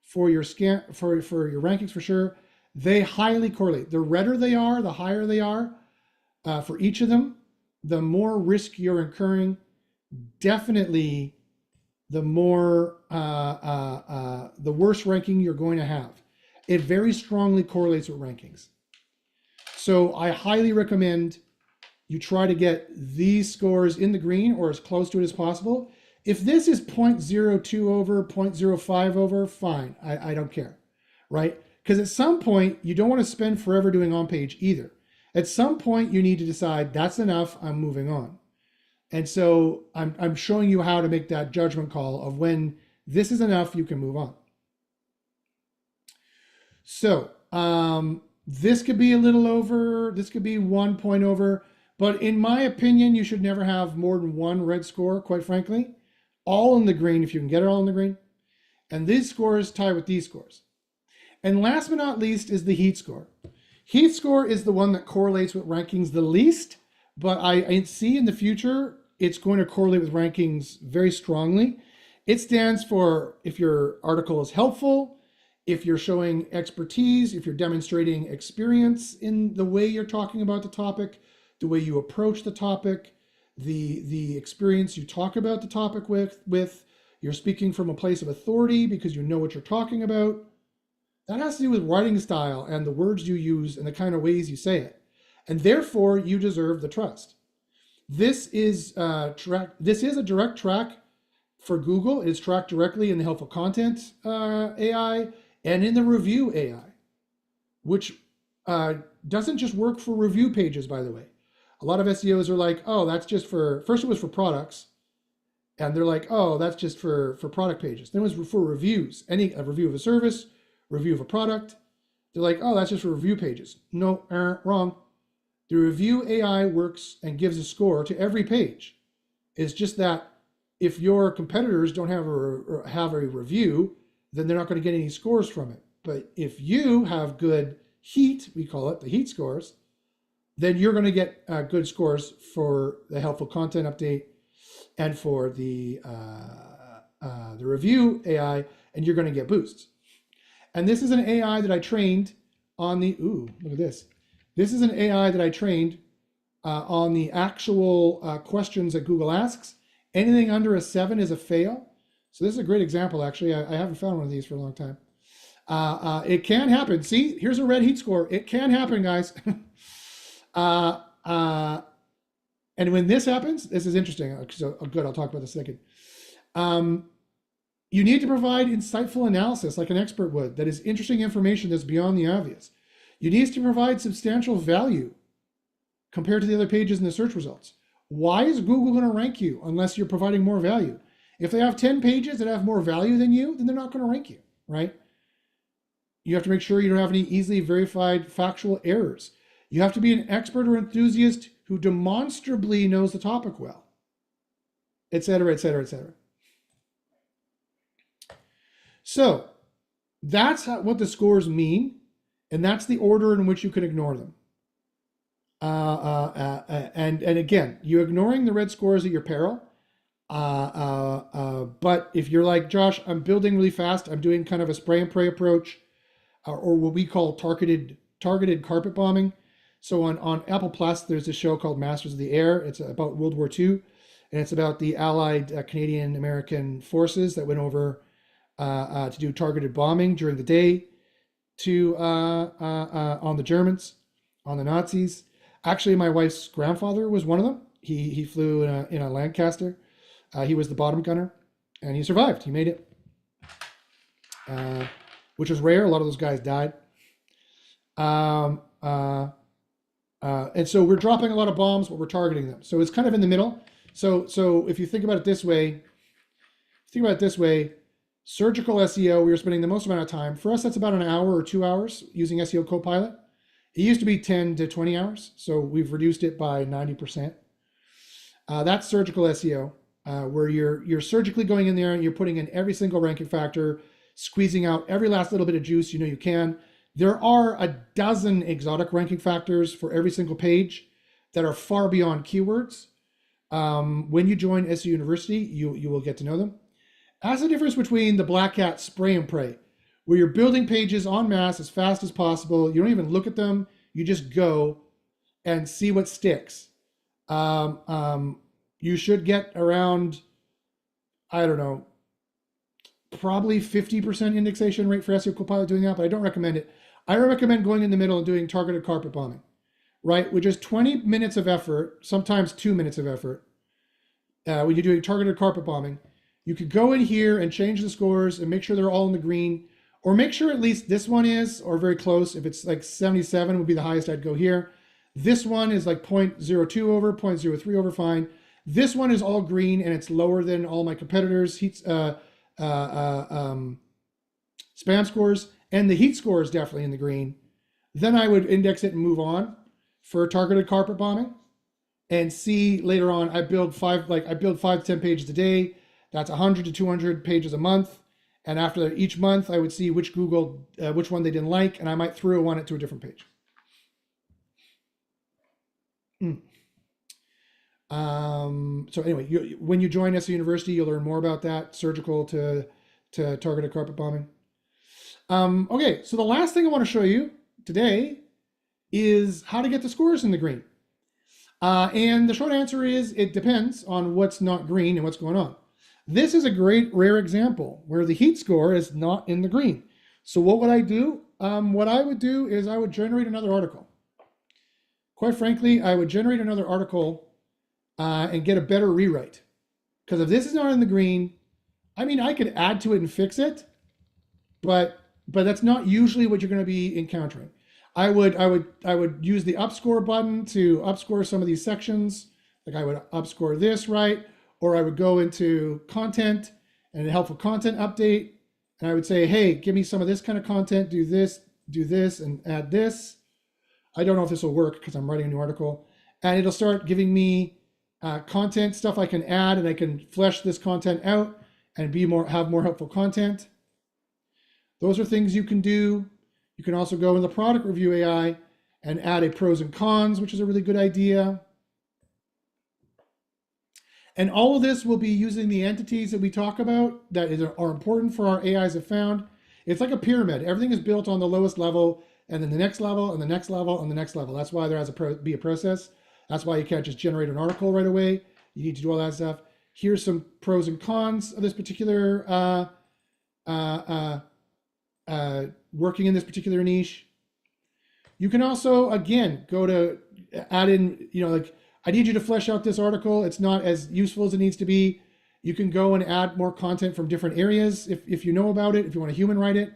for your for your rankings for sure. They highly correlate. The redder they are, the higher they are for each of them, the more risk you're incurring. Definitely, the more the worse ranking you're going to have. It very strongly correlates with rankings. So I highly recommend you try to get these scores in the green or as close to it as possible. If this is 0.02 over, 0.05 over, fine. I don't care, right? Because at some point, you don't want to spend forever doing on-page either. At some point, you need to decide, that's enough, I'm moving on. And so I'm showing you how to make that judgment call of when this is enough, you can move on. So this could be a little over, this could be 1 point over, but in my opinion, you should never have more than one red score, quite frankly. All in the green, if you can get it all in the green. And these scores tie with these scores. And last but not least is the heat score. Heat score is the one that correlates with rankings the least, but I see in the future, it's going to correlate with rankings very strongly. It stands for if your article is helpful, if you're showing expertise, if you're demonstrating experience in the way you're talking about the topic, the way you approach the topic, the experience you talk about the topic with, you're speaking from a place of authority because you know what you're talking about. That has to do with writing style and the words you use and the kind of ways you say it. And therefore, you deserve the trust. This is a direct track for Google, it's tracked directly in the helpful content AI and in the review AI, which doesn't just work for review pages, by the way. A lot of SEOs are like, oh, that's just for, first it was for products, and they're like, oh, that's just for product pages. Then it was for reviews, a review of a service, review of a product. They're like, oh, that's just for review pages. No, wrong. The review AI works and gives a score to every page. It's just that if your competitors don't have a review, then they're not going to get any scores from it. But if you have good heat, we call it the heat scores, then you're going to get good scores for the helpful content update and for the review AI, and you're going to get boosts. And this is an AI that I trained on the, ooh, look at this. This is an AI that I trained on the actual questions that Google asks. Anything under a 7 is a fail. So this is a great example, actually. I haven't found one of these for a long time. It can happen. See, here's a red heat score. It can happen, guys. And when this happens, this is interesting. So good, I'll talk about this in a second. You need to provide insightful analysis like an expert would, that is interesting information that's beyond the obvious. You need to provide substantial value compared to the other pages in the search results. Why is Google going to rank you unless you're providing more value? If they have 10 pages that have more value than you, then they're not going to rank you, right? You have to make sure you don't have any easily verified factual errors. You have to be an expert or enthusiast who demonstrably knows the topic well, et cetera, et cetera, et cetera. So that's what the scores mean, and that's the order in which you can ignore them. And again, you're ignoring the red scores at your peril. But if you're like, Josh, I'm building really fast, I'm doing kind of a spray and pray approach, or what we call targeted carpet bombing. So on Apple Plus, there's a show called Masters of the Air. It's about World War II, and it's about the Allied Canadian American forces that went over to do targeted bombing during the day to on the Germans, on the Nazis. Actually, my wife's grandfather was one of them. He flew in a Lancaster. He was the bottom gunner, and he survived. He made it, which was rare. A lot of those guys died. And so we're dropping a lot of bombs, but we're targeting them. So it's kind of in the middle. So if you think about it this way, surgical SEO, we were spending the most amount of time. For us, that's about an hour or 2 hours using SEO Copilot. It used to be 10 to 20 hours, so we've reduced it by 90%. That's surgical SEO, where you're surgically going in there and you're putting in every single ranking factor, squeezing out every last little bit of juice you can. There are a dozen exotic ranking factors for every single page that are far beyond keywords. When you join SEO University, you will get to know them. That's the difference between the black hat spray and pray, where you're building pages en masse as fast as possible. You don't even look at them. You just go and see what sticks. You should get around, I don't know, probably 50% indexation rate for SEO Copilot doing that, but I don't recommend it. I recommend going in the middle and doing targeted carpet bombing, right? Which is 20 minutes of effort, sometimes 2 minutes of effort. When you're doing targeted carpet bombing, you could go in here and change the scores and make sure they're all in the green, or make sure at least this one is, or very close. If it's like 77 would be the highest, I'd go here. This one is like 0.02 over, 0.03 over, fine. This one is all green and it's lower than all my competitors' spam scores, and the heat score is definitely in the green. Then I would index it and move on for targeted carpet bombing, and see later on. I build 5 to 10 pages a day. That's 100 to 200 pages a month. And after each month, I would see which which one they didn't like, and I might throw one to a different page. So anyway, when you join SEO University, you'll learn more about that, surgical to targeted carpet bombing. Okay, so the last thing I want to show you today is how to get the scores in the green. And the short answer is it depends on what's not green and what's going on. This is a great rare example where the heat score is not in the green. So what would I do? What I would do is I would generate another article. Quite frankly, I would generate another article and get a better rewrite. Because if this is not in the green, I mean, I could add to it and fix it, but that's not usually what you're going to be encountering. I would use the upscore button to upscore some of these sections. Like I would upscore this, right? Or I would go into content and a helpful content update. And I would say, hey, give me some of this kind of content, do this, and add this. I don't know if this will work because I'm writing a new article. And it'll start giving me content stuff I can add, and I can flesh this content out and have more helpful content. Those are things you can do. You can also go in the product review AI and add a pros and cons, which is a really good idea. And all of this will be using the entities that we talk about that are important for our AIs have found. It's like a pyramid. Everything is built on the lowest level, and then the next level, and the next level, and the next level. That's why there has to be a process. That's why you can't just generate an article right away. You need to do all that stuff. Here's some pros and cons of this particular working in this particular niche. You can also, again, go to add in, like, I need you to flesh out this article. It's not as useful as it needs to be. You can go and add more content from different areas if you know about it, if you want to human write it.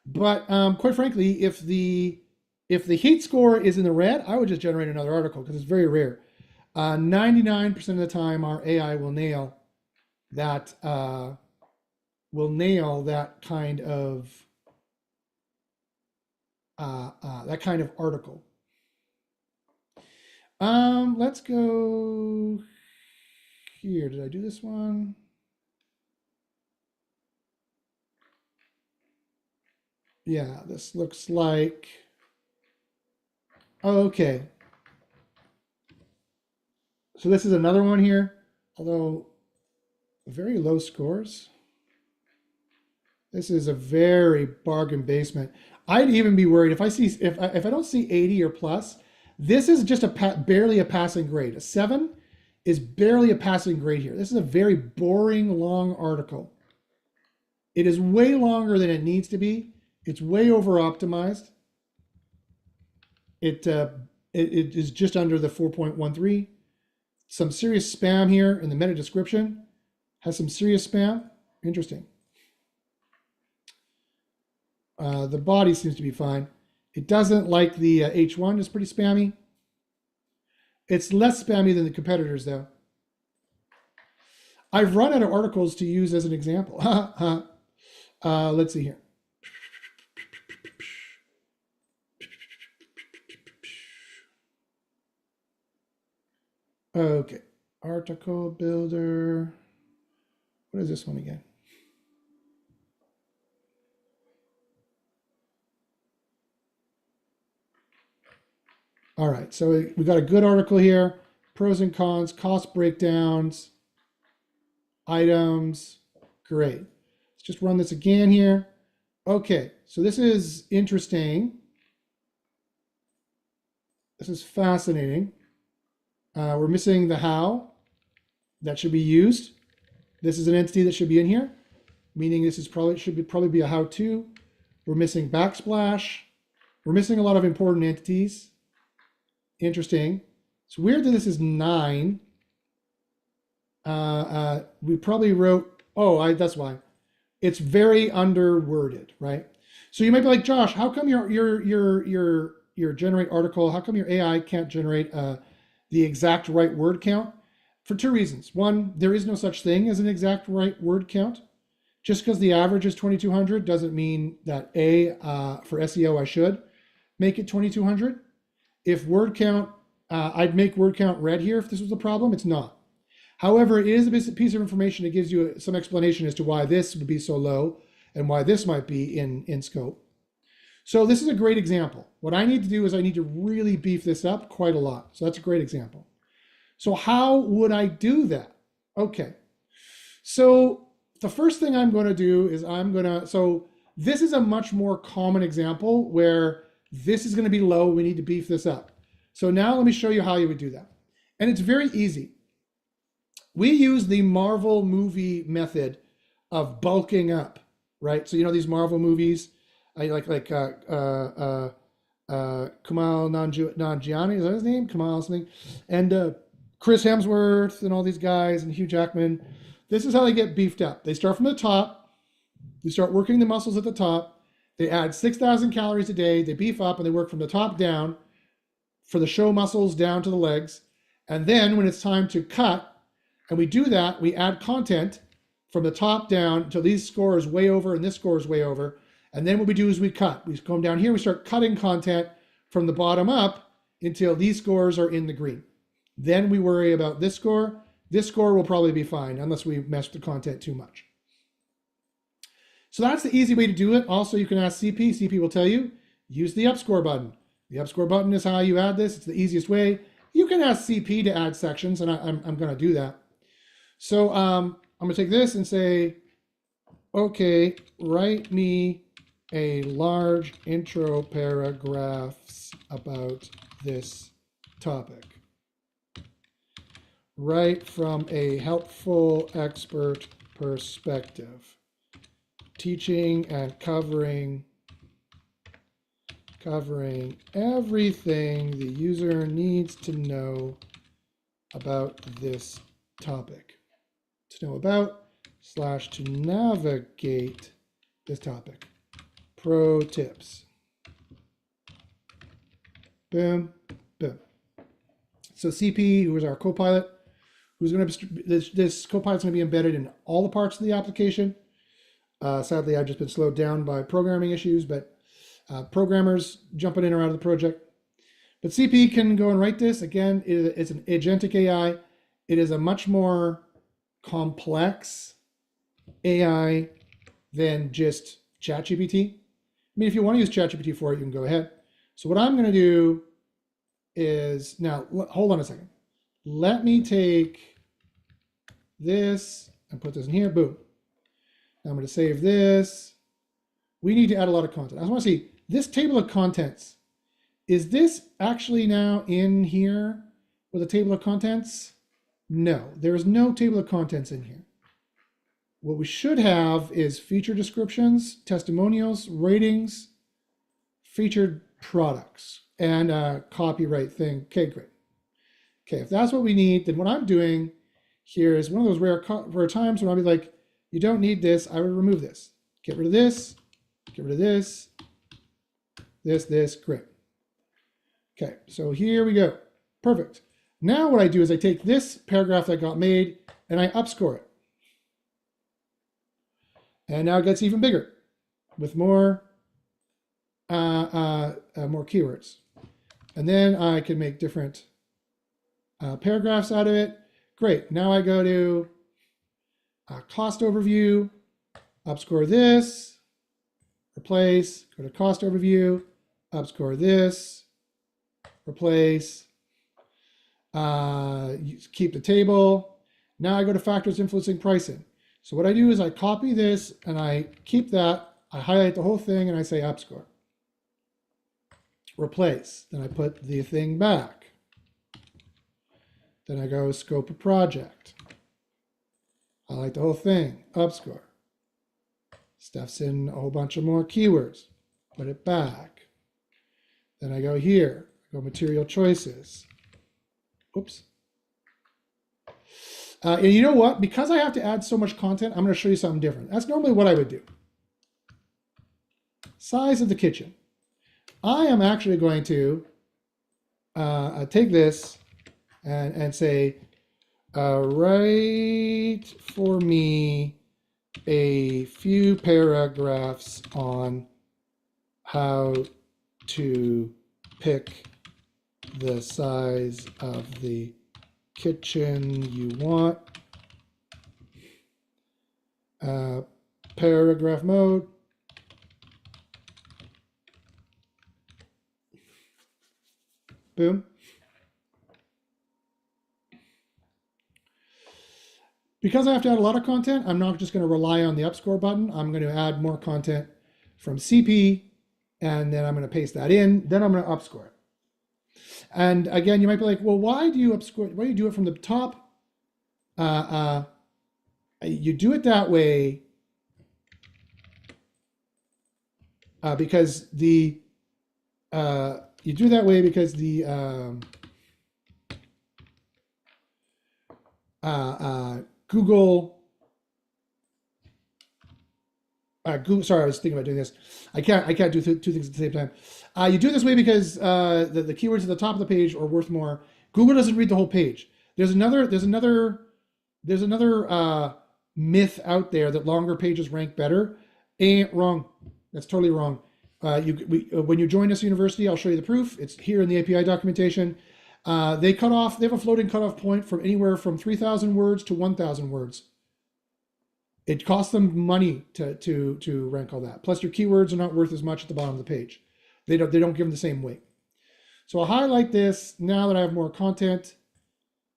But quite frankly, if the heat score is in the red, I would just generate another article because it's very rare. 99% of the time, our AI will nail that kind of article. Let's go here. Did I do this one? Yeah, this looks like, okay. So this is another one here, although very low scores. This is a very bargain basement. I'd even be worried if I don't see 80 or plus. This is just barely a passing grade. A 7 is barely a passing grade here. This is a very boring, long article. It is way longer than it needs to be. It's way over optimized. It is just under the 4.13. Some serious spam here in the meta description. Has some serious spam. Interesting. The body seems to be fine. It doesn't like the H1. It's pretty spammy. It's less spammy than the competitors, though. I've run out of articles to use as an example. Let's see here. Okay, article builder. What is this one again? All right, so we got a good article here. Pros and cons, cost breakdowns, items. Great. Let's just run this again here. Okay, so this is interesting. This is fascinating. We're missing the how. That should be used. This is an entity that should be in here, meaning this is probably be a how-to. We're missing backsplash. We're missing a lot of important entities. Interesting. It's weird that this is 9. We probably wrote, that's why. It's very underworded, right? So you might be like, Josh, how come your generate article, how come your AI can't generate the exact right word count? For 2 reasons. One, there is no such thing as an exact right word count. Just because the average is 2,200 doesn't mean that for SEO I should make it 2,200. If word count, I'd make word count red here if this was a problem. It's not. However, it is a piece of information that gives you some explanation as to why this would be so low and why this might be in scope. So this is a great example. What I need to do is I need to really beef this up quite a lot. So that's a great example. So how would I do that? Okay. So the first thing I'm going to do is so this is a much more common example where this is going to be low. We need to beef this up. So now let me show you how you would do that. And it's very easy. We use the Marvel movie method of bulking up, right? So these Marvel movies, like Kumail Nanjiani, is that his name? Kumail something. And Chris Hemsworth and all these guys and Hugh Jackman, this is how they get beefed up. They start from the top. They start working the muscles at the top. They add 6,000 calories a day. They beef up and they work from the top down for the show muscles down to the legs. And then when it's time to cut, and we do that, we add content from the top down until these scores way over and this score is way over. And then what we do is we cut. We come down here, we start cutting content from the bottom up until these scores are in the green. Then we worry about this score. This score will probably be fine unless we mess with the content too much. So that's the easy way to do it. Also, you can ask CP. CP will tell you, use the upscore button. The upscore button is how you add this. It's the easiest way. You can ask CP to add sections, and I'm going to do that. So I'm going to take this and say, okay, write me a large intro paragraphs about this topic. Write from a helpful expert perspective, teaching and covering everything the user needs to know about this topic. To know about / to navigate this topic. Pro tips. Boom, boom. So CP, who is our co-pilot, who's going to be, this co-pilot's going to be embedded in all the parts of the application. Sadly, I've just been slowed down by programming issues, but programmers jumping in or out of the project. But CP can go and write this. Again, it's an agentic AI. It is a much more complex AI than just ChatGPT. I mean, if you want to use ChatGPT for it, you can go ahead. So what I'm going to do is, now, hold on a second. Let me take this and put this in here. Boom. Now I'm going to save this. We need to add a lot of content. I just want to see this table of contents. Is this actually now in here with a table of contents? No, there is no table of contents in here. What we should have is feature descriptions, testimonials, ratings, featured products, and a copyright thing. Okay, great. Okay, if that's what we need, then what I'm doing here is one of those rare times when I'll be like, you don't need this, I would remove this. Get rid of this, get rid of this, this, great. Okay, so here we go. Perfect. Now what I do is I take this paragraph that got made and I upscore it. And now it gets even bigger with more keywords. And then I can make different paragraphs out of it. Great. Now I go to cost overview, upscore this, replace, go to cost overview, upscore this, replace, keep the table. Now I go to factors influencing pricing. So what I do is I copy this and I keep that, I highlight the whole thing and I say upscore. Replace, then I put the thing back. Then I go scope a project. Highlight the whole thing, upscore. Stuffs in a whole bunch of more keywords, put it back. Then I go here, I go material choices. Oops. And you know what? Because I have to add so much content, I'm going to show you something different. That's normally what I would do. Size of the kitchen. I am actually going to take this and say, write for me a few paragraphs on how to pick the size of the kitchen you want. Paragraph mode. Boom. Because I have to add a lot of content, I'm not just going to rely on the upscore button. I'm going to add more content from CP, and then I'm going to paste that in. Then I'm going to upscore it. And again, you might be like, well, why do you upscore? Why do you do it from the top? You do it that way because the Google, Google. Sorry, I was thinking about doing this. I can't do two things at the same time. You do it this way because the keywords at the top of the page are worth more. Google doesn't read the whole page. There's another myth out there that longer pages rank better. Ain't wrong. That's totally wrong. When you join us university, I'll show you the proof. It's here in the API documentation. They have a floating cutoff point from anywhere from 3,000 words to 1,000 words. It costs them money to rank all that. Plus your keywords are not worth as much at the bottom of the page. They don't give them the same weight. So I'll highlight this now that I have more content,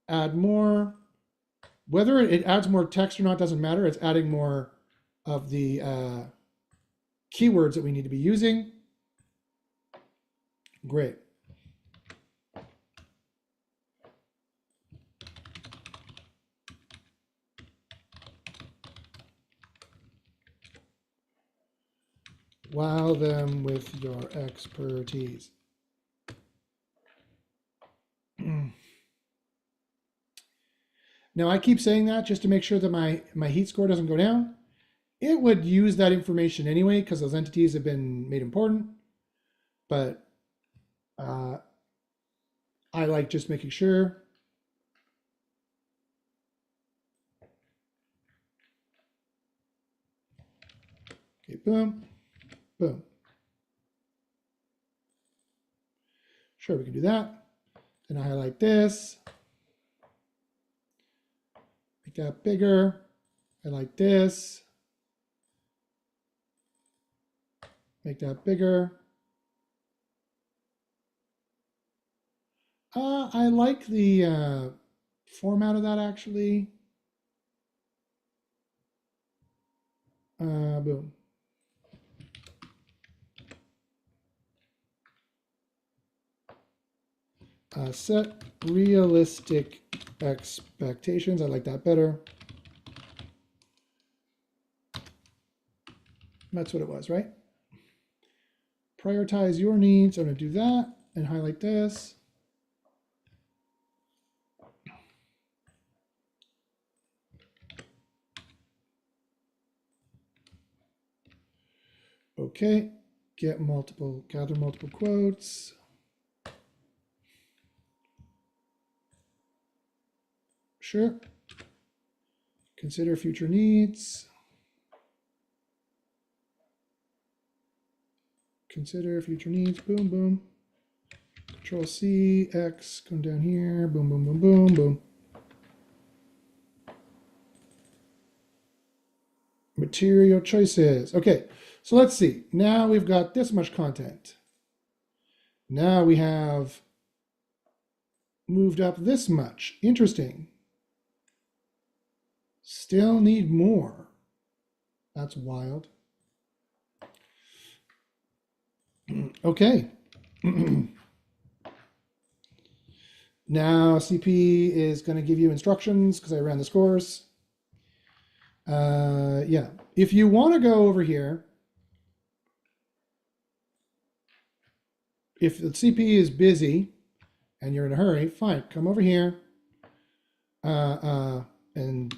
add more. Whether it adds more text or not doesn't matter. It's adding more of the keywords that we need to be using. Great. Wow them with your expertise. Now I keep saying that just to make sure that my heat score doesn't go down. It would use that information anyway because those entities have been made important. But I like just making sure. Okay, boom, boom. Sure, we can do that. Then I highlight this. Make that bigger. I like this. Make that bigger. I like the format of that actually. Boom. Set realistic expectations. I like that better. That's what it was, right? Prioritize your needs. I'm going to do that and highlight this. Okay, gather multiple quotes. Sure. Consider future needs. Consider future needs. Boom, boom. Control C, X, come down here. Boom, boom, boom, boom, boom. Material choices. Okay, so let's see. Now we've got this much content. Now we have moved up this much. Interesting. Still need more. That's wild. Okay. Now CP is going to give you instructions because I ran this course. Yeah, if you want to go over here, if the CP is busy and you're in a hurry, fine, come over here and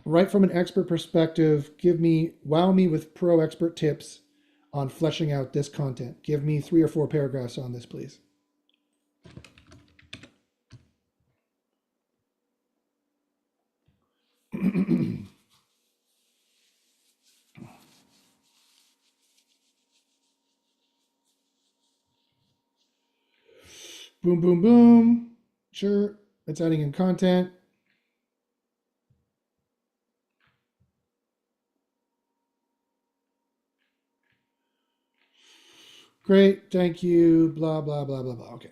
right from an expert perspective, wow me with pro expert tips on fleshing out this content. Give me 3 or 4 paragraphs on this, please. Boom, boom, boom. Sure, it's adding in content. Great, thank you, blah, blah, blah, blah, blah. Okay.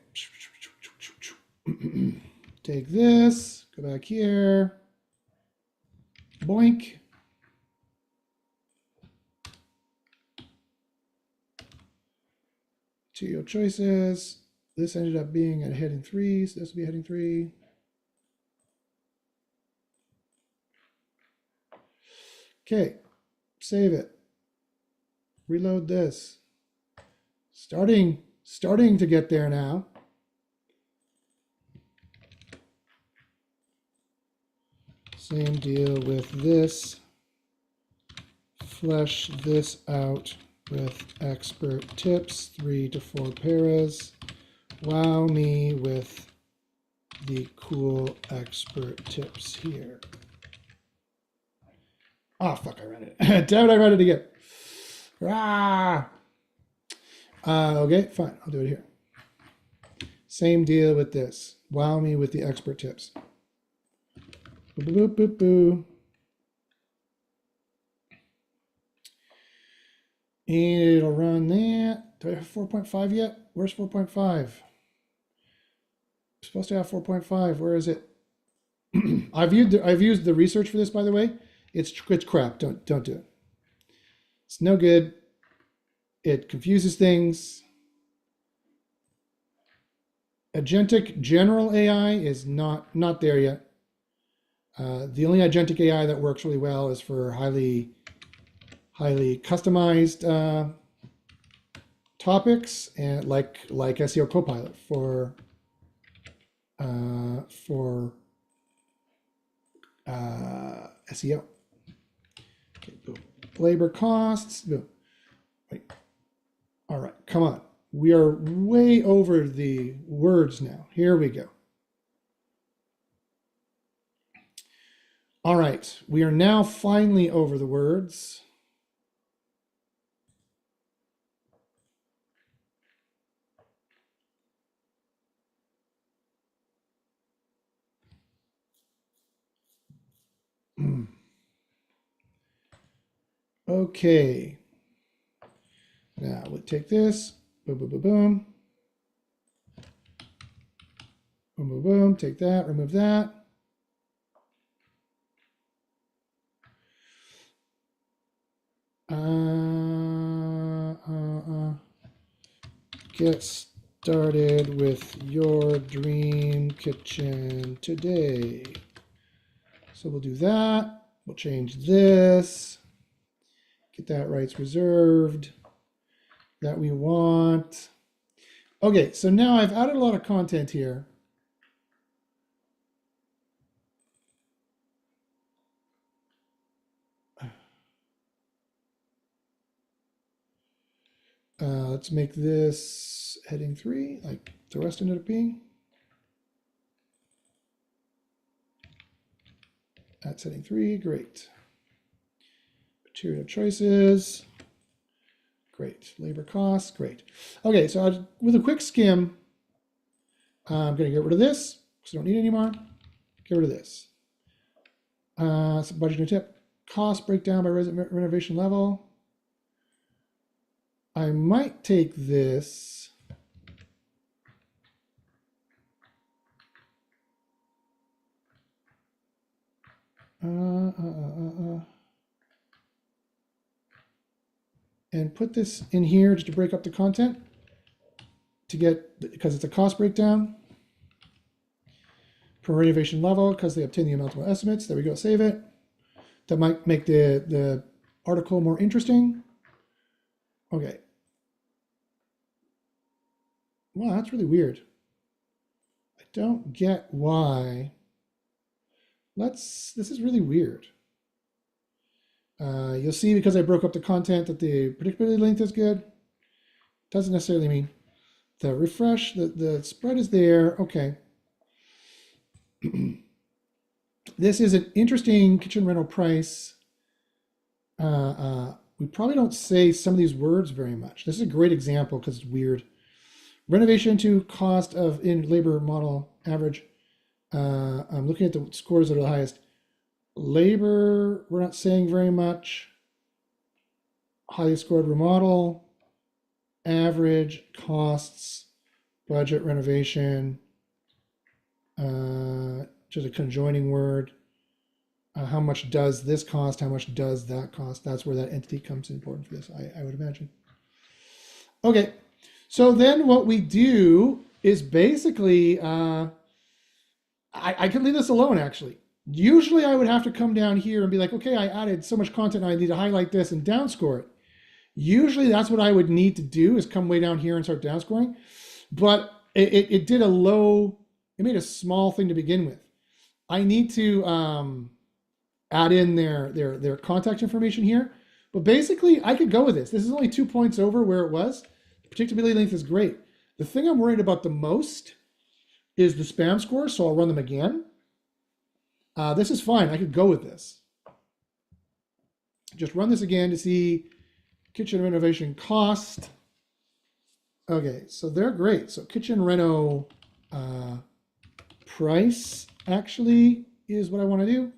Take this, go back here. Boink. To your choices. This ended up being at heading 3, so this will be heading 3. Okay, save it. Reload this. Starting to get there now. Same deal with this. Flesh this out with expert tips, 3 to 4 paras. Wow me with the cool expert tips here. Oh, fuck, I read it. Damn it, I read it again. Ah! Okay, fine, I'll do it here. Same deal with this. Wow me with the expert tips. Boop, boop, boop, boop. And it'll run that. Do I have 4.5 yet? Where's 4.5? Supposed to have 4.5. Where is it? I've used the research for this, by the way. It's crap. Don't do it. It's no good. It confuses things. Agentic general AI is not there yet. The only agentic AI that works really well is for highly customized topics, and like SEO Copilot for SEO. Okay, boom. Labor costs. Boom. Wait. All right, come on. We are way over the words now. Here we go. All right, we are now finally over the words. Okay. Now we'll take this. Boom, boom, boom, boom. Boom, boom, boom. Take that. Remove that. Get started with your dream kitchen today. So we'll do that. We'll change this. Get that rights reserved that we want. Okay, so now I've added a lot of content here. Let's make this heading 3, like the rest ended up being. That's heading 3, great. Material choices, great. Labor costs, great. Okay, so with a quick skim, I'm going to get rid of this because I don't need it anymore. Get rid of this. Some budgeting tip. Cost breakdown by renovation level. I might take this. And put this in here just to break up the content to get, because it's a cost breakdown per renovation level, because they obtain the multiple estimates. There we go, save it. That might make the article more interesting. Okay. Wow, that's really weird. I don't get why. This is really weird. You'll see because I broke up the content that the predictability length is good. Doesn't necessarily mean the refresh, the spread is there. Okay. This is an interesting kitchen rental price. We probably don't say some of these words very much. This is a great example because it's weird. Renovation to cost of in labor model average. I'm looking at the scores that are the highest. Labor, we're not saying very much. Highly scored remodel, average, costs, budget, renovation, just a conjoining word. How much does this cost? How much does that cost? That's where that entity comes in important for this, I would imagine. Okay, so then what we do is basically, I could leave this alone actually. Usually I would have to come down here and be like, okay, I added so much content, I need to highlight this and downscore it. Usually that's what I would need to do, is come way down here and start downscoring. But it did it made a small thing to begin with. I need to add in their contact information here. But basically, I could go with this. This is only 2 points over where it was. The predictability length is great. The thing I'm worried about the most is the spam score, so I'll run them again. This is fine. I could go with this. Just run this again to see kitchen renovation cost. Okay, so they're great. So kitchen reno price actually is what I want to do.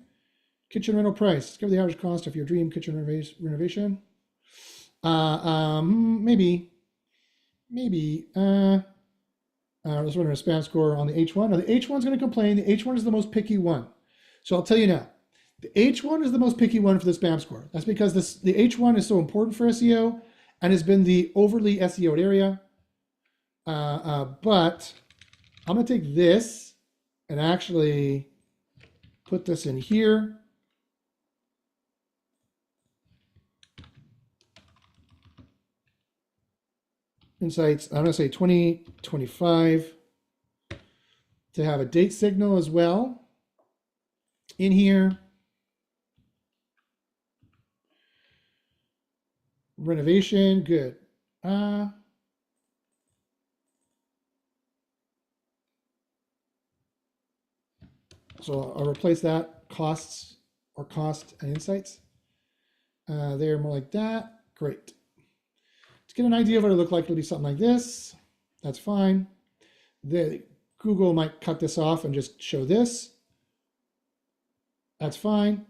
Kitchen rental price. Discover the average cost of your dream kitchen renovation. Maybe. Let's run a spam score on the H1. Now the H1 is going to complain. The H1 is the most picky one. So I'll tell you now. The H1 is the most picky one for the spam score. That's because the H1 is so important for SEO and has been the overly SEO'd area. But I'm going to take this and actually put this in here. Insights, I'm going to say 2025 to have a date signal as well in here. Renovation, good. So I'll replace that, costs or cost and insights. They're more like that. Great. To get an idea of what it look like, it'll be something like this. That's fine. Google might cut this off and just show this. That's fine.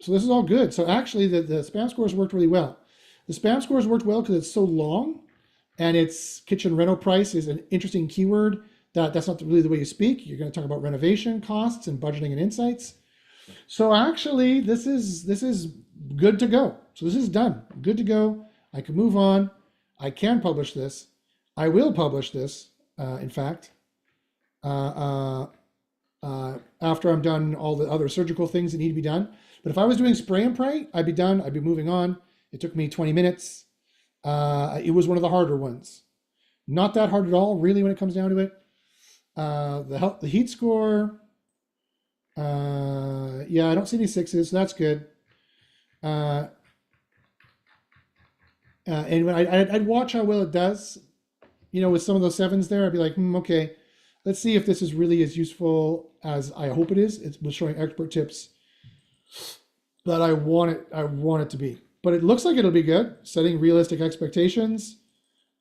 So this is all good. So actually the spam scores worked really well. The spam scores worked well because it's so long and it's kitchen rental price is an interesting keyword that's not really the way you speak. You're going to talk about renovation costs and budgeting and insights. So actually this is good to go. So this is done, good to go. I can move on. I can publish this. I will publish this, in fact, after I'm done all the other surgical things that need to be done. But if I was doing spray and pray, I'd be done. I'd be moving on. It took me 20 minutes. It was one of the harder ones. Not that hard at all, really, when it comes down to it. The heat score, yeah, I don't see any sixes, so that's good. And when I'd watch how well it does, you know, with some of those sevens there, I'd be like, okay, let's see if this is really as useful as I hope it is. It was showing expert tips that I want it to be. But it looks like it'll be good. Setting realistic expectations.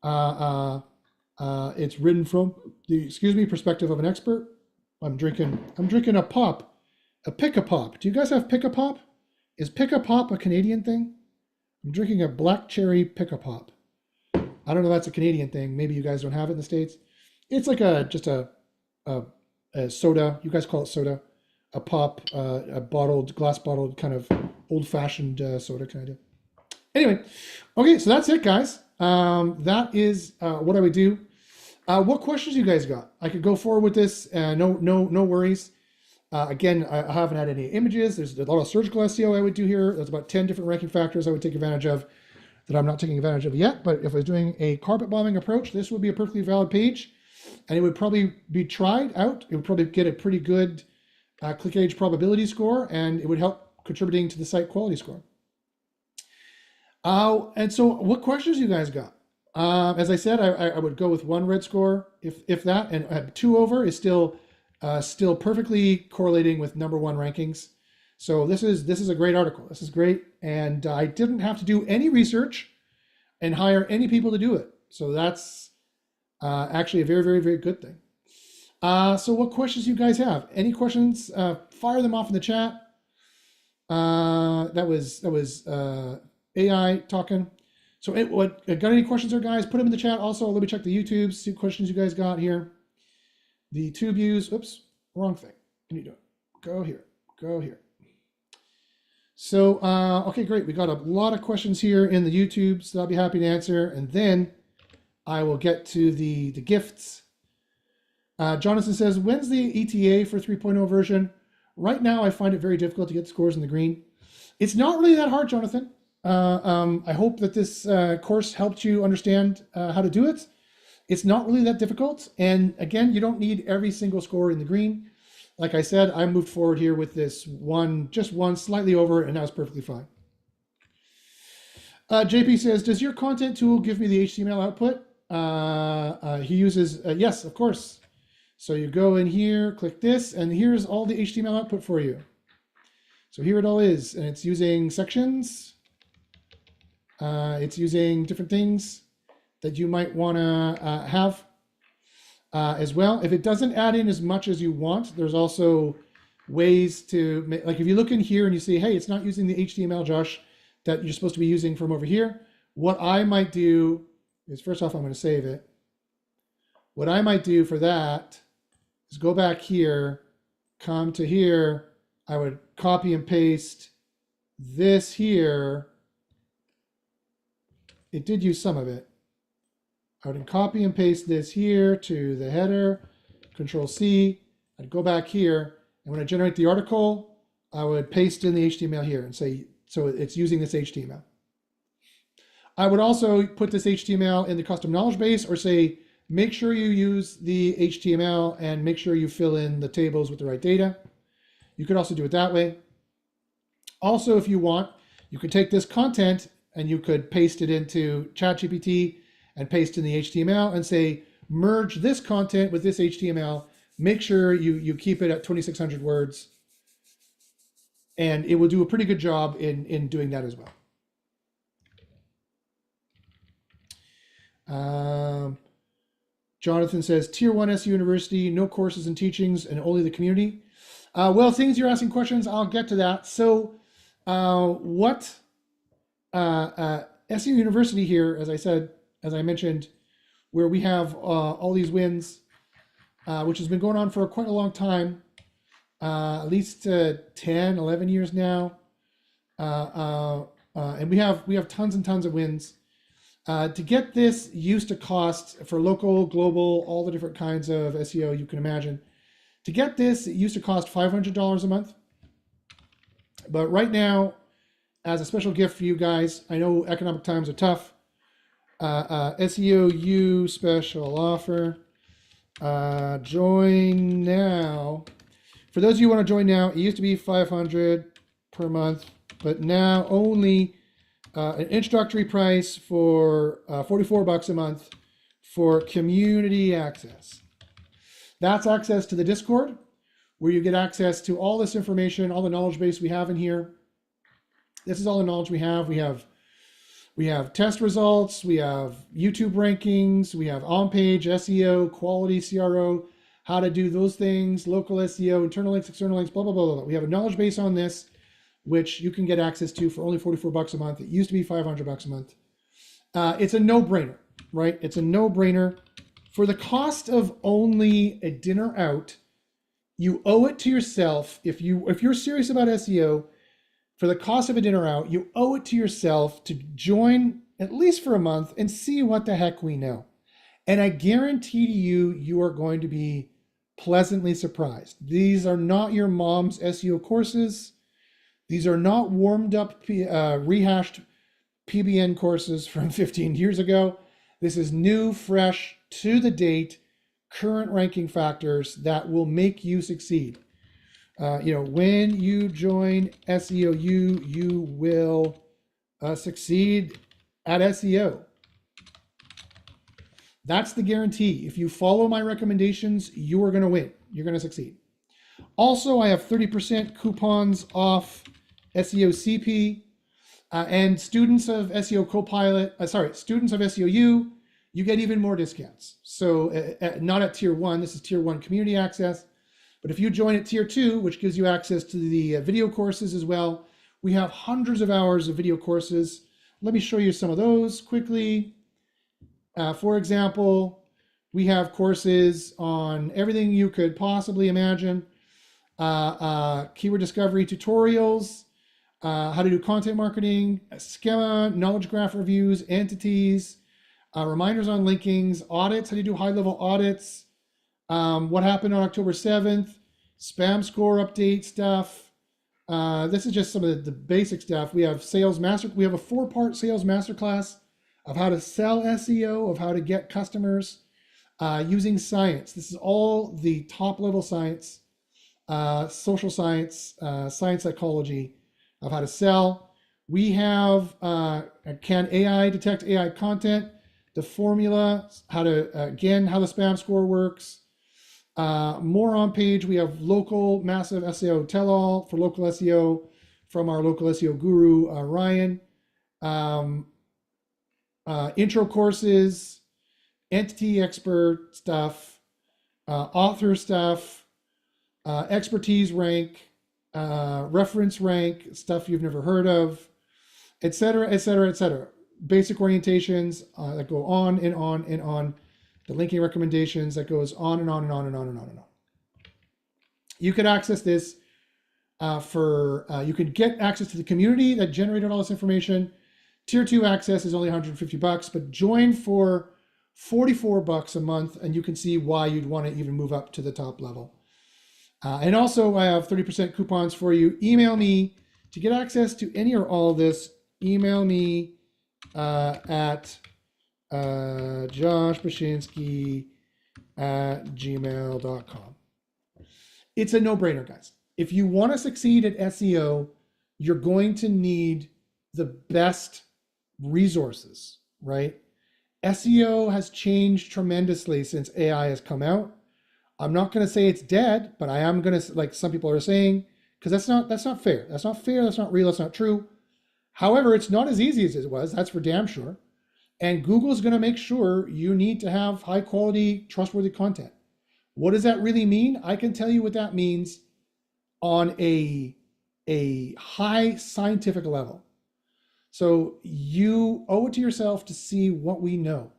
It's written from the perspective of an expert. I'm drinking a pop, a pick-a-pop. Do you guys have pick-a-pop? Is pick-a-pop a Canadian thing? I'm drinking a black cherry pick-a-pop. I don't know if that's a Canadian thing. Maybe you guys don't have it in the States. It's like just a soda. You guys call it soda. A pop, a glass bottled kind of old-fashioned soda kind of. Anyway, okay, so that's it, guys. That is what I would do. What questions you guys got? I could go forward with this. No worries. Again, I haven't had any images. There's a lot of surgical SEO I would do here. There's about 10 different ranking factors I would take advantage of that I'm not taking advantage of yet. But if I was doing a carpet bombing approach, this would be a perfectly valid page. And it would probably be tried out. It would probably get a pretty good click age probability score, and it would help contributing to the site quality score. And so what questions you guys got? As I said, I would go with 1 red score, if that, and 2 over is still perfectly correlating with #1 rankings. So this is a great article. This is great, and I didn't have to do any research and hire any people to do it. So that's actually a very, very, very good thing. So what questions you guys have? Any questions? Fire them off in the chat. That was AI talking. So got any questions there, guys? Put them in the chat. Also, let me check the YouTubes, see what questions you guys got here. The tube views, oops, wrong thing. What are you doing? Go here, go here. So, okay, great. We got a lot of questions here in the YouTubes that I'll be happy to answer. And then I will get to the gifts. Jonathan says, when's the ETA for 3.0 version? Right now, I find it very difficult to get scores in the green. It's not really that hard, Jonathan. I hope that this course helped you understand how to do it. It's not really that difficult. And again, you don't need every single score in the green. like I said, I moved forward here with this one, just one slightly over, and that was perfectly fine. JP says, does your content tool give me the HTML output? He uses, yes, of course. So you go in here, click this, and here's all the HTML output for you. So here it all is, and it's using sections. It's using different things that you might want to have as well. If it doesn't add in as much as you want, there's also ways to make, like if you look in here and you see, hey, it's not using the HTML, Josh, that you're supposed to be using from over here. What I might do is, first off, I'm going to save it. What I might do for that is go back here, come to here. I would copy and paste this here. It did use some of it. I would copy and paste this here to the header, Control C. I'd go back here, and when I generate the article, I would paste in the HTML here and say, so it's using this HTML. I would also put this HTML in the custom knowledge base, or say, make sure you use the HTML and make sure you fill in the tables with the right data. You could also do it that way. Also, if you want, you could take this content and you could paste it into ChatGPT and paste in the HTML and say, merge this content with this HTML. Make sure you keep it at 2,600 words. And it will do a pretty good job in doing that as well. Jonathan says, Tier 1 SEO University, no courses and teachings, and only the community. Well, things you're asking questions, I'll get to that. So SEO University here, as I said, as I mentioned, where we have all these wins, which has been going on for quite a long time, at least 10, 11 years now. And we have tons and tons of wins. To get this used to cost for local, global, all the different kinds of SEO you can imagine. To get this, it used to cost $500 a month. But right now, as a special gift for you guys, I know economic times are tough. SEO U special offer. Join now. For those of you who want to join now, it used to be $500 per month, but now only an introductory price for $44 a month for community access. That's access to the Discord, where you get access to all this information, all the knowledge base we have in here. This is all the knowledge we have. We have test results, we have YouTube rankings, we have OnPage, SEO, quality CRO, how to do those things, local SEO, internal links, external links, blah, blah, blah, blah. We have a knowledge base on this, which you can get access to for only $44 a month. It used to be $500 a month. It's a no-brainer, right? It's a no-brainer. For the cost of only a dinner out, you owe it to yourself. If you're serious about SEO, for the cost of a dinner out, you owe it to yourself to join at least for a month and see what the heck we know. And I guarantee to you, you are going to be pleasantly surprised. These are not your mom's SEO courses. These are not warmed up, rehashed PBN courses from 15 years ago. This is new, fresh, to the date, current ranking factors that will make you succeed. When you join SEOU, you will succeed at SEO. That's the guarantee. If you follow my recommendations, you are going to win. You're going to succeed. Also, I have 30% coupons off SEO CP, and students of SEO Copilot, students of SEOU, you get even more discounts. So not at Tier 1, this is Tier 1 community access. But if you join at Tier 2, which gives you access to the video courses as well, we have hundreds of hours of video courses. Let me show you some of those quickly. For example, we have courses on everything you could possibly imagine. Keyword discovery tutorials, how to do content marketing, schema, knowledge graph reviews, entities, reminders on linkings, audits, how to do high-level audits, what happened on October 7th, spam score update stuff. This is just some of the basic stuff. We have we have a 4-part sales masterclass of how to sell SEO, of how to get customers using science. This is all the top level science. social science, science psychology of how to sell. We have can AI detect AI content, the formula, how to, again, how the spam score works. More on page. We have local massive SEO tell-all for local SEO from our local SEO guru, Ryan. Um, Intro courses, entity expert stuff, author stuff, expertise rank, reference rank, stuff you've never heard of, etc., etc., etc. Basic orientations that go on and on and on. The linking recommendations that goes on and on and on and on and on and on. You could access this you could get access to the community that generated all this information. Tier 2 access is only $150, but join for $44 a month, and you can see why you'd want to even move up to the top level. And also, I have 30% coupons for you. Email me to get access to any or all of this. Email me at joshbashinsky@gmail.com. It's a no-brainer, guys. If you want to succeed at SEO, you're going to need the best resources, right? SEO has changed tremendously since AI has come out. I'm not going to say it's dead, but I am going to, like some people are saying, because that's not fair. That's not fair. That's not real. That's not true. However, it's not as easy as it was. That's for damn sure. And Google's going to make sure you need to have high quality, trustworthy content. What does that really mean? I can tell you what that means on a high scientific level. So you owe it to yourself to see what we know,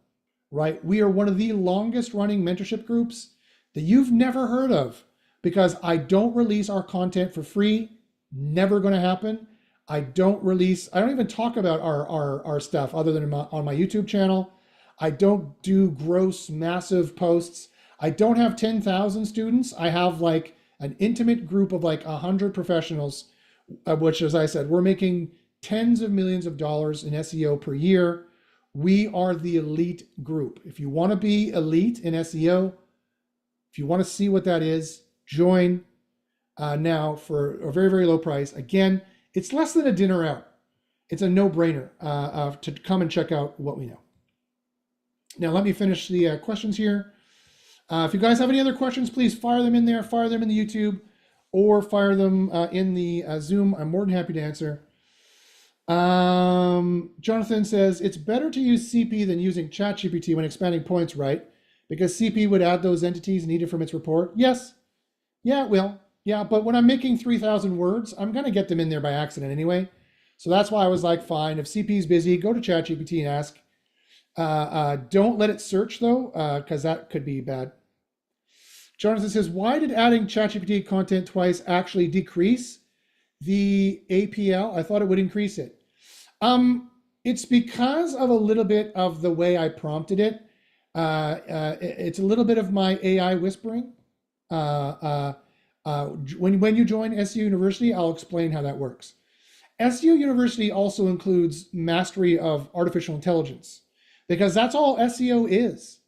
right? We are one of the longest running mentorship groups that you've never heard of, because I don't release our content for free. Never going to happen. I don't even talk about our stuff other than on my YouTube channel. I don't do gross, massive posts. I don't have 10,000 students. I have like an intimate group of like 100 professionals, which, as I said, we're making tens of millions of dollars in SEO per year. We are the elite group. If you want to be elite in SEO, if you want to see what that is, join now for a very, very low price. Again, it's less than a dinner out. It's a no-brainer to come and check out what we know. Now, let me finish the questions here. If you guys have any other questions, please fire them in there, fire them in the YouTube, or fire them in the Zoom. I'm more than happy to answer. Jonathan says, it's better to use CP than using ChatGPT when expanding points, right? Because CP would add those entities needed from its report. Yes. Yeah, it will. Yeah, but when I'm making 3,000 words, I'm going to get them in there by accident anyway. So that's why I was like, fine, if CP is busy, go to ChatGPT and ask. Don't let it search, though, because that could be bad. Jonathan says, why did adding ChatGPT content twice actually decrease the APL? I thought it would increase it. It's because of a little bit of the way I prompted it. It's a little bit of my AI whispering. When you join SEO University, I'll explain how that works. SEO University also includes mastery of artificial intelligence, because that's all SEO is.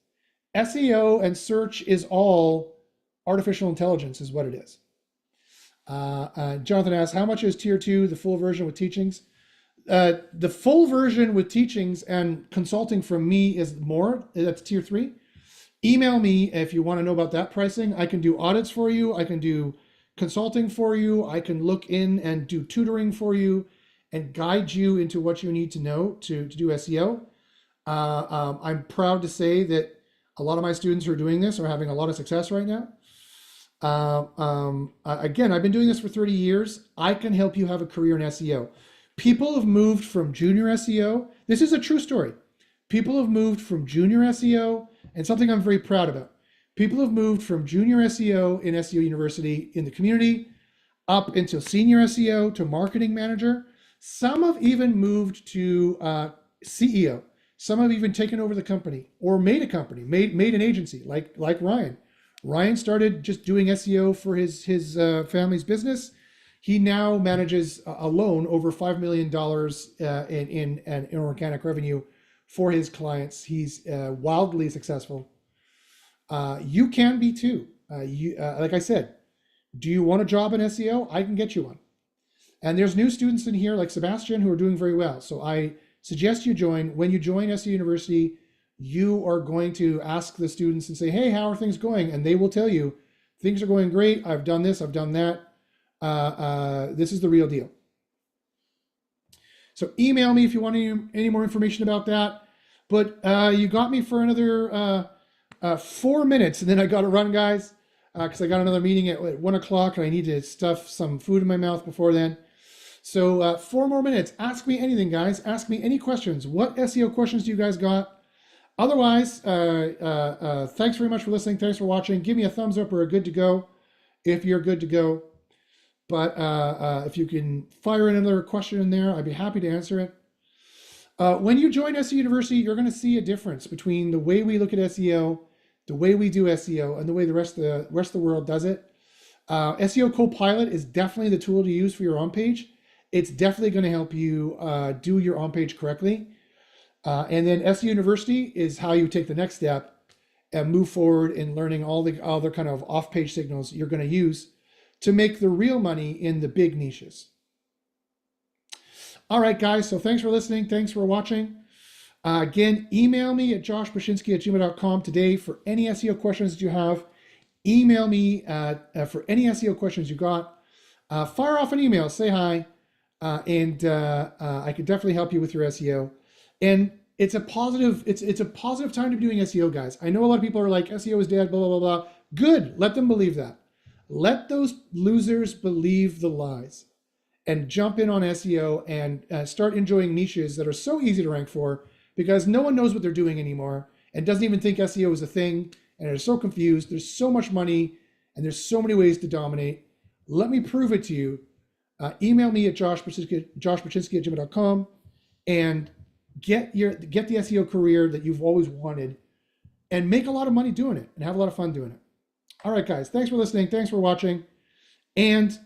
SEO and search is all artificial intelligence is what it is. Jonathan asks, how much is tier 2, the full version with teachings? The full version with teachings and consulting from me is more. That's tier 3. Email me if you want to know about that pricing. I can do audits for you. I can do consulting for you. I can look in and do tutoring for you and guide you into what you need to know to do SEO. I'm proud to say that a lot of my students who are doing this are having a lot of success right now. Again, I've been doing this for 30 years. I can help you have a career in SEO. People have moved from junior SEO. This is a true story. People have moved from junior SEO, and something I'm very proud about. People have moved from junior SEO in SEO University in the community up into senior SEO to marketing manager. Some have even moved to CEO. Some have even taken over the company or made a company, made an agency like Ryan. Ryan started just doing SEO for his family's business. He now manages alone over $5 million in organic revenue for his clients. He's wildly successful. You can be too. Like I said, Do you want a job in SEO? I can get you one. And there's new students in here like Sebastian who are doing very well. So I suggest you join. When you join SEO University, you are going to ask the students and say, hey, how are things going? And they will tell you, things are going great. I've done this, I've done that. This is the real deal. So email me if you want any more information about that. But you got me for another 4 minutes, and then I got to run, guys, because I got another meeting at 1 o'clock, and I need to stuff some food in my mouth before then. So 4 more minutes. Ask me anything, guys. Ask me any questions. What SEO questions do you guys got? Otherwise, thanks very much for listening. Thanks for watching. Give me a thumbs up or a good to go if you're good to go. But if you can fire in another question in there, I'd be happy to answer it. When you join SEO University, you're going to see a difference between the way we look at SEO, the way we do SEO, and the way the rest of the world does it. SEO Copilot is definitely the tool to use for your OnPage. It's definitely going to help you do your OnPage correctly. And then SEO University is how you take the next step and move forward in learning all the other kind of off-page signals you're going to use to make the real money in the big niches. All right, guys, so thanks for listening. Thanks for watching. Again, email me at joshbrzezinski@gmail.com today for any SEO questions that you have. Email me for any SEO questions you got. Fire off an email, say hi, and I can definitely help you with your SEO. And it's a positive time to be doing SEO, guys. I know a lot of people are like, SEO is dead, blah, blah, blah, blah. Good, let them believe that. Let those losers believe the lies and jump in on SEO and start enjoying niches that are so easy to rank for because no one knows what they're doing anymore and doesn't even think SEO is a thing and are so confused. There's so much money and there's so many ways to dominate. Let me prove it to you. Email me at joshbrzezinski@gmail.com and get the SEO career that you've always wanted and make a lot of money doing it and have a lot of fun doing it. All right, guys, thanks for listening. Thanks for watching. And